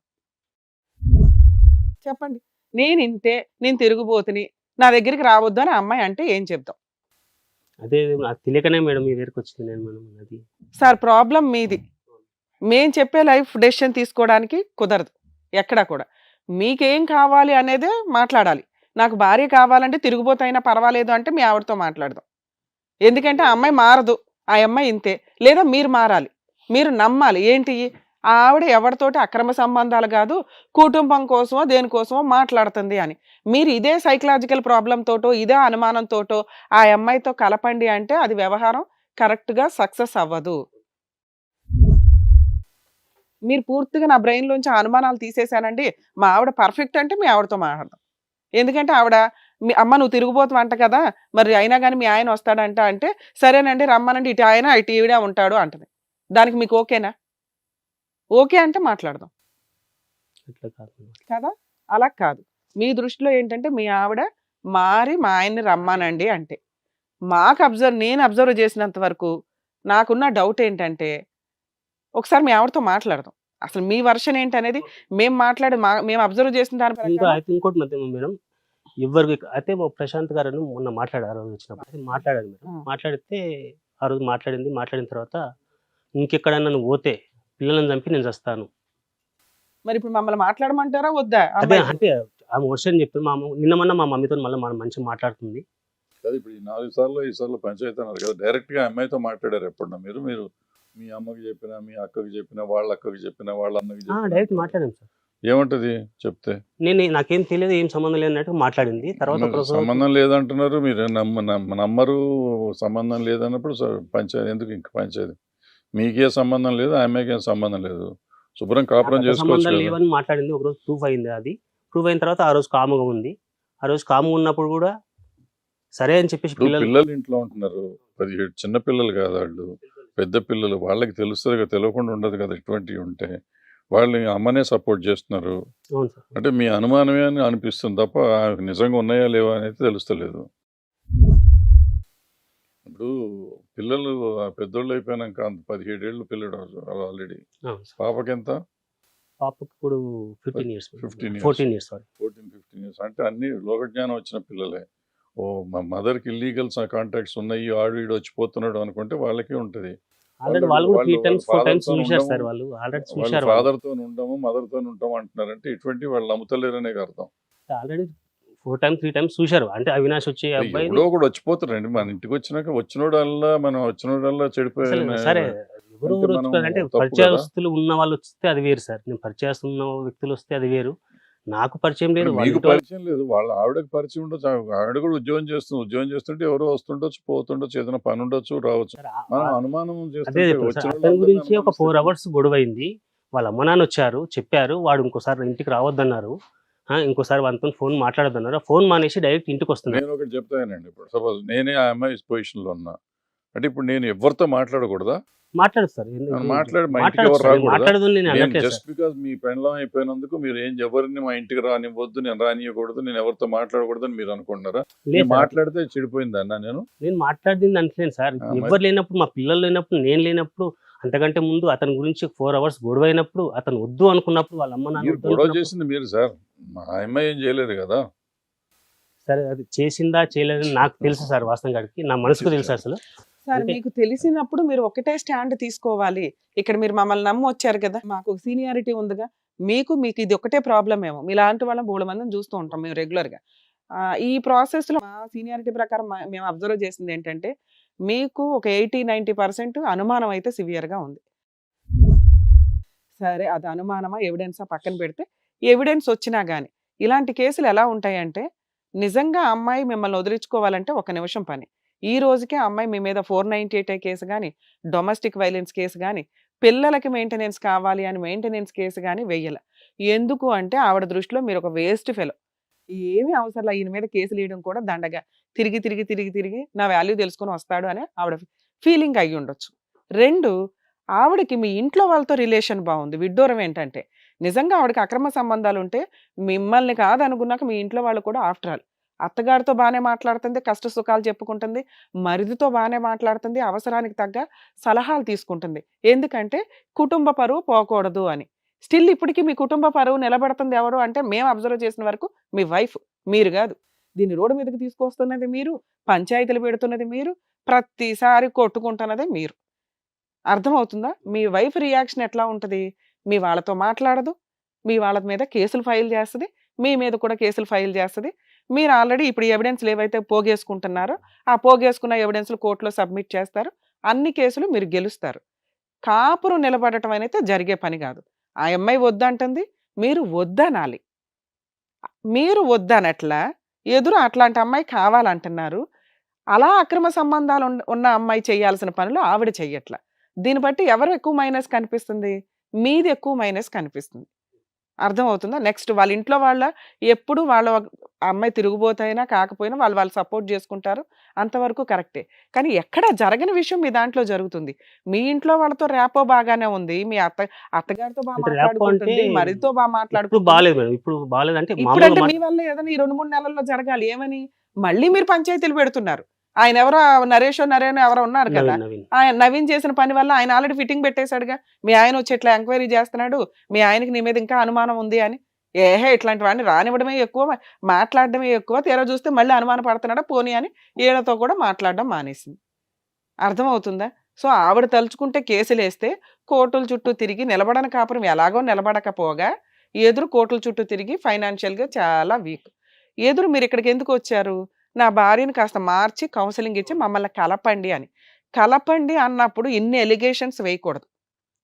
చెప్పండి. నేను ఇంతే. నేను తిరుగుబోతుని. నా దగ్గరికి రావద్దు అని ఆ అమ్మాయి అంటే ఏం చెప్దాం? అదే నాకు తెలియకనే మేడం మీ దగ్గరికి వచ్చింది నేను మేడం అది. సార్ ప్రాబ్లం మీది. మేం చెప్పే లైఫ్ డెసిషన్ తీసుకోవడానికి కుదరదు ఎక్కడా కూడా. మీకేం కావాలి అనేదే మాట్లాడాలి. నాకు భార్య కావాలంటే తిరిగిపోతైనా పర్వాలేదు అంటే మీ ఆవిడతో మాట్లాడదాం. ఎందుకంటే ఆ అమ్మాయి మారదు. ఆ అమ్మాయి ఇంతే. లేదా మీరు మారాలి. మీరు నమ్మాలి. ఏంటి? ఆ ఆవిడ ఎవరితోటి అక్రమ సంబంధాలు కాదు, కుటుంబం కోసమో దేనికోసమో మాట్లాడుతుంది అని. మీరు ఇదే సైకలాజికల్ ప్రాబ్లం తోటో ఇదే అనుమానంతోటో ఆ అమ్మాయితో కలపండి అంటే అది వ్యవహారం కరెక్ట్గా సక్సెస్ అవ్వదు. మీరు పూర్తిగా నా బ్రెయిన్లోంచి అనుమానాలు తీసేశానండి, మా ఆవిడ పర్ఫెక్ట్ అంటే మీ ఆవిడతో మాట్లాడదాం. ఎందుకంటే ఆవిడ మీ అమ్మ నువ్వు తిరుగుబోతు అంట కదా, మరి అయినా కానీ మీ ఆయన వస్తాడంట అంటే సరేనండి రమ్మనండి, ఇటు ఆయన ఇటు ఈవిడ ఉంటాడు అంటది. దానికి మీకు ఓకేనా? ఓకే అంటే మాట్లాడదాం అట్లా కాదు మేడం. కదా. అలా కాదు. మీ దృష్టిలో ఏంటంటే మీ ఆవిడ మారి మా ఆయన్ని రమ్మానండి అంటే నేను అబ్జర్వ్ చేసినంత వరకు నాకున్న డౌట్ ఏంటంటే ఒకసారి మీ ఆవిడతో మాట్లాడదాం. అసలు మీ వర్షన్ ఏంటనేది మేము అబ్జర్వ్ చేసిన దాని ఇంకా ప్రకారం అయితే ఇంకోటి మధ్య మేడం ఎవరికి అయితే మా ప్రశాంత్ గారు మొన్న మాట్లాడారు ఆ రోజు వచ్చినప్పుడు. అయితే మాట్లాడాను మేడం. మాట్లాడితే ఆ రోజు మాట్లాడిన తర్వాత ఇంకెక్కడైనా నువ్వు పోతే పిల్లలను చంపి నేను చస్తాను. మరి ఇప్పుడు మమ్మల్ని మాట్లాడమంటారా వద్దా? అదే అమ్మాయి అంటే ఆమె వర్షన్ చెప్తే నిన్న మొన్న మా మమ్మీతో మళ్ళీ మనం మంచిగా మాట్లాడుతుంది. కాదు ఇప్పుడు ఈ 4 సార్లు 5 సార్లు పంచాయతీ అన్నారు కదా, డైరెక్ట్ గా అమ్మాయితో మాట్లాడారు ఎప్పుడన్నా మీరు? మీరు మీ అమ్మకి చెప్పినా, మీ అక్కకి చెప్పినా, వాళ్ళ అక్కకి చెప్పినా, వాళ్ళ అన్నకి డైరెక్ట్ చెప్పినా మాట్లాడాను సార్. ఏమంటది చెప్తే? నాకేం తెలియదు, ఏం సంబంధం లేదన్నట్టు మాట్లాడింది. తర్వాత మరి సంబంధం లేదంటున్నారు మీరు, నమ్మరు. సంబంధం లేదన్నప్పుడు పంచాయతీ ఎందుకు? ఇంక పంచాయతీ మీకే సంబంధం లేదు, ఆమెకి ఏం సంబంధం లేదు, శుభ్రం కాపురం చేసుకోవచ్చు సంబంధం కదా. లేవని మాట్లాడింది. ఒకరోజు ప్రూఫ్ అయింది. అది ప్రూఫ్ అయిన తర్వాత ఆ రోజు కాముగా ఉంది. ఆ రోజు కాముగా ఉన్నప్పుడు కూడా సరే అని చెప్పేసి పిల్లలు ఇంట్లో ఉంటున్నారు, 17 చిన్న పిల్లలు కాదు వాళ్ళు, పెద్ద పిల్లలు. వాళ్ళకి తెలుస్తుంది కదా, తెలియకుండా ఉండదు కదా. ఇటువంటివి ఉంటే వాళ్ళు అమ్మనే సపోర్ట్ చేస్తున్నారు అవును సార్. అంటే మీ అనుమానమే అని అనిపిస్తుంది తప్ప ఆమెకు నిజంగా ఉన్నాయా లేవా అనేది తెలుస్తలేదు. ఇప్పుడు పిల్లలు పెద్దోళ్ళు అయిపోయినాక 17 ఏళ్ళు పిల్లడు ఆల్రెడీ. అవును సార్. పాపకి ఎంత? పాపకి ఇప్పుడు 15 years 15 years. 14 years sorry 14-15 years అంటే అన్ని లోకజ్ఞానం వచ్చిన పిల్లలే. ఓ మా మదర్కి ఇల్లీగల్ కాంటాక్ట్స్ ఉన్నాయి, ఆడు వచ్చిపోతున్నాడు అనుకుంటే వాళ్ళకి ఉంటుంది. ఆల్రెడీ వాళ్ళు కూడా 3 times 4 times చూశారు సార్. వాళ్ళు ఆల్రెడీ చూశారు. ఫాదర్తో ఉండము, మదర్తో ఉంటాము అంటున్నారంటే ఇటువంటి వాళ్ళు నమ్ముతలేరనే అర్థం. ఆల్రెడీ 4 times 3 times చూశారు. అంటే అవినాష్ వచ్చే అబ్బాయి ఎవడో కూడా వచ్చిపోతారండి మన ఇంటికి వచ్చినాక. వచ్చినోడల్లా చెడిపోయిన సరే ఎవరు అంటే మనం అంటే తప్పు పరిచయస్తులు ఉన్న వాళ్ళు వస్తే అది వేరు సార్. నేను పరిచయస్తులు ఉన్న వ్యక్తులు వస్తే అది వేరు. నాకు పరిచయం లేదు. వాళ్ళ మీకు ఇంటి వాళ్ళు- పరిచయం లేదు, వాళ్ళ ఆవిడకి పరిచయం ఉండొచ్చు. ఆవిడ కూడా ఉద్యోగం చేస్తుంటే ఎవరో వస్తుండొచ్చు, పోతుండొచ్చు, ఏదైనా పని ఉండొచ్చు, రావచ్చు. సార్, మనం అనుమానం అదే చేస్తుంటే చెప్పారు వచ్చిన సార్. అతని వాళ్ళందరినీ గురించి ఒక 4 అనుమానిస్తే hours గొడవైంది. వాళ్ళ అమ్మ నాన్న వచ్చారు, చెప్పారు. వాడు ఇంకోసారి ఇంటికి రావద్దన్నారు. ఇంకోసారి వాళ్ళతో ఫోన్ మాట్లాడద్దన్నారు. ఫోన్ మానేసి డైరెక్ట్ ఇంటికి వస్తున్నారు. నేను ఒకటి చెప్తానండి. ఇప్పుడు సపోజ్ నేనే ఆ అమ్మాయి పొజిషన్లో ఉన్నా అంటే ఇప్పుడు నేను ఎవరితో మాట్లాడకూడదా? మాట్లాడు సార్. మా ఇంటికి ఎవరు రాకూడదా? మాట్లాడదు నేను నేను అనట్లేదు జస్ట్ సార్. బికాజ్ మీ పెండ్లం అయిపోయినందుకు మీరు ఎవరిని మా ఇంటికి రానివ్వద్దు, నేను రానియకూడదు, నేను ఎవరితో మాట్లాడకూడదు అని మీరు అనుకుంటున్నారా? లేదు నేను సార్. మాట్లాడితే చెడిపోయింది అన్న నేను. నేను మాట్లాడింది అంటలేను సార్. మరి- ఎవరు లేనప్పుడు, మా పిల్లలు లేనప్పుడు, నేను లేనప్పుడు, అంతకంటే ముందు అతని గురించి 4 hours గొడవ అయినప్పుడు, అతను వద్దు అనుకున్నప్పుడు, వాళ్ళ అమ్మ నాన్న మీరు వద్దు గొడవ అనుకున్నప్పుడు, చేసింది మీరు సార్, మా అమ్మాయి ఏం చేయలేదు కదా. సరే అది చేసిందా చేయలేదని నాకు తెలుసు సార్. వాస్తవం కాడికి నా మనసుకు తెలుసు అసలు. సార్ అంటే- మీకు తెలిసినప్పుడు మీరు ఒకటే స్టాండ్ తీసుకోవాలి. ఇక్కడ మీరు మమ్మల్ని నమ్మి వచ్చారు కదా, మాకు సీనియారిటీ ఉందిగా. మీకు ఇది ఒకటే ప్రాబ్లం ఏమో. మీలాంటి వాళ్ళని బోడు మందిని చూస్తూ ఉంటాం మేము రెగ్యులర్గా. ఈ ప్రాసెస్లో మా సీనియారిటీ ప్రకారం మేము అబ్జర్వ్ చేసింది ఏంటంటే మీకు ఒక 80-90% అనుమానం అయితే సివియర్గా ఉంది. సరే అది అనుమానమా ఎవిడెన్సా పక్కన పెడితే, ఎవిడెన్స్ వచ్చినా కానీ ఇలాంటి కేసులు ఎలా ఉంటాయంటే నిజంగా అమ్మాయి మిమ్మల్ని వదిలించుకోవాలంటే ఒక నిమిషం పని. ఈ రోజుకే ఆ అమ్మాయి మీ మీద 498 కేసు కానీ, డొమెస్టిక్ వైలెన్స్ కేసు కానీ, పిల్లలకి మెయింటెనెన్స్ కావాలి అని మెయింటెనెన్స్ కేసు కానీ వెయ్యల. ఎందుకు అంటే ఆవిడ దృష్టిలో మీరు ఒక వేస్ట్ ఫెలో. ఏమీ అవసరంలా ఈయన మీద కేసులు వేయడం కూడా దండగా. తిరిగి నా వాల్యూ తెలుసుకొని వస్తాడు అని ఆవిడ ఫీలింగ్ అయ్యి ఉండొచ్చు. 2 ఆవిడకి మీ ఇంట్లో వాళ్ళతో రిలేషన్ బాగుంది. విడ్డూరం ఏంటంటే నిజంగా ఆవిడకి అక్రమ సంబంధాలు ఉంటే మిమ్మల్ని కాదనుకున్నాక మీ ఇంట్లో వాళ్ళు కూడా ఆఫ్టర్ ఆల్ అత్తగారితో బాగానే మాట్లాడుతుంది, కష్ట సుఖాలు చెప్పుకుంటుంది, మరిదితో బాగానే మాట్లాడుతుంది, అవసరానికి తగ్గ సలహాలు తీసుకుంటుంది. ఎందుకంటే కుటుంబ పరువు పోకూడదు అని. స్టిల్ ఇప్పటికీ మీ కుటుంబ పరువు నిలబడుతుంది ఎవరు అంటే మేము అబ్జర్వ్ చేసిన వరకు మీ వైఫ్, మీరు కాదు. దీన్ని రోడ్డు మీదకి తీసుకొస్తున్నది మీరు, పంచాయతీలు పెడుతున్నది మీరు, ప్రతిసారి కొట్టుకుంటున్నదే మీరు. అర్థమవుతుందా? మీ వైఫ్ రియాక్షన్ ఎట్లా ఉంటది? మీ వాళ్ళతో మాట్లాడదు, మీ వాళ్ళ మీద కేసులు ఫైల్ చేస్తది, మీ మీద కూడా కేసులు ఫైల్ చేస్తది. మీరు ఆల్రెడీ ఇప్పుడు ఎవిడెన్స్‌లు ఏవైతే పోగేసుకుంటున్నారో, ఆ పోగేసుకున్న ఎవిడెన్స్‌లు కోర్టులో సబ్మిట్ చేస్తారు. అన్ని కేసులు మీరు గెలుస్తారు. కాపురం నిలబడటం అనేది జరిగే పని కాదు. ఆ అమ్మాయి వద్దంటుంది, మీరు వద్దనాలి. మీరు వద్దనట్లా, ఎదురు అట్లాంటి అమ్మాయి కావాలంటున్నారు. అలా అక్రమ సంబంధాలు ఉన్న అమ్మాయి చేయాల్సిన పనులు ఆవిడ చెయ్యట్ల. దీన్ని బట్టి ఎవరు ఎక్కువ మైనస్ కనిపిస్తుంది? మీది ఎక్కువ మైనస్ కనిపిస్తుంది. అర్థమవుతుందా? నెక్స్ట్ వాళ్ళ ఇంట్లో ఎప్పుడు వాళ్ళ అమ్మాయి తిరుగుబోతైనా కాకపోయినా వాళ్ళు సపోర్ట్ చేసుకుంటారు. అంతవరకు కరెక్టే. కానీ ఎక్కడ జరగని విషయం మీ దాంట్లో జరుగుతుంది. మీ ఇంట్లో వాళ్ళతో ర్యాపో బాగానే ఉంది. మీ అత్తగారితో బాగా అంటే ర్యాపో అంటే మాట్లాడుకుంటుంది, మరిదితో బాగా ఇప్పుడు మాట్లాడుకుంటుంది. బాలేదు మేడం. ఇప్పుడు బాలేదంటే ఇప్పుడంటే మామూలుగా మీ వల్ల ఏదైనా ఈ 2, 3 నెలల్లో జరగాలి. ఏమని? మళ్ళీ మీరు పంచాయతీలు పెడుతున్నారు. ఆయన ఎవరో నరేనో ఎవరో ఉన్నారు కదా! నవీన్. ఆయన నవీన్ చేసిన పని వల్ల ఆయన ఆల్రెడీ ఫిట్టింగ్ పెట్టేశాడుగా. మీ ఆయన వచ్చి ఇట్లా ఎంక్వైరీ చేస్తున్నాడు. మీ ఆయనకి నీ మీద ఇంకా అనుమానం ఉంది అని. ఏహే! ఇట్లాంటి వాడిని రానివ్వడమే ఎక్కువ, మాట్లాడడమే ఎక్కువ. తీరా చూస్తే మళ్ళీ అనుమాన పడుతున్నాడా పోనీ అని ఈయనతో కూడా మాట్లాడడం మానేసింది. అర్థమవుతుందా? సో ఆవిడ తలుచుకుంటే కేసులేస్తే కోర్టుల చుట్టూ తిరిగి నిలబడని కాపురం ఎలాగో నిలబడకపోగా ఎదురు కోర్టుల చుట్టూ తిరిగి ఫైనాన్షియల్‌గా చాలా వీక్. ఎదురు మీరు ఇక్కడికి ఎందుకు వచ్చారు? నా భార్యని కాస్త మార్చి కౌన్సెలింగ్ ఇచ్చి మమ్మల్ని కలపండి అని. కలపండి అన్నప్పుడు ఇన్ని ఎలిగేషన్స్ వేయకూడదు.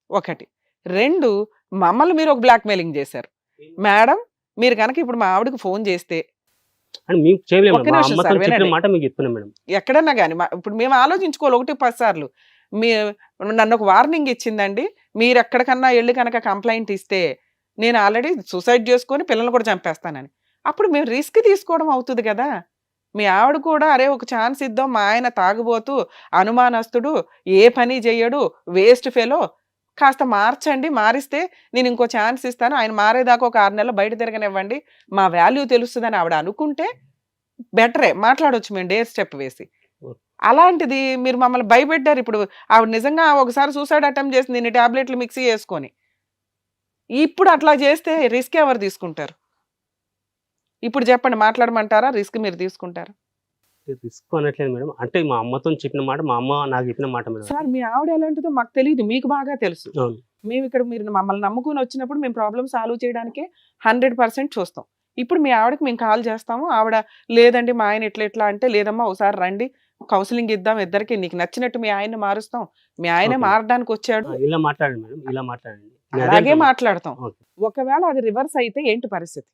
1. 2 మమ్మల్ని మీరు ఒక బ్లాక్‌మెయిలింగ్ చేశారు. మేడం మీరు గనక ఇప్పుడు మా ఆవిడకి ఫోన్ చేస్తే అని మీకు చేయలేము. ఒక్క మా నిమిషం అమ్మతో సార్ చెప్పిన వినండి. మాట మీకు చెప్తున్నా మేడం. ఎక్కడన్నా గాని ఇప్పుడు మేము ఆలోచించుకోవాలి 1, 10 సార్లు. మీ నన్ను ఒక వార్నింగ్ ఇచ్చిందండి. మీరెక్కడికన్నా ఎళ్లి కనుక కంప్లెయింట్ ఇస్తే నేను ఆల్రెడీ సూసైడ్ చేసుకొని పిల్లల్ని కూడా చంపేస్తానని. అప్పుడు మేము రిస్క్ తీసుకోవడం అవుతది కదా! మీ ఆవిడ కూడా అరే ఒక ఛాన్స్ ఇద్దాం, మా ఆయన తాగుబోతు, అనుమానస్తుడు, ఏ పని చెయ్యడు, వేస్ట్ ఫెలో, కాస్త మార్చండి, మారిస్తే నేను ఇంకో ఛాన్స్ ఇస్తాను, ఆయన మారేదాకా ఒక 6 నెలలు బయట తిరగనివ్వండి, మా వాల్యూ తెలుస్తుందని ఆవిడ అనుకుంటే బెటరే మాట్లాడొచ్చు మేము డేర్ స్టెప్ వేసి. అలాంటిది మీరు మమ్మల్ని భయపెట్టారు. ఇప్పుడు ఆవిడ నిజంగా ఒకసారి సూసైడ్ అటెంప్ట్ చేసింది ఇన్ని టాబ్లెట్లు మిక్సీ చేసుకొని. ఇప్పుడు అట్లా చేస్తే రిస్క్ ఎవరు తీసుకుంటారు? ఇప్పుడు చెప్పండి, మాట్లాడమంటారా? రిస్క్ మీరు తీసుకుంటారా? రిస్క్ అనట్లేదు మేడం. అంటే మా అమ్మతో చెప్పిన మాట, మా అమ్మ నాకు చెప్పిన మాట మేడం. సార్ మీ ఆవిడ ఎలాంటిదో మాకు తెలియదు, మీకు బాగా తెలుసు. అవును. మేము ఇక్కడ మీరు మమ్మల్ని నమ్ముకుని వచ్చినప్పుడు మేము ప్రాబ్లమ్ సాల్వ్ చేయడానికి 100% చూస్తాం. ఇప్పుడు మీ ఆవిడకి మేము కాల్ చేస్తాము. ఆవిడ లేదండి మా ఆయన ఇట్లా అంటే, లేదమ్మా ఒకసారి రండి కౌన్సిలింగ్ ఇద్దాం ఇద్దరికి, నీకు నచ్చినట్టు మీ ఆయన్ని మారుస్తాం, మీ ఆయనే ఓకే. మారడానికి వచ్చాడు, ఇలా మాట్లాడండి మేడం, ఇలా మాట్లాడండి. నేను అదే అలాగే అంటున్నా. మాట్లాడతాం. ఓకే. ఒకవేళ అది రివర్స్ అయితే ఏంటి పరిస్థితి?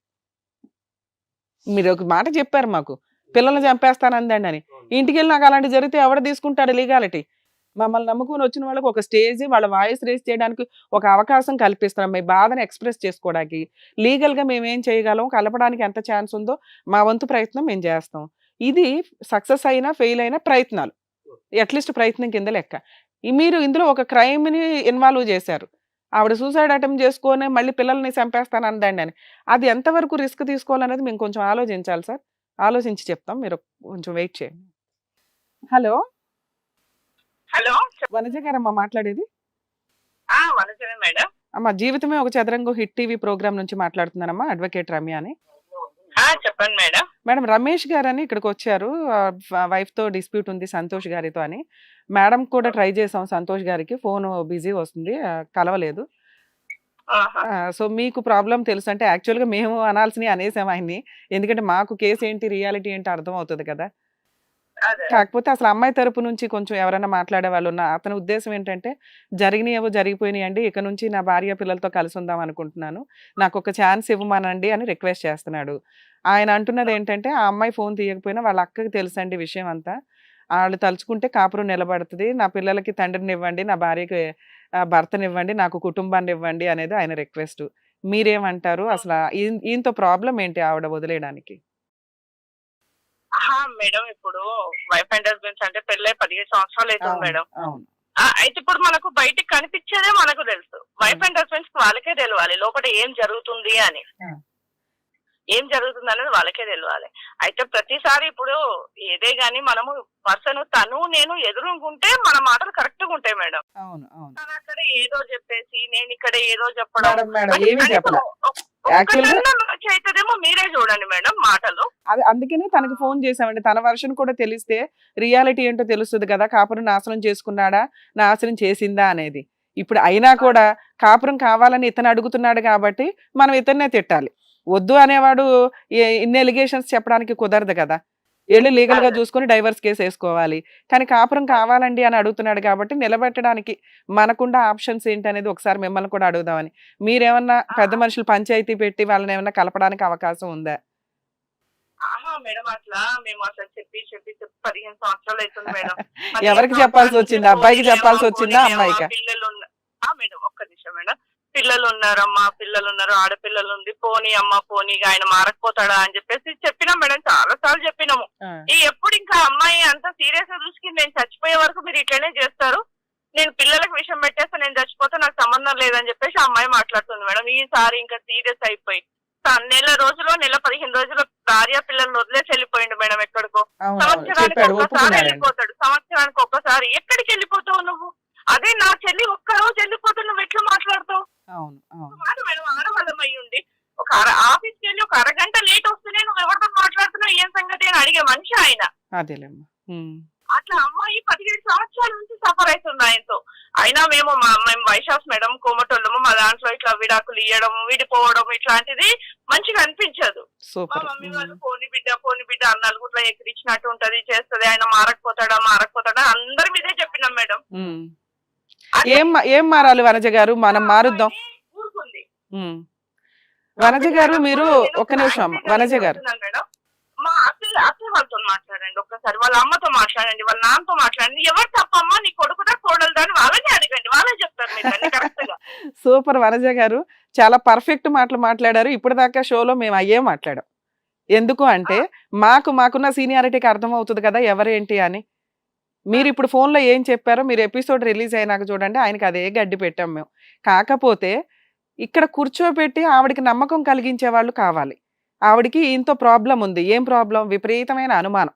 మీరు ఒక మాట చెప్పారు మాకు, పిల్లల్ని చంపేస్తానందండి అని. ఇంటికి వెళ్ళి నాకు అలాంటి జరిగితే ఎవరు తీసుకుంటాడు లీగాలిటీ? మమ్మల్ని నమ్ముకుని వచ్చిన వాళ్ళకి ఒక స్టేజ్, వాళ్ళ వాయిస్ రేస్ చేయడానికి ఒక అవకాశం కల్పిస్తున్నాం. మీ బాధను ఎక్స్ప్రెస్ చేసుకోవడానికి లీగల్గా మేము ఏం చేయగలం, కలపడానికి ఎంత ఛాన్స్ ఉందో మా వంతు ప్రయత్నం మేము చేస్తాం. ఇది సక్సెస్ అయినా ఫెయిల్ అయినా ప్రయత్నాలు, అట్లీస్ట్ ప్రయత్నం కింద లెక్క. మీరు ఇందులో ఒక క్రైమ్ని ఇన్వాల్వ్ చేశారు. ఆవిడ సూసైడ్ అటెంప్ట్ చేసుకొని మళ్ళీ పిల్లల్ని చంపేస్తాను అందండి అని. అది ఎంతవరకు రిస్క్ తీసుకోవాలనేది మేము కొంచెం ఆలోచించాలి సార్. ఆలోచించి చెప్తాం, మీరు కొంచెం వెయిట్ చేయండి. హలో హలో వనజ గారమ్మా మాట్లాడేది? వనజనే మేడం. అమ్మా జీవితమే ఒక చదరంగం హిట్ టీవీ ప్రోగ్రామ్ నుంచి మాట్లాడుతున్నానమ్మా, అడ్వకేట్ రమ్య అని. చెప్పండి మేడం. మేడం రమేష్ గారని ఇక్కడికి వచ్చారు, వైఫ్ తో డిస్ప్యూట్ ఉంది సంతోష్ గారితో అని. మేడం కూడా ట్రై చేసాం, సంతోష్ గారికి ఫోన్ బిజీ వస్తుంది, కలవలేదు. సో మీకు ప్రాబ్లం తెలుసు అంటే యాక్చువల్గా మేము అనాల్సినవి అనేసాం ఆయన్ని, ఎందుకంటే మాకు కేసు ఏంటి రియాలిటీ ఏంటి అర్థం అవుతుంది కదా. అదే కాకపోతే అసలు అమ్మాయి తరపు నుంచి కొంచెం ఎవరైనా మాట్లాడే వాళ్ళు ఉన్నా, అతని ఉద్దేశం ఏంటంటే జరిగినాయేవో జరిగిపోయినాయండి, ఇక నుంచి నా భార్య పిల్లలతో కలిసి ఉందాం అనుకుంటున్నాను, నాకు ఒక ఛాన్స్ ఇవ్వమనండి అని రిక్వెస్ట్ చేస్తున్నాడు. ఆయన అంటున్నది ఏంటంటే ఆ అమ్మాయి ఫోన్ తీయకపోయినా వాళ్ళ అక్కకి తెలుసండి విషయం అంతా, వాళ్ళు తలుచుకుంటే కాపురం నిలబడుతుంది, నా పిల్లలకి తండ్రిని ఇవ్వండి, నా భార్యకి భర్తనివ్వండి, నాకు కుటుంబాన్ని ఇవ్వండి అనేది ఆయన రిక్వెస్ట్. మీరేమంటారు అసలు? ఈయనతో ప్రాబ్లం ఏంటి ఆవిడ వదిలేయడానికి? మేడం ఇప్పుడు వైఫ్ అండ్ హస్బెండ్స్ అంటే పెళ్ళై 15 సంవత్సరాలు అవుతుంది మేడం. అవును. అయితే ఇప్పుడు మనకు బయటికి కనిపించేదే మనకు తెలుసు. వైఫ్ అండ్ హస్బెండ్స్ వాళ్ళకే తెలియాలి లోపల ఏం జరుగుతుంది అని, ఏం జరుగుతుంది అనేది వాళ్ళకే తెలియాలి. అయితే ప్రతిసారి ఇప్పుడు ఏదే గాని మనము పర్సన్ తను నేను ఎదురుకుంటే మన మాటలు కరెక్ట్ గా ఉంటాయి మేడం. అవును అవును. తను అక్కడ ఏదో చెప్పేసి నేను ఇక్కడ ఏదో చెప్పడం ఏమీ చెప్పలే. అవుతుందేమో మీరే చూడండి మేడం మాటలు. అది అందుకనే తనకి ఫోన్ చేసామండి. తన వర్షన్ కూడా తెలిస్తే రియాలిటీ ఏంటో తెలుస్తుంది కదా, కాపురం నాశనం చేసుకున్నాడా నాశనం చేసిందా అనేది. ఇప్పుడు అయినా కూడా కాపురం కావాలని ఇతను అడుగుతున్నాడు కాబట్టి మనం ఇతన్నే తిట్టాలి. వద్దు అనేవాడు ఇన్ని ఎలిగేషన్స్ చెప్పడానికి కుదరదు కదా, వెళ్ళి లీగల్ గా చూసుకొని డైవర్స్ కేసు వేసుకోవాలి. కానీ కాపురం కావాలండి అని అడుగుతున్నాడు కాబట్టి నిలబెట్టడానికి మనకుండా ఆప్షన్స్ ఏంటి అనేది ఒకసారి మిమ్మల్ని కూడా అడుగుదామని. మీరేమన్నా పెద్ద మనుషులు పంచాయతీ పెట్టి వాళ్ళని ఏమన్నా కలపడానికి అవకాశం ఉందా? మేడం అట్లా మేము అసలు చెప్పి 15 సంవత్సరాలు అవుతుంది మేడం. ఎవరికి చెప్పాల్సి వచ్చిందా? అబ్బాయికి చెప్పాల్సి వచ్చిందా అమ్మాయికి? పిల్లలు మేడం ఒక్క నిమిషం మేడం. పిల్లలు ఉన్నారమ్మా, పిల్లలు ఉన్నారు, ఆడపిల్లలు ఉంది, పోనీ అమ్మ పోనీ ఆయన మారకపోతాడా అని చెప్పేసి చెప్పినాం మేడం, చాలా సార్లు చెప్పినాము. ఎప్పుడు ఇంకా అమ్మాయి అంత సీరియస్ గా చూసుకుని నేను చచ్చిపోయే వరకు మీరు ఇట్లనే చేస్తారు, నేను పిల్లలకు విషయం పెట్టేస్తే నేను చచ్చిపోతే నాకు సంబంధం లేదని చెప్పేసి అమ్మాయి మాట్లాడుతుంది మేడం. ఈసారి ఇంకా సీరియస్ అయిపోయి నెల 15 రోజులు భార్య పిల్లల్ని వదిలేసి వెళ్ళిపోయిండు మేడం ఎక్కడికో. సంవత్సరానికి ఒక్కసారి వెళ్ళిపోతాడు, సంవత్సరానికి ఒక్కసారి. ఎక్కడికి వెళ్ళిపోతావు నువ్వు? అదే నా చెల్లి ఒక్క రోజు వెళ్ళిపోతే నువ్వు ఎట్లా మాట్లాడతావు? మేడం ఆడవాళ్ళం అయ్యి ఉండి ఒక ఆఫీస్కి వెళ్ళి ఒక అరగంట లేట్ వస్తేనే నువ్వు ఎవరితో మాట్లాడుతున్నావు ఏం సంగతి అని అడిగే మనిషి ఆయన. అట్లా అమ్మాయి 17 సంవత్సరాల నుంచి సఫర్ అవుతుంది ఆయనతో. అయినా మేము వైశాఖ్ మేడం కోమటోళ్ళము, మా దాంట్లో ఇట్లా విడాకులు ఇవ్వడం విడిపోవడం ఇట్లాంటిది మంచిగా అనిపించదు. మా మమ్మీ వాళ్ళు పోని బిడ్డ అన్నాలు ఇట్లా ఎక్కిరిచ్చినట్టు ఉంటది, చేస్తుంది, ఆయన మారకపోతాడా అందరి మీదే చెప్పినాం మేడం. ఏం మారాలి వనజ గారు, మనం మారుద్దాం. ఊరుకుంది వనజ గారు. మీరు ఒక్క నిమిషం అమ్మ. వనజ గారు మేడం మా అత్తయ్య వాళ్ళతో మాట్లాడండి, ఒక్కసారి వాళ్ళ అమ్మతో మాట్లాడండి, వాళ్ళ నాన్నతో మాట్లాడండి. ఎవరు తప్పమ్మా, నీ కొడుకుదా కోడలుదా అని వాళ్ళని అడగండి, వాళ్ళే చెప్తారు మీకు కరెక్ట్ గా. సూపర్ వనజ గారు, చాలా పర్ఫెక్ట్ మాటలు మాట్లాడారు. ఇప్పటిదాకా షోలో మేము అయ్యే మాట్లాడాం. ఎందుకు అంటే మాకున్న సీనియారిటీకి అర్థమవుతుంది కదా ఎవరేంటి అని. మీరు ఇప్పుడు ఫోన్లో ఏం చెప్పారో మీరు ఎపిసోడ్ రిలీజ్ అయినాక చూడండి, ఆయనకి అదే గడ్డి పెట్టాం మేము. కాకపోతే ఇక్కడ కూర్చోబెట్టి ఆవిడకి నమ్మకం కలిగించే వాళ్ళు కావాలి. ఆవిడికి ఈయనతో ప్రాబ్లం ఉంది. ఏం ప్రాబ్లం? విపరీతమైన అనుమానం.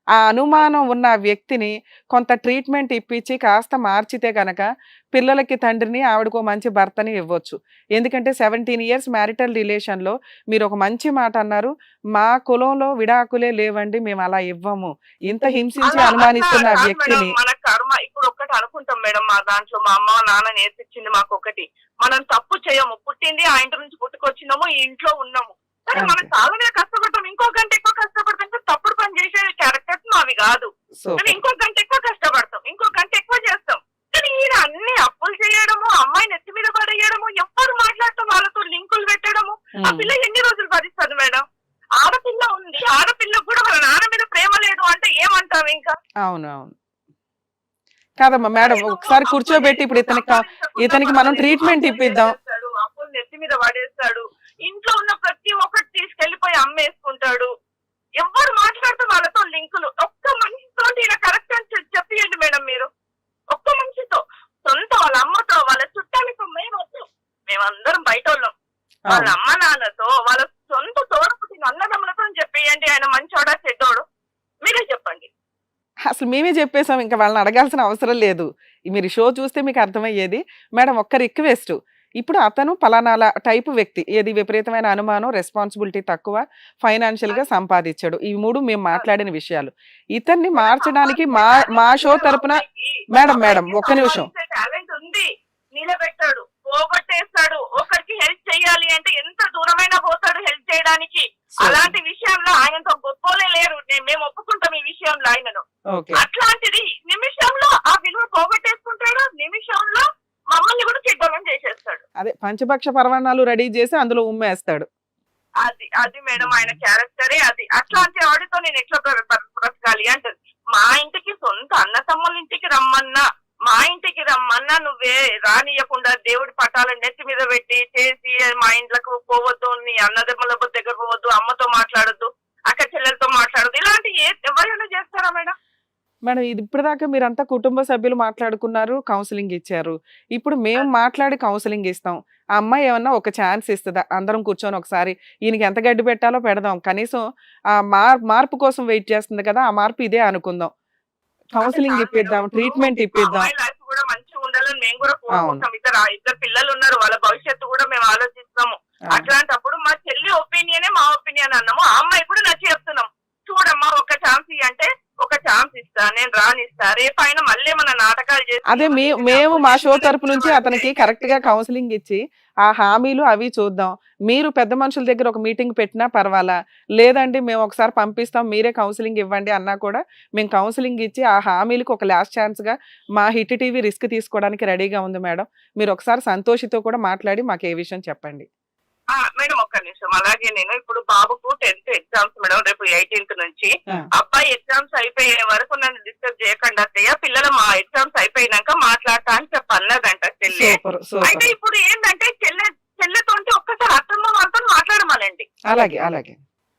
ఆ అనుమానం ఉన్న వ్యక్తిని కొంత ట్రీట్మెంట్ ఇప్పించి కాస్త మార్చితే కనుక పిల్లలకి తండ్రిని, ఆవిడకు మంచి భర్తని ఇవ్వచ్చు. ఎందుకంటే 17 ఇయర్స్ మ్యారిటల్ రిలేషన్లో మీరు ఒక మంచి మాట అన్నారు, మా కులంలో విడాకులే లేవండి, మేము అలా ఇవ్వము. ఇంత హింసించి అనుమానిస్తున్న వ్యక్తిని మన కర్మ. ఇప్పుడు ఒక్కటి అనుకుంటాం మేడం, మా దాంట్లో మా అమ్మ నాన్న నేర్పించింది మాకు ఒకటి, మనం తప్పు చేయము, పుట్టింది ఆ ఇంటి నుంచి పుట్టుకొచ్చినాము, ఈ ఇంట్లో ఉన్నాము, కానీ మనం చాలానే కష్టపడతాం, ఇంకో గంట ఎక్కువ కష్టపడతాం. తప్పుడు పని చేసే క్యారెక్టర్స్ అవి కాదు, కానీ ఇంకో గంట ఎక్కువ కష్టపడతాం, ఇంకో గంట ఎక్కువ చేస్తాం. కానీ ఈయన అన్ని అప్పులు చేయడము, అమ్మాయి నెత్తి మీద పడేయడము, ఎప్పుడు మాట్లాడతాం వాళ్ళతో లింకులు పెట్టడము. ఆ పిల్ల ఎన్ని రోజులు భరిస్తుంది మేడం? ఆడపిల్ల ఉంది, ఆడపిల్లకు కూడా వాళ్ళ నాన్న మీద ప్రేమ లేదు అంటే ఏమంటావు ఇంకా? అవును అవును కాదమ్మా మేడం, ఒకసారి కూర్చోబెట్టి ఇప్పుడు ఇతనికి మనం ట్రీట్మెంట్ ఇప్పిద్దాం. అప్పులు నెత్తి మీద పడేస్తాడు, ఇంట్లో ఉన్న ప్రతి ఒక్కటి తీసుకెళ్లిపోయి అమ్మేసుకుంటాడు. ఎవరు మాట్లాడుతూ వాళ్ళతో లింకులు. ఒక్క మనిషితో ఇలా కరెక్ట్ అని చెప్పియండి మేడం మీరు. ఒక్క మనిషితో, సొంత వాళ్ళ అమ్మతో, వాళ్ళ చుట్టాలతో మేమందరం బయట వాళ్ళం, వాళ్ళ అమ్మ నాన్నతో, వాళ్ళ సొంత తోడపుట్టిన అన్నదమ్ములతో చెప్పేయండి ఆయన మంచోడా చెడ్డోడు మీరే చెప్పండి. అసలు మేమే చెప్పేసాం, ఇంకా వాళ్ళని అడగాల్సిన అవసరం లేదు. మీరు షో చూస్తే మీకు అర్థమయ్యేది. మేడం ఒక్క రిక్వెస్ట్, ఇప్పుడు అతను పలానా టైపు వ్యక్తి, ఏది విపరీతమైన అనుమానం, రెస్పాన్సిబిలిటీ తక్కువ, ఫైనాన్షియల్ గా సంపాదించాడు, ఈ 3 మేము మాట్లాడిన విషయాలు. ఇతన్ని మార్చడానికి మా షో తరపున మేడం ఒక్క నిమిషం. టాలెంట్ ఉంది, నిలబెట్టాడు, పోగొట్టేస్తాడు. ఒకరికి హెల్ప్ చేయాలి అంటే ఎంత దూరమైనా పోతాడు హెల్ప్ చేయడానికి. అలాంటి విషయంలో ఆయనతో గొప్పలే లేరు, మేము ఒప్పుకుంటాం ఈ విషయంలో ఆయనను. అట్లాంటిది నిమిషంలో ఆ విలువ పోగొట్టేసుకుంటాడు, నిమిషంలో మమ్మల్ని కూడా చెడ్డోళ్ళని చేసేస్తాడు. అదే పంచపక్ష పరమాణాలు రెడీ చేసి అందులో ఉమ్మేస్తాడు. అది మేడం ఆయన క్యారెక్టరే అది. అట్లాంటి వాడితో నేను ఎట్లా బ్రతకాలి అంటది. మా ఇంటికి సొంత అన్న తమ్ముళ్ళ ఇంటికి రమ్మన్నా, మా ఇంటికి రమ్మన్నా నువ్వే రానియకుండా దేవుడి పటాలను నెత్తి మీద పెట్టి చేసి మా ఇంట్లోకి పోవద్దు, నీ అన్నదమ్ముల దగ్గర పోవద్దు, అమ్మతో మాట్లాడద్దు, అక్క చెల్లెలతో మాట్లాడద్దు, ఇలాంటి ఎవరైనా చేస్తారా మేడం? మేడం ఇది ఇప్పటిదాకా మీరంతా కుటుంబ సభ్యులు మాట్లాడుకున్నారు, కౌన్సిలింగ్ ఇచ్చారు. ఇప్పుడు మేము మాట్లాడి కౌన్సిలింగ్ ఇస్తాం. ఆ అమ్మాయి ఏమన్నా ఒక ఛాన్స్ ఇస్తుందా? అందరం కూర్చొని ఒకసారి ఈయనకి ఎంత గడ్డి పెట్టాలో పెడదాం, కనీసం ఆ మార్పు కోసం వెయిట్ చేస్తుంది కదా, ఆ మార్పు ఇదే అనుకుందాం, కౌన్సిలింగ్ ఇప్పిద్దాం, ట్రీట్మెంట్ ఇప్పిద్దాం. లైఫ్ కూడా మంచిగా ఉండాలని మేము కూడా కోరుకుంటాం. ఇద్దరు పిల్లలు ఉన్నారు, వాళ్ళ భవిష్యత్తు కూడా మేము ఆలోచిస్తాము. అట్లాంటప్పుడు మా చెల్లి ఒపీనియనే మా ఒపీనియన్ అన్నాము. ఆ అమ్మాయి కూడా నచ్చి చెప్తున్నాం, చూడమ్మా ఒక ఛాన్స్ అంటే ఒక ఛాన్స్ ఇస్తా, నేను రానిస్తా, రేపైనా మళ్ళీ మన నాటకాలు చేసి అదే మేము మా షో తరపు నుంచి అతనికి కరెక్ట్ గా కౌన్సిలింగ్ ఇచ్చి ఆ హామీలు అవి చూద్దాం. మీరు పెద్ద మనుషుల దగ్గర ఒక మీటింగ్ పెట్టినా పర్వాలా, లేదండి మేము ఒకసారి పంపిస్తాం మీరే కౌన్సిలింగ్ ఇవ్వండి అన్నా కూడా మేము కౌన్సిలింగ్ ఇచ్చి ఆ హామీలకు ఒక లాస్ట్ ఛాన్స్ గా మా హిట్ టీవీ రిస్క్ తీసుకోవడానికి రెడీగా ఉంది మేడం. మీరు ఒకసారి సంతోషితో కూడా మాట్లాడి మాకు ఏ విషయం చెప్పండి. మేడం ఒక్క నిమిషం. అలాగే నేను ఇప్పుడు బాబుకు 10th ఎగ్జామ్స్ మేడం, రేపు 18th నుంచి. అబ్బాయి ఎగ్జామ్స్ అయిపోయే వరకు నన్ను డిస్టర్బ్ చేయకుండా అత్తయ్య, పిల్లలు మా ఎగ్జామ్స్ అయిపోయినాక మాట్లాడతా అని చెప్పన్నదంట చెల్లె. అయితే ఇప్పుడు ఏంటంటే చెల్లెతో ఒక్కసారి అత్తమ్మ వాళ్ళతో మాట్లాడమనండి. అలాగే అలాగే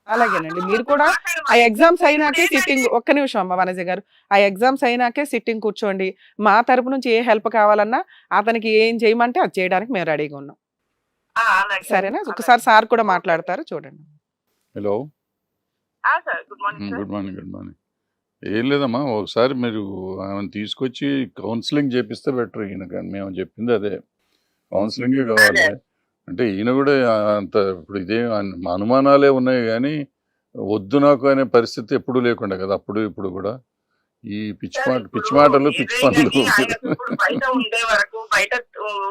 అలాగేనండి. మీరు కూడా ఆ ఎగ్జామ్స్ అయినాకే సిట్టింగ్, ఒక్క నిమిషం అమ్మ వనజ గారు, ఆ ఎగ్జామ్స్ అయినాకే సిట్టింగ్ కూర్చోండి. మా తరపు నుంచి ఏ హెల్ప్ కావాలన్నా అతనికి ఏం చేయమంటే అది చేయడానికి మేము రెడీగా ఉన్నాం. సరేనా? ఒకసారి సార్ కూడా మాట్లాడతారు, చూడండి. Hello, good morning. Good morning. Good morning. ఏం లేదమ్మా, ఒకసారి మీరు ఆమెను తీసుకొచ్చి కౌన్సిలింగ్ చేపిస్తే బెటర్. ఈయన మేము చెప్పింది అదే, కౌన్సిలింగే కావాలి. అంటే ఈయన కూడా అంత ఇప్పుడు ఇదే అనుమానాలే ఉన్నాయి కానీ వద్దు నాకు అనే పరిస్థితి ఎప్పుడు లేకుండా కదా, అప్పుడు ఇప్పుడు కూడా ఈ పిచ్చి మాటలు పిచ్చి పనులు. బయట ఉండే వరకు బయట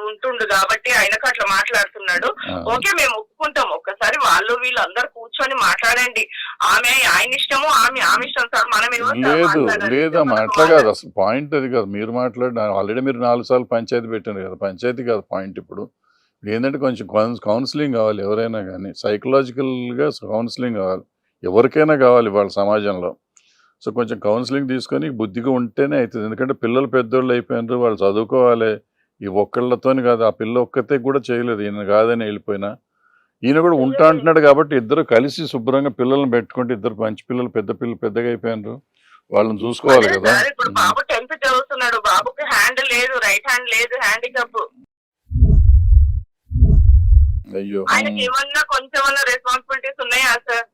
ఉంటుండు కాబట్టి ఆయనకు అట్లా మాట్లాడుతున్నాడు. ఓకే, మేము ఒప్పుకుంటాం. ఒక్కసారి వాళ్ళు వీళ్ళు అందరు కూర్చొని మాట్లాడండి. ఆమె ఆయన ఇష్టము, ఆమె ఇష్టం సార్. మనం లేదమ్మా, అట్లా కాదు అసలు. పాయింట్ అది కాదు. మీరు మాట్లాడిన ఆల్రెడీ మీరు 4 సార్లు పంచాయతీ పెట్టారు కదా, పంచాయతీ కాదు పాయింట్. ఇప్పుడు ఏంటంటే కొంచెం కౌన్సిలింగ్ కావాలి. ఎవరైనా కానీ సైకలాజికల్గా కౌన్సిలింగ్ కావాలి, ఎవరికైనా కావాలి వాళ్ళ సమాజంలో. సో కొంచెం కౌన్సిలింగ్ తీసుకొని బుద్ధిగా ఉంటేనే అవుతుంది. ఎందుకంటే పిల్లలు పెద్దోళ్ళు అయిపోయినారు, వాళ్ళు చదువుకోవాలి. ఈ ఒక్కళ్ళతోని కాదు, ఆ పిల్ల ఒక్కతే కూడా చేయలేదు, ఈయన కాదని వెళ్ళిపోయినా ఈయన కూడా ఉంటా అంటున్నాడు. కాబట్టి ఇద్దరు కలిసి శుభ్రంగా పిల్లల్ని పెట్టుకుంటే, ఇద్దరు మంచి పిల్లలు పెద్దగా అయిపోయినారు, వాళ్ళని చూసుకోవాలి కదా. ఇప్పుడు బాబు 10th చదువుతున్నాడు, బాబుకి హ్యాండ్ లేదు, రైట్ హ్యాండ్ లేదు, హ్యాండిక్యాప్. అయ్యో, ఆయనకి ఏమన్నా కొంచెం రెస్పాన్సిబిలిటీస్ ఉన్నాయా సార్?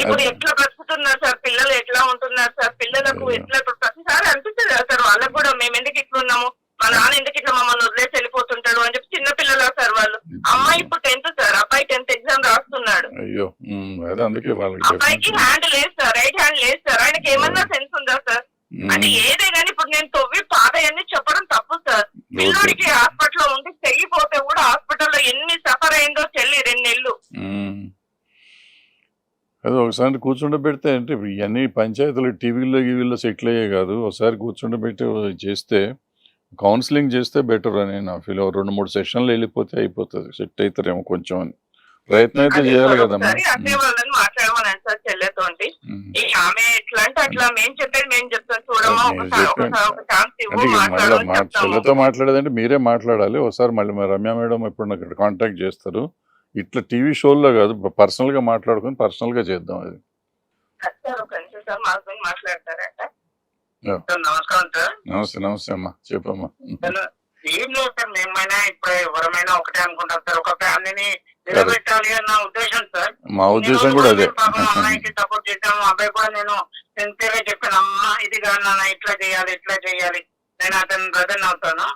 ఇప్పుడు ఎట్లా బ్రతుకుతున్నారు సార్ పిల్లలు, ఎట్లా ఉంటున్నారు సార్ పిల్లలకు? ఎట్లా ప్రతిసారి అనిపిస్తుంది కదా సార్ వాళ్ళకు కూడా, మేము ఎందుకు ఇట్లా ఉన్నాము, మా నాన్న ఎందుకు ఇట్లా మమ్మల్ని వదిలేసి వెళ్ళిపోతుంటాడు అని చెప్పి. చిన్న పిల్లలు సార్ వాళ్ళు. అమ్మాయి ఇప్పుడు 10th సార్, అబ్బాయి 10th ఎగ్జామ్ రాస్తున్నాడు. అయ్యో, అబ్బాయికి హ్యాండ్ లేదు సార్, రైట్ హ్యాండ్ లేదు సార్. ఆయనకి ఏమన్నా సెన్స్ ఉందా సార్? అంటే ఏదే కానీ ఇప్పుడు నేను తవ్వి పాతయన్ని చెప్పడం తప్పు సార్. పిల్లడికి హాస్పిటల్లో ఉండి చెల్లిపోతే కూడా హాస్పిటల్లో ఎన్ని సఫర్ అయిందో చెల్లి 2 నెలలు. అదే ఒకసారి కూర్చుండబెడితే, అంటే ఇవన్నీ పంచాయతీలు టీవీలో సెటిల్ అయ్యే కాదు. ఒకసారి కూర్చుండబెట్టి చేస్తే, కౌన్సిలింగ్ చేస్తే బెటర్ అని నా ఫీల్. 2-3 సెషన్లు వెళ్ళిపోతే అయిపోతుంది, సెట్ అవుతారేమో కొంచెం అని ప్రయత్నం అయితే చేయాలి కదమ్మా. మాట్లాడమనండి సార్ చెల్లెతో. ఆమె ఎట్లా అంటే అట్లా మేము చెప్పేది మేము చెప్తాం, చూడమా చెల్లెతో మాట్లాడేదంటే మీరే మాట్లాడాలి. ఒకసారి మళ్ళీ రమ్య మేడం ఇప్పుడు నాకు కాంటాక్ట్ చేస్తారు. ఇట్లా టీవీ షోల్లో కాదు, పర్సనల్ గా మాట్లాడుకుని పర్సనల్ గా చేద్దాం. అది నమస్కారం సార్. నమస్తే అమ్మా, చెప్పమ్మా. ఏం లేదు సార్, మేమైనా ఇప్పుడు ఎవరమైనా ఒకటే అనుకుంటాం సార్, ఒక ఫ్యామిలీని నిలబెట్టాలి అన్న ఉద్దేశం సార్. మా ఉద్దేశం కూడా అదే. అమ్మాయికి సపోర్ట్ చేశాము, అబ్బాయి కూడా నేను సిన్సియర్గా చెప్పాను, అమ్మ ఇది కాదు నాన్న, ఇట్లా చేయాలి, నేను అతని బ్రదర్ అవుతాను.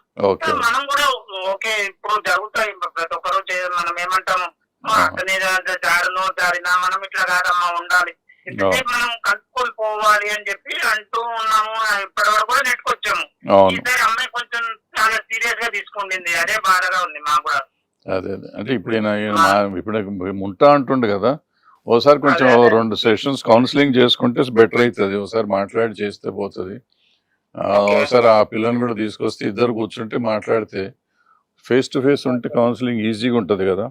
మనం కూడా ఓకే, ఇప్పుడు జరుగుతాయి ప్రతి ఒక్కరు. మనం ఏమంటాము, అతని జారినా మనం ఇట్లా కాదమ్మా ఉండాలి, ఇంతసేపు మనం కలుపుకొని పోవాలి అని చెప్పి అంటూ ఉన్నాము. ఇప్పటి వరకు కూడా నెట్టుకొచ్చాము. ఈసారి అమ్మాయి కొంచెం చాలా సీరియస్ గా తీసుకుంటుంది, అదే బాధగా ఉంది మాకు కూడా. అదే అంటే ఇప్పుడు ఉంటా అంటుండే కదా, ఓసారి కొంచెం 2 సెషన్స్ కౌన్సిలింగ్ చేసుకుంటే బెటర్ అవుతుంది. ఒకసారి మాట్లాడి చేస్తే పోతుంది. ఒకసారి ఆ పిల్లని కూడా తీసుకొస్తే ఇద్దరు కూర్చుంటే మాట్లాడితే, ఫేస్ టు ఫేస్ ఉంటే కౌన్సిలింగ్ ఈజీగా ఉంటుంది కదా.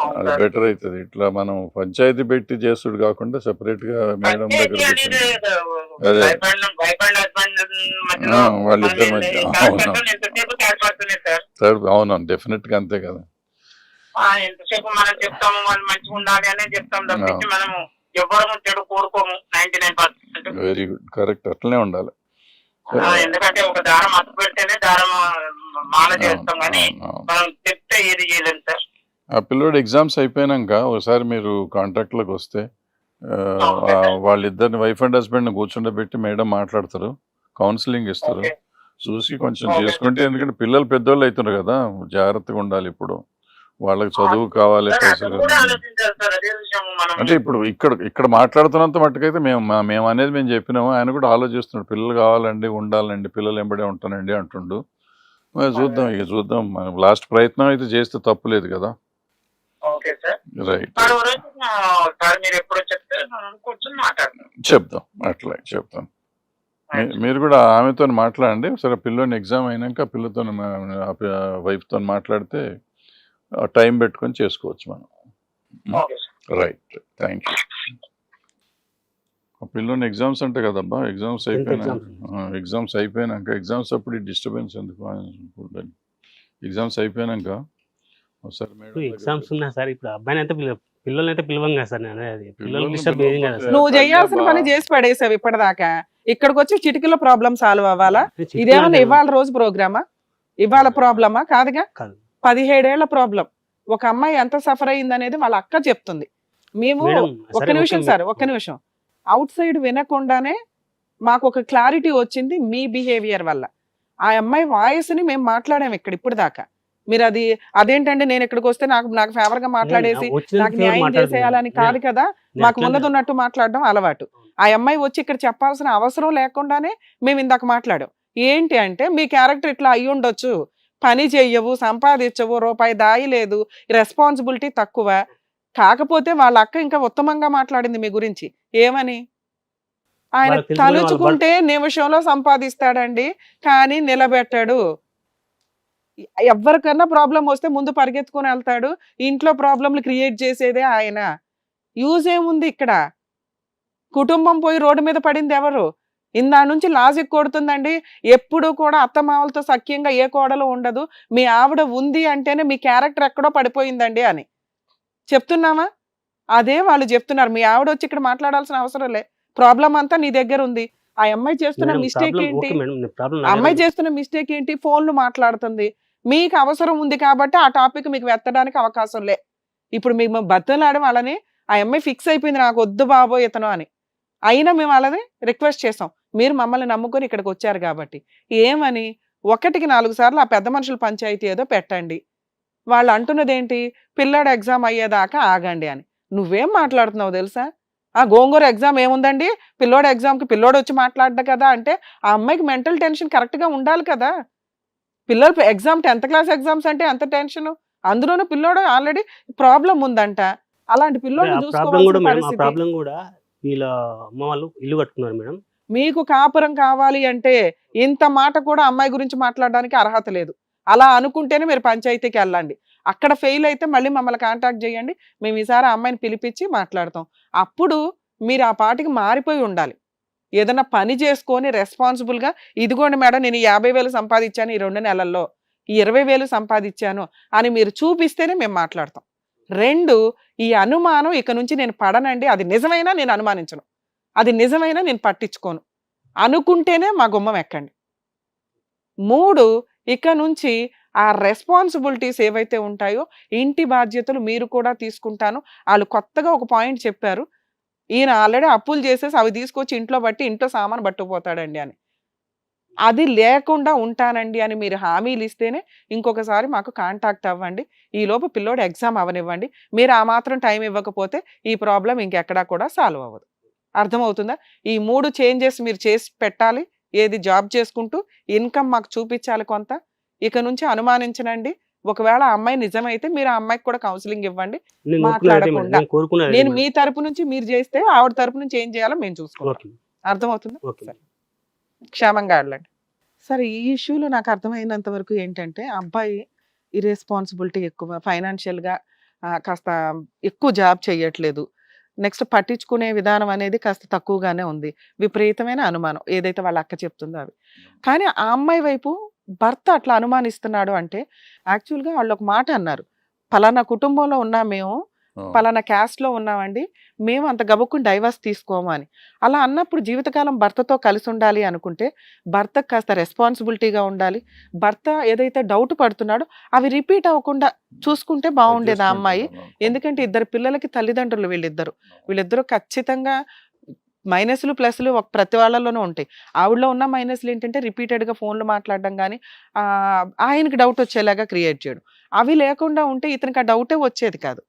అవును అది సార్. బెటర్ అవుతుంది. ఇట్లా మనం పంచాయతీ పెట్టి చేసుడు కాకుండా సెపరేట్ గా మేడం పంచాయతీ దగ్గర అనేది పెట్టండి. అదే వైఫ్ అండ్ హస్బెండ్ మధ్యలో మనం వాళ్ళిద్దరి మధ్య అవును ఎంతసేపు తేలిపోతుంది సార్. సార్ అవును డెఫినెట్ గా అంతే కదా. ఎంతసేపు మనం చెప్తాము వాళ్ళు మంచిగా ఉండాలి అనే చెప్తాం తప్పించి మనము ఎవ్వరము చెడు కోరుకోము 99%. వెరీ గుడ్ కరెక్ట్ అట్లనే ఉండాలి. ఎందుకంటే ఒక దారం అతుకు పెడితేనే దారం మాల అవును చేస్తాం కానీ అవును అవును. మనం చెప్తే ఏది చేయలేము సార్. ఆ పిల్లోడు ఎగ్జామ్స్ అయిపోయినాక ఒకసారి మీరు కాంటాక్ట్ లోకి వస్తే ఓకే సార్. వాళ్ళిద్దరిని వైఫ్ అండ్ హస్బెండ్ కూర్చుండబెట్టి మేడం మాట్లాడతారు, కౌన్సిలింగ్ ఇస్తారు. ఓకే చూసి కొంచెం ఓకే చేసుకుంటే, ఎందుకంటే పిల్లలు పెద్దోళ్ళు అవుతున్నారు కదా, జాగ్రత్తగా ఉండాలి. ఇప్పుడు వాళ్ళకి చదువు కావాలి, సార్, పైసలు అతను కూడా కావాలి. ఆలోచించాలి సార్. అదే విషయం మనం అంటే ఇప్పుడు ఇక్కడ మాట్లాడుతున్నంత మట్టుకైతే మేము అనేది మేము చెప్పినాము. ఆయన కూడా ఆలోచిస్తున్నాడు, పిల్లలు కావాలండి, ఉండాలండి, పిల్లలు ఎంబడే ఉంటానండి అంటుండు. మరి చూద్దాం లాస్ట్ ప్రయత్నం అయితే చేస్తే తప్పులేదు కదా. Okay sir. రైట్ సార్ ఓ రోజు సార్ మీరు ఎప్పుడో చెప్తే మనం కూర్చొని మాట్లాడతాం. చెప్దాం, అట్లా చెప్తాం. మీరు కూడా ఆమెతో మాట్లాడండి. సరే పిల్లోని ఎగ్జామ్ అయినాక పిల్లతో వైఫ్తో మాట్లాడితే టైం పెట్టుకొని చేసుకోవచ్చు మనం. Okay sir. Right, thank you. పిల్లోని ఎగ్జామ్స్ అంటే కదబ్బా, ఎగ్జామ్స్ అయిపోయినాక ఎగ్జామ్స్ అప్పుడు ఈ డిస్టర్బెన్స్ ఎందుకు? ఎగ్జామ్స్ అయిపోయినాక ఒకసారి మేడం ఎగ్జామ్స్ ఉన్నా సార్, ఇప్పుడు అబ్బాయిని అయితే పిల్లల్ని అయితే పిలవం కదా సార్. నేను అది పిల్లలు పిల్లల్ని డిస్టర్బ్ ఏం కదా సార్. నువ్వు చేయాల్సిన పని చేసి పడేసావు ఇప్పటిదాకా. ఇక్కడికి వచ్చి చిటికలో ప్రాబ్లం సాల్వ్ అవ్వాలా? ఇదేమన్నా ఇవాళ రోజు ప్రోగ్రామా? ఇవాళ ప్రాబ్లమా? కాదుగా. కాదు. 17 ఏళ్ల ప్రాబ్లం. ఒక అమ్మాయి ఎంత సఫర్ అయింది అనేది వాళ్ళ అక్క చెప్తుంది. మేము ఒక్క నిమిషం సార్, ఒక్క నిమిషం. అవుట్ సైడ్ వినకుండానే మాకు ఒక క్లారిటీ వచ్చింది మీ బిహేవియర్ వల్ల. ఆ అమ్మాయి వాయిస్ ని మేము మాట్లాడాము ఇక్కడ ఇప్పుడు దాకా. మీరు అదేంటంటే నేను ఇక్కడికి వస్తే నాకు ఫేవర్ గా మాట్లాడేసి నాకు న్యాయం చేసేయాలని కాదు కదా. మాకు ఉన్నది ఉన్నట్టు మాట్లాడడం అలవాటు. ఆ అమ్మాయి వచ్చి ఇక్కడ చెప్పాల్సిన అవసరం లేకుండానే మేము ఇందాక మాట్లాడాం. ఏంటి అంటే మీ క్యారెక్టర్ ఇట్లా అయ్యి ఉండొచ్చు, పని చెయ్యవు, సంపాదించవు, రూపాయి దాయి లేదు, రెస్పాన్సిబిలిటీ తక్కువ. కాకపోతే వాళ్ళ అక్క ఇంకా ఉత్తమంగా మాట్లాడింది మీ గురించి. ఏమని? ఆయన తలుచుకుంటే నిమిషంలో సంపాదిస్తాడండి, కానీ నిలబెట్టాడు. ఎవరికన్నా ప్రాబ్లం వస్తే ముందు పరిగెత్తుకుని వెళ్తాడు. ఇంట్లో ప్రాబ్లంలు క్రియేట్ చేసేదే ఆయన. యూజ్ ఏముంది ఇక్కడ? కుటుంబం పోయి రోడ్డు మీద పడింది ఎవరు? ఇందా నుంచి లాజిక్ కొడుతుందండి. ఎప్పుడు కూడా అత్తమామలతో సఖ్యంగా ఏ కోడలు ఉండదు, మీ ఆవిడ ఉంది అంటేనే మీ క్యారెక్టర్ ఎక్కడో పడిపోయిందండి అని చెప్తున్నామా? అదే వాళ్ళు చెప్తున్నారు. మీ ఆవిడ వచ్చి ఇక్కడ మాట్లాడాల్సిన అవసరం లే, ప్రాబ్లం అంతా నీ దగ్గర ఉంది. ఆ అమ్మాయి చేస్తున్న మిస్టేక్ ఏంటి? అమ్మాయి చేస్తున్న మిస్టేక్ ఏంటి? ఫోన్లు మాట్లాడుతుంది. మీకు అవసరం ఉంది కాబట్టి ఆ టాపిక్ మీకు వెత్తడానికి అవకాశం లే. ఇప్పుడు మేము బద్దలాడడం వాళ్ళని, ఆ అమ్మాయి ఫిక్స్ అయిపోయింది నాకు వద్దు బాబో ఇతను అని. అయినా మేము వాళ్ళని రిక్వెస్ట్ చేసాం. మీరు మమ్మల్ని నమ్ముకొని ఇక్కడికి వచ్చారు కాబట్టి. ఏమని? 1కి 4 సార్లు ఆ పెద్ద మనుషుల పంచాయతీ ఏదో పెట్టండి. వాళ్ళు అంటున్నది ఏంటి? పిల్లాడు ఎగ్జామ్ అయ్యేదాకా ఆగండి అని. నువ్వేం మాట్లాడుతున్నావు తెలుసా? ఆ గోంగూర ఎగ్జామ్ ఏముందండి, పిల్లోడు ఎగ్జామ్కి పిల్లోడు వచ్చి మాట్లాడ్డా కదా అంటే ఆ అమ్మాయికి మెంటల్ టెన్షన్ కరెక్ట్గా ఉండాలి కదా. పిల్లలు ఎగ్జామ్ 10th క్లాస్ ఎగ్జామ్స్ అంటే ఎంత టెన్షన్, అందులోనూ పిల్లోడు ఆల్రెడీ ప్రాబ్లం ఉందంట. అలాంటి పిల్లోడు చూసుకోవాల్సిన పరిస్థితి. ప్రాబ్లం కూడా వీళ్ళ అమ్మ వాళ్ళు ఇల్లు కట్టుకున్నారు మేడం. మీకు కాపురం కావాలి అంటే ఇంత మాట కూడా అమ్మాయి గురించి మాట్లాడడానికి అర్హత లేదు. అలా అనుకుంటేనే మీరు పంచాయతీకి వెళ్ళండి. అక్కడ ఫెయిల్ అయితే మళ్ళీ మమ్మల్ని కాంటాక్ట్ చేయండి. మేము ఈసారి ఆ అమ్మాయిని పిలిపించి మాట్లాడతాం. అప్పుడు మీరు ఆ పాటికి మారిపోయి ఉండాలి. ఏదైనా పని చేసుకొని రెస్పాన్సిబుల్గా, ఇదిగోండి మేడం నేను 50,000 సంపాదించాను ఈ 2 నెలల్లో, ఈ 20,000 సంపాదించాను అని మీరు చూపిస్తేనే మేము మాట్లాడతాం. 2, ఈ అనుమానం ఇక నుంచి నేను పడనండి, అది నిజమైనా నేను అనుమానించను, అది నిజమైనా నేను పట్టించుకోను అనుకుంటేనే మా గుమ్మం ఎక్కండి. 3, ఇక నుంచి ఆ రెస్పాన్సిబిలిటీస్ ఏవైతే ఉంటాయో ఇంటి బాధ్యతలు మీరు కూడా తీసుకుంటాను. వాళ్ళు కొత్తగా ఒక పాయింట్ చెప్పారు, ఈయన ఆల్రెడీ అప్పులు చేసేసి అవి తీసుకొచ్చి ఇంట్లో బట్టి ఇంట్లో సామాను పట్టుకుపోతాడండి అని. అది లేకుండా ఉంటానండి అని మీరు హామీలు ఇస్తేనే ఇంకొకసారి మాకు కాంటాక్ట్ అవ్వండి. ఈలోపు పిల్లోడు ఎగ్జామ్ అవనివ్వండి. మీరు ఆ మాత్రం టైం ఇవ్వకపోతే ఈ ప్రాబ్లం ఇంకెక్కడా కూడా సాల్వ్ అవ్వదు. అర్థమవుతుందా? ఈ 3 చేంజెస్ మీరు చేసి పెట్టాలి. ఏది జాబ్ చేసుకుంటూ ఇన్కమ్ మాకు చూపించాలి కొంత. ఇక నుంచి అనుమానించనండి. ఒకవేళ ఆ అమ్మాయి నిజమైతే మీరు ఆ అమ్మాయికి కూడా కౌన్సిలింగ్ ఇవ్వండి. మాట్లాడకుండా నేను మీ తరపు నుంచి మీరు చేస్తే ఆవిడ తరపు నుంచి ఏం చేయాలో మేము చూసుకుంటాం. అర్థమవుతుందా? క్షేమంగా వెళ్ళండి. సరే, ఈ ఇష్యూలో నాకు అర్థమైనంత వరకు ఏంటంటే అబ్బాయి ఇర్రెస్పాన్సిబిలిటీ ఎక్కువ, ఫైనాన్షియల్గా కాస్త ఎక్కువ జాబ్ చేయట్లేదు, నెక్స్ట్ పట్టించుకునే విధానం అనేది కాస్త తక్కువగానే ఉంది, విపరీతమైన అనుమానం ఏదైతే వాళ్ళ అక్క చెప్తుందో అవి. కానీ ఆ అమ్మాయి వైపు భర్త అట్లా అనుమానిస్తున్నాడు అంటే యాక్చువల్గా వాళ్ళు ఒక మాట అన్నారు, పలానా కుటుంబంలో ఉన్నా మేము, పలానా క్యాస్ట్ లో ఉన్నామండి, మేము అంత గబుక్కుని డైవర్స్ తీసుకోము అని. అలా అన్నప్పుడు జీవితకాలం భర్తతో కలిసి ఉండాలి అనుకుంటే భర్తకు కాస్త రెస్పాన్సిబిలిటీగా ఉండాలి. భర్త ఏదైతే డౌట్ పడుతున్నాడో అవి రిపీట్ అవ్వకుండా చూసుకుంటే బాగుండేది ఆ అమ్మాయి. ఎందుకంటే ఇద్దరు పిల్లలకి తల్లిదండ్రులు వీళ్ళిద్దరూ ఖచ్చితంగా మైనస్లు ప్లస్లు ప్రతి వాళ్ళలోనూ ఉంటాయి. ఆవిడలో ఉన్న మైనస్లు ఏంటంటే రిపీటెడ్గా ఫోన్లు మాట్లాడడం కానీ ఆయనకి డౌట్ వచ్చేలాగా క్రియేట్ చేయడం, అవి లేకుండా ఉంటే ఇతనికి ఆ డౌటే వచ్చేది కాదు.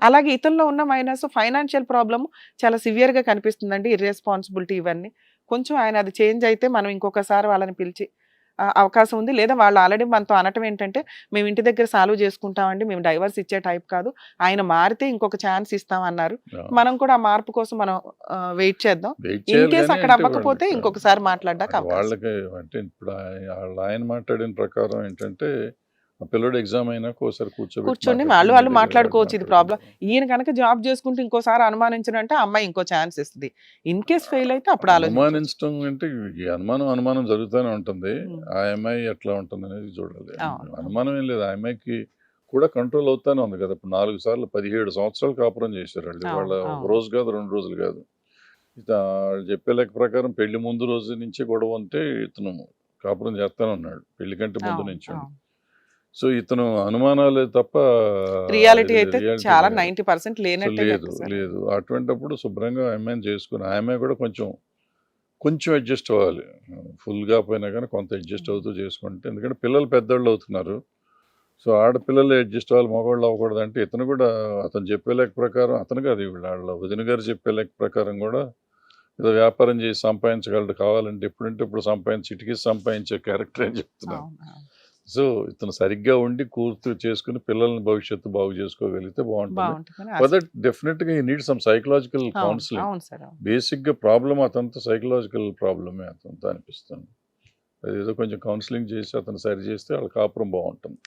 అలాగే ఇతనిలో ఉన్న మైనస్ ఫైనాన్షియల్ ప్రాబ్లమ్ చాలా సివియర్గా కనిపిస్తుందండి, ఇర్రెస్పాన్సిబిలిటీ ఇవన్నీ. కొంచెం ఆయన అది చేంజ్ అయితే మనం ఇంకొకసారి వాళ్ళని పిలిచి అవకాశం ఉంది. లేదా వాళ్ళు ఆల్రెడీ మనతో అనటం ఏంటంటే మేము ఇంటి దగ్గర సాల్వ్ చేసుకుంటామండి, మేము డైవర్స్ ఇచ్చే టైప్ కాదు, ఆయన మారితే ఇంకొక ఛాన్స్ ఇస్తామన్నారు. మనం కూడా ఆ మార్పు కోసం మనం వెయిట్ చేద్దాం. ఇన్ కేస్ అక్కడ అవ్వకపోతే ఇంకొకసారి మాట్లాడడానికి వాళ్ళకి అంటే ఇప్పుడు ఆయన మాట్లాడిన ప్రకారం ఏంటంటే పిల్లడు ఎగ్జామ్ అయినాక ఒకసారి కూర్చొని వాళ్ళు మాట్లాడుకోవచ్చు ఇది ప్రాబ్లం. ఈయన కనుక జాబ్ చేసుకుంటే ఇంకోసారి అనుమానించడం అంటే అమ్మాయి ఇంకో ఛాన్స్ ఇస్తుంది. ఇన్ కేస్ ఫెయిల్ అయితే అప్పుడు అనుమానించడం అంటే అనుమానం జరుగుతూనే ఉంటుంది. ఆ అమ్మాయి ఎట్లా ఉంటుంది అనేది చూడాలి. అనుమానం ఏం లేదు, ఆ అమ్మాయికి కూడా కంట్రోల్ అవుతానే ఉంది కదా. ఇప్పుడు 4 సార్లు 17 సంవత్సరాలు కాపురం చేశారు వాళ్ళు. వాళ్ళ ఒక రోజు కాదు 2 రోజులు కాదు. వాళ్ళు చెప్పే లెక్క ప్రకారం పెళ్లి ముందు రోజు నుంచి గొడవ ఉంటే ఇతను కాపురం చేస్తానే ఉన్నాడు పెళ్లి కంటే ముందు నుంచి. సో ఇతను అనుమానాలే తప్ప రియాలిటీ అయితే చాలా 90% లేదు. అటువంటిప్పుడు శుభ్రంగా అమ్మాయిని చేసుకుని ఆ అమ్మాయి కూడా కొంచెం అడ్జస్ట్ అవ్వాలి. ఫుల్గా పోయినా కానీ కొంత అడ్జస్ట్ అవుతూ చేసుకుంటే, ఎందుకంటే పిల్లలు పెద్దవాళ్ళు అవుతున్నారు. సో ఆడపిల్లలు అడ్జస్ట్ అవ్వాలి, మగవాళ్ళు అవ్వకూడదు. అంటే ఇతను కూడా అతను చెప్పే లెక్క ప్రకారం, అతను కాదు వాళ్ళ వదిన గారు చెప్పే లెక్క ప్రకారం కూడా ఏదో వ్యాపారం చేసి సంపాదించగలడు, కావాలంటే ఎప్పుడంటే ఇప్పుడు చిటికి సంపాదించే క్యారెక్టర్ అని చెప్తున్నాను. సో ఇతను సరిగ్గా ఉండి కూర్చు చేసుకుని పిల్లల్ని భవిష్యత్తు బాగు చేసుకోగలిగితే బాగుంటుంది. ఫర్ దట్ డెఫినెట్ గా need some psychological counselling. Basic గా ప్రాబ్లం అతనితో సైకలాజికల్ ప్రాబ్లమే అతనితో అనిపిస్తుంది. అదేదో కొంచెం కౌన్సిలింగ్ చేసి అతను సరి చేస్తే వాళ్ళ కాపురం బాగుంటుంది.